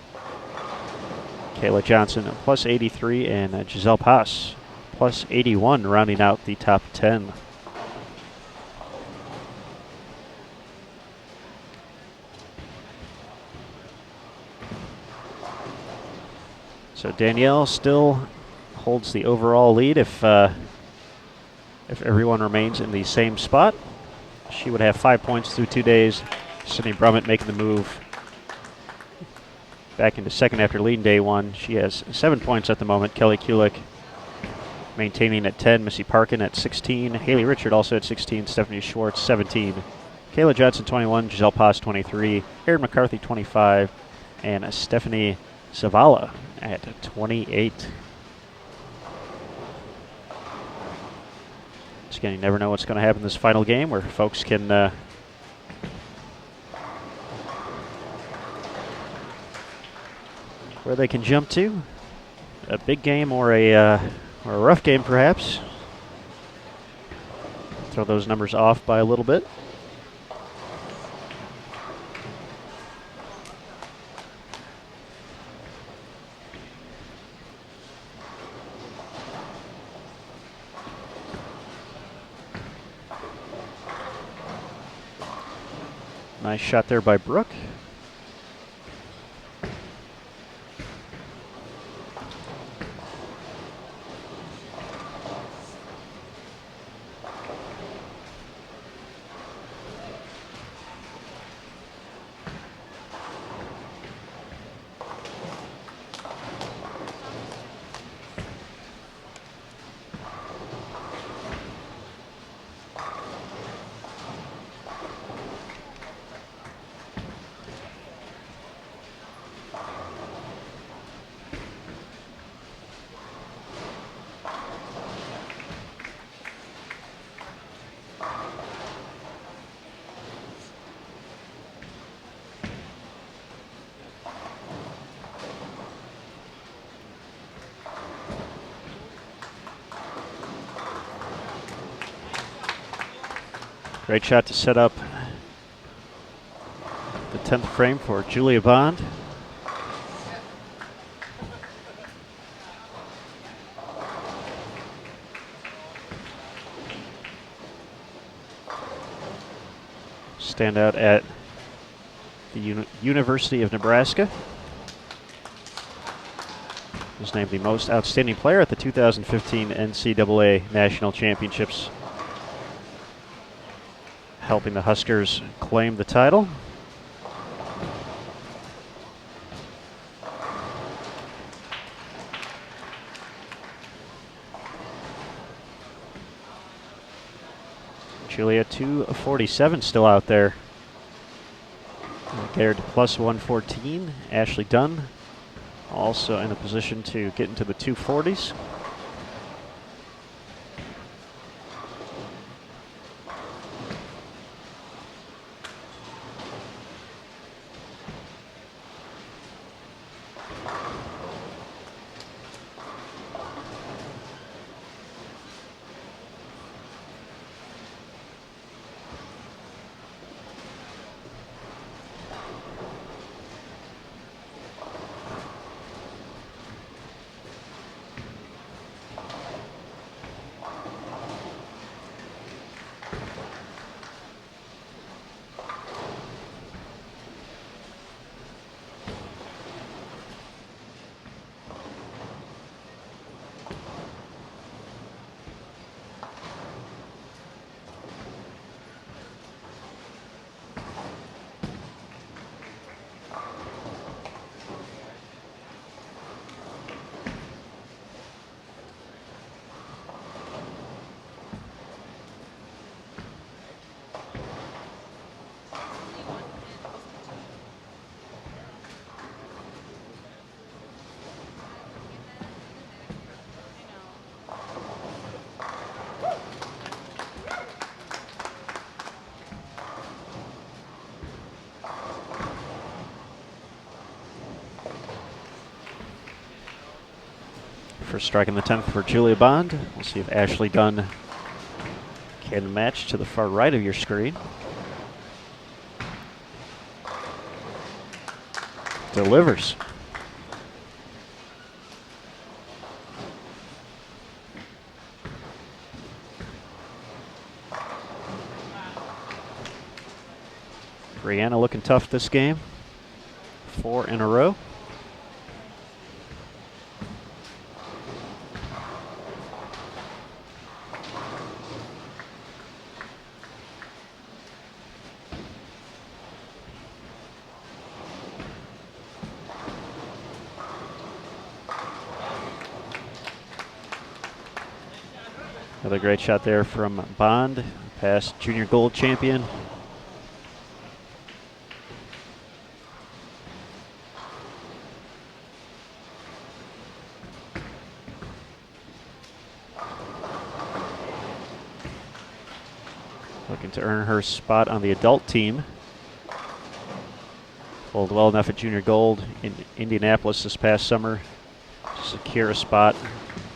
Kayla Johnson, plus 83. And Giselle Pass, plus 81, rounding out the top 10. So Danielle still holds the overall lead if everyone remains in the same spot. She would have 5 points through 2 days. Sydney Brummett making the move back into second after leading day 1. She has 7 points at the moment. Kelly Kulik maintaining at 10. Missy Parkin at 16. Haley Richard also at 16. Stephanie Schwartz 17. Kayla Johnson 21. Giselle Paz 23. Erin McCarthy 25. And Stephanie Zavala at 28. Again, you never know what's going to happen in this final game where folks can where they can jump to. A big game or a rough game, perhaps. Throw those numbers off by a little bit. Nice shot there by Brooke. Great shot to set up the 10th frame for Julia Bond. Standout at the University of Nebraska. Was named the most outstanding player at the 2015 NCAA National Championships, helping the Huskers claim the title. Julia 247 still out there. Get her to plus 114. Ashley Dunn also in a position to get into the 240s. First strike in the 10th for Julia Bond. We'll see if Ashley Dunn can match to the far right of your screen. Delivers. Brianna looking tough this game. 4 in a row. Another great shot there from Bond, past junior gold champion. Looking to earn her spot on the adult team. Pulled well enough at junior gold in Indianapolis this past summer to secure a spot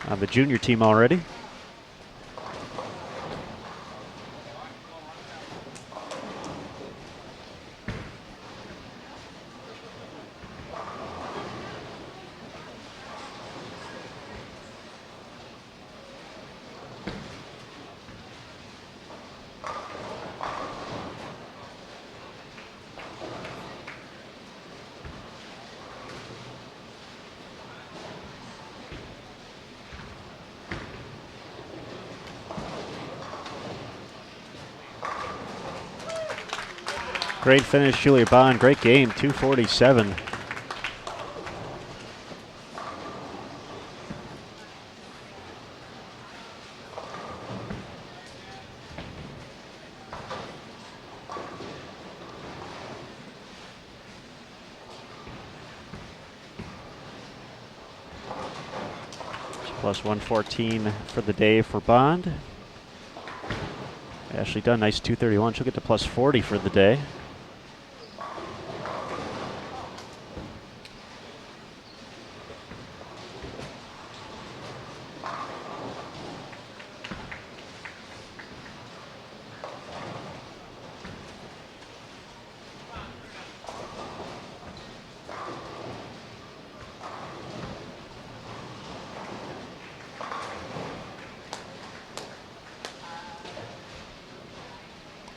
on the junior team already. Great finish, Julia Bond. Great game, 247. Plus 114 for the day for Bond. Ashley Dunn, nice 231. She'll get to plus 40 for the day.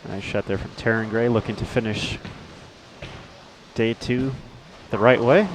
Nice shot there from Taryn Gray, looking to finish day 2 the right way.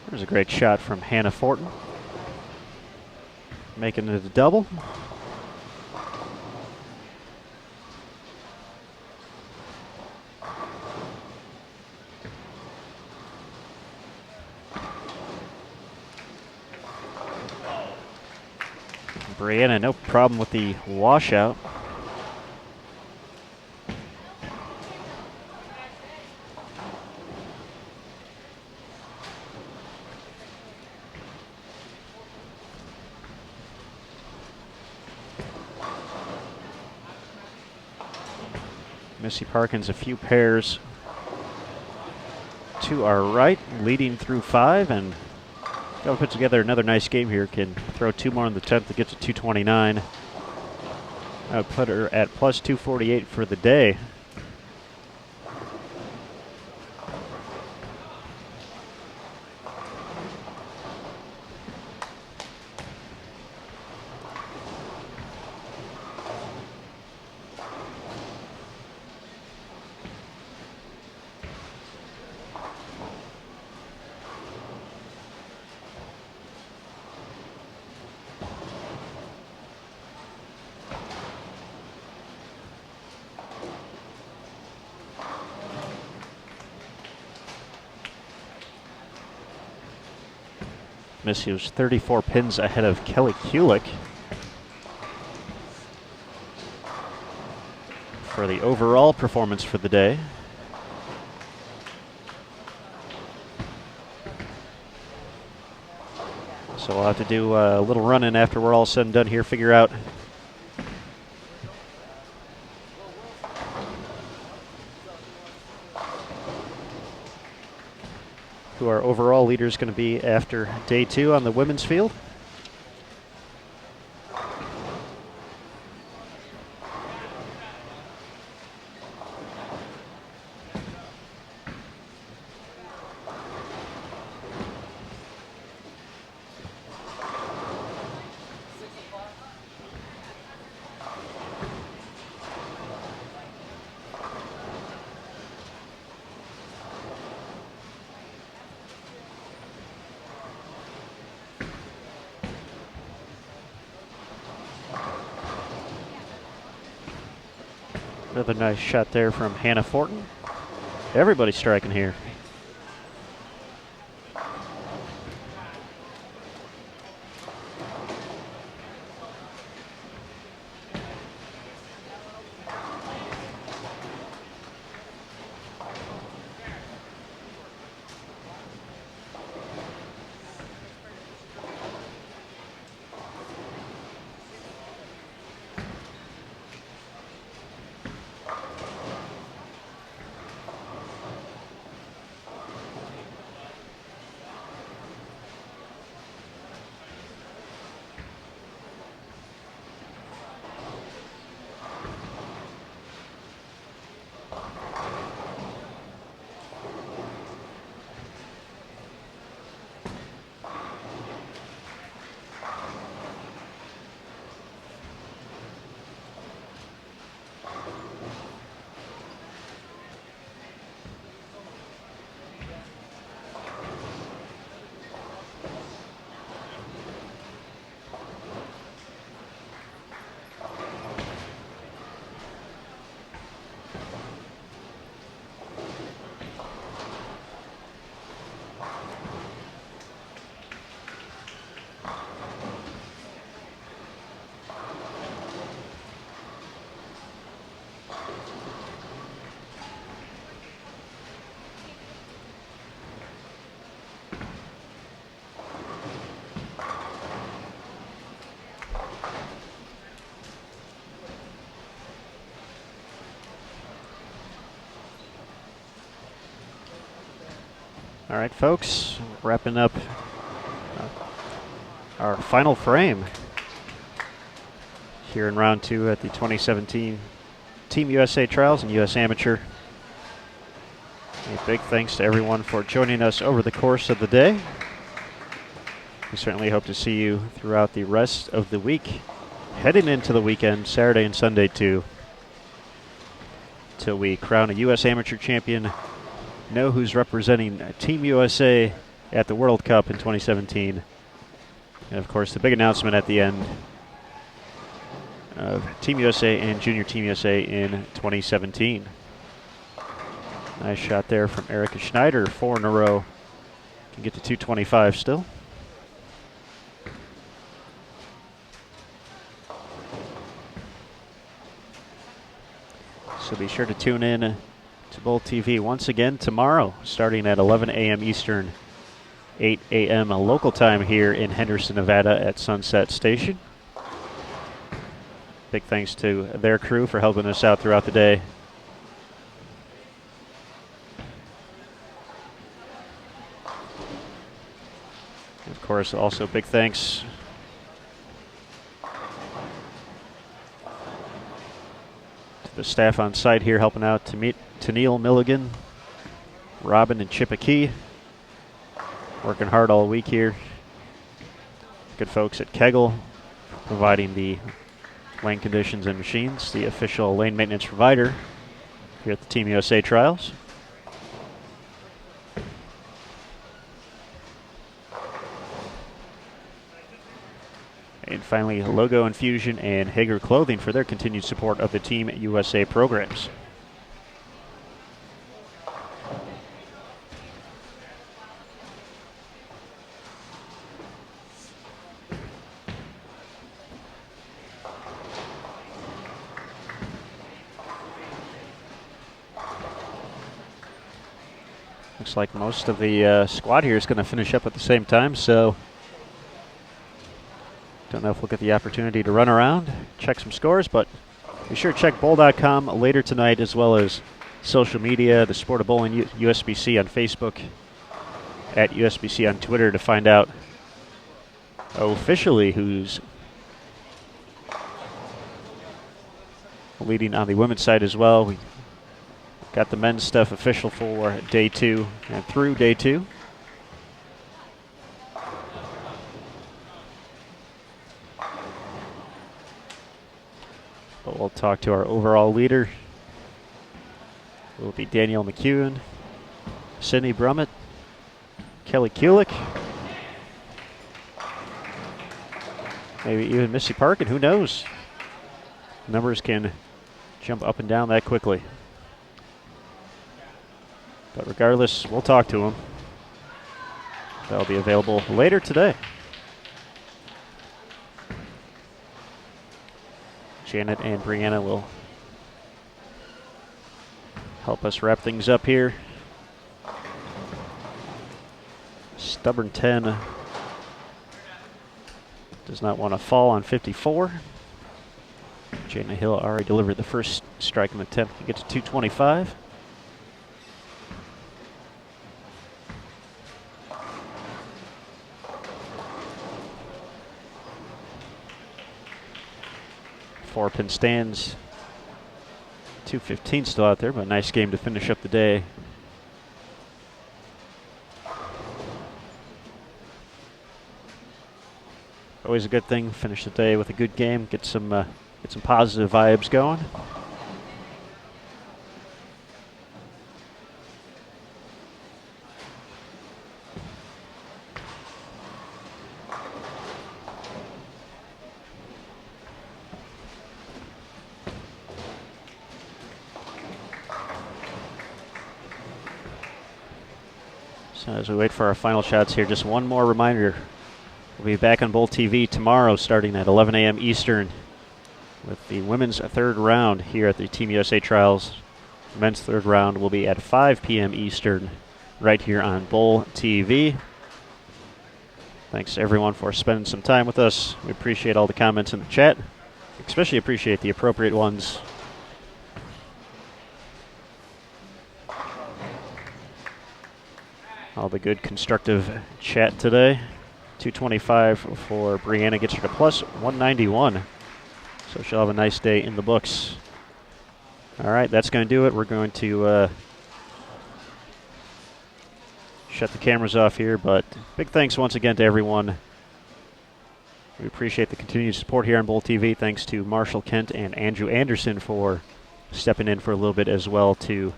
There's a great shot from Hannah Fortin, making it a double. Brianna, no problem with the washout. Missy Parkin's a few pairs to our right, leading through 5, and got to put together another nice game here. Can throw 2 more in the 10th to get to 229. I would put her at plus 248 for the day. Missy was 34 pins ahead of Kelly Kulik for the overall performance for the day. So we'll have to do a little run-in after we're all said and done here, figure out who our overall leader is going to be after day 2 on the women's field. Another nice shot there from Hannah Fortin. Everybody's striking here. All right, folks, wrapping up our final frame here in round 2 at the 2017 Team USA Trials and US Amateur. A big thanks to everyone for joining us over the course of the day. We certainly hope to see you throughout the rest of the week, heading into the weekend, Saturday and Sunday too, till we crown a US Amateur champion, know who's representing Team USA at the World Cup in 2017. And of course, the big announcement at the end of Team USA and Junior Team USA in 2017. Nice shot there from Erica Schneider, 4 in a row. Can get to 225 still. So be sure to tune in to Bowl TV once again tomorrow, starting at 11 a.m. Eastern, 8 a.m. local time here in Henderson, Nevada at Sunset Station. Big thanks to their crew for helping us out throughout the day. And of course, also big thanks to the staff on site here helping out, to meet Neil Milligan, Robin and Chippa Key, working hard all week here. Good folks at Kegel providing the lane conditions and machines, the official lane maintenance provider here at the Team USA Trials. And finally, Logo Infusion and Hager Clothing for their continued support of the Team USA programs. Looks like most of the squad here is going to finish up at the same time, so don't know if we'll get the opportunity to run around, check some scores, but be sure to check bowl.com later tonight, as well as social media, the Sport of Bowling USBC on Facebook, at USBC on Twitter, to find out officially who's leading on the women's side as well. We got the men's stuff official for day 2 and through day 2. But we'll talk to our overall leader. It will be Danielle McEwen, Sydney Brummett, Kelly Kulik, maybe even Missy Parkin, who knows? Numbers can jump up and down that quickly. But regardless, we'll talk to them. That'll be available later today. Janet and Brianna will help us wrap things up here. Stubborn 10 does not want to fall on 54. Jana Hill already delivered the first strike in the 10th. He gets to 225. Four-pin stands. 215 still out there, but a nice game to finish up the day. Always a good thing. Finish the day with a good game. Get some positive vibes going. So as we wait for our final shots here, just one more reminder. We'll be back on Bowl TV tomorrow starting at 11 a.m. Eastern with the women's third round here at the Team USA Trials. The men's third round will be at 5 p.m. Eastern right here on Bowl TV. Thanks everyone for spending some time with us. We appreciate all the comments in the chat. Especially appreciate the appropriate ones. All the good constructive chat today. 225 for Brianna gets her to plus 191. So she'll have a nice day in the books. All right, that's going to do it. We're going to shut the cameras off here, but big thanks once again to everyone. We appreciate the continued support here on Bowl TV. Thanks to Marshall Kent and Andrew Anderson for stepping in for a little bit as well to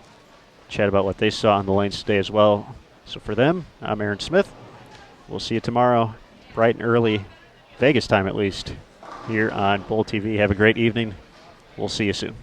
chat about what they saw on the lanes today as well. So for them, I'm Aaron Smith. We'll see you tomorrow, bright and early, Vegas time at least, here on Bowl TV. Have a great evening. We'll see you soon.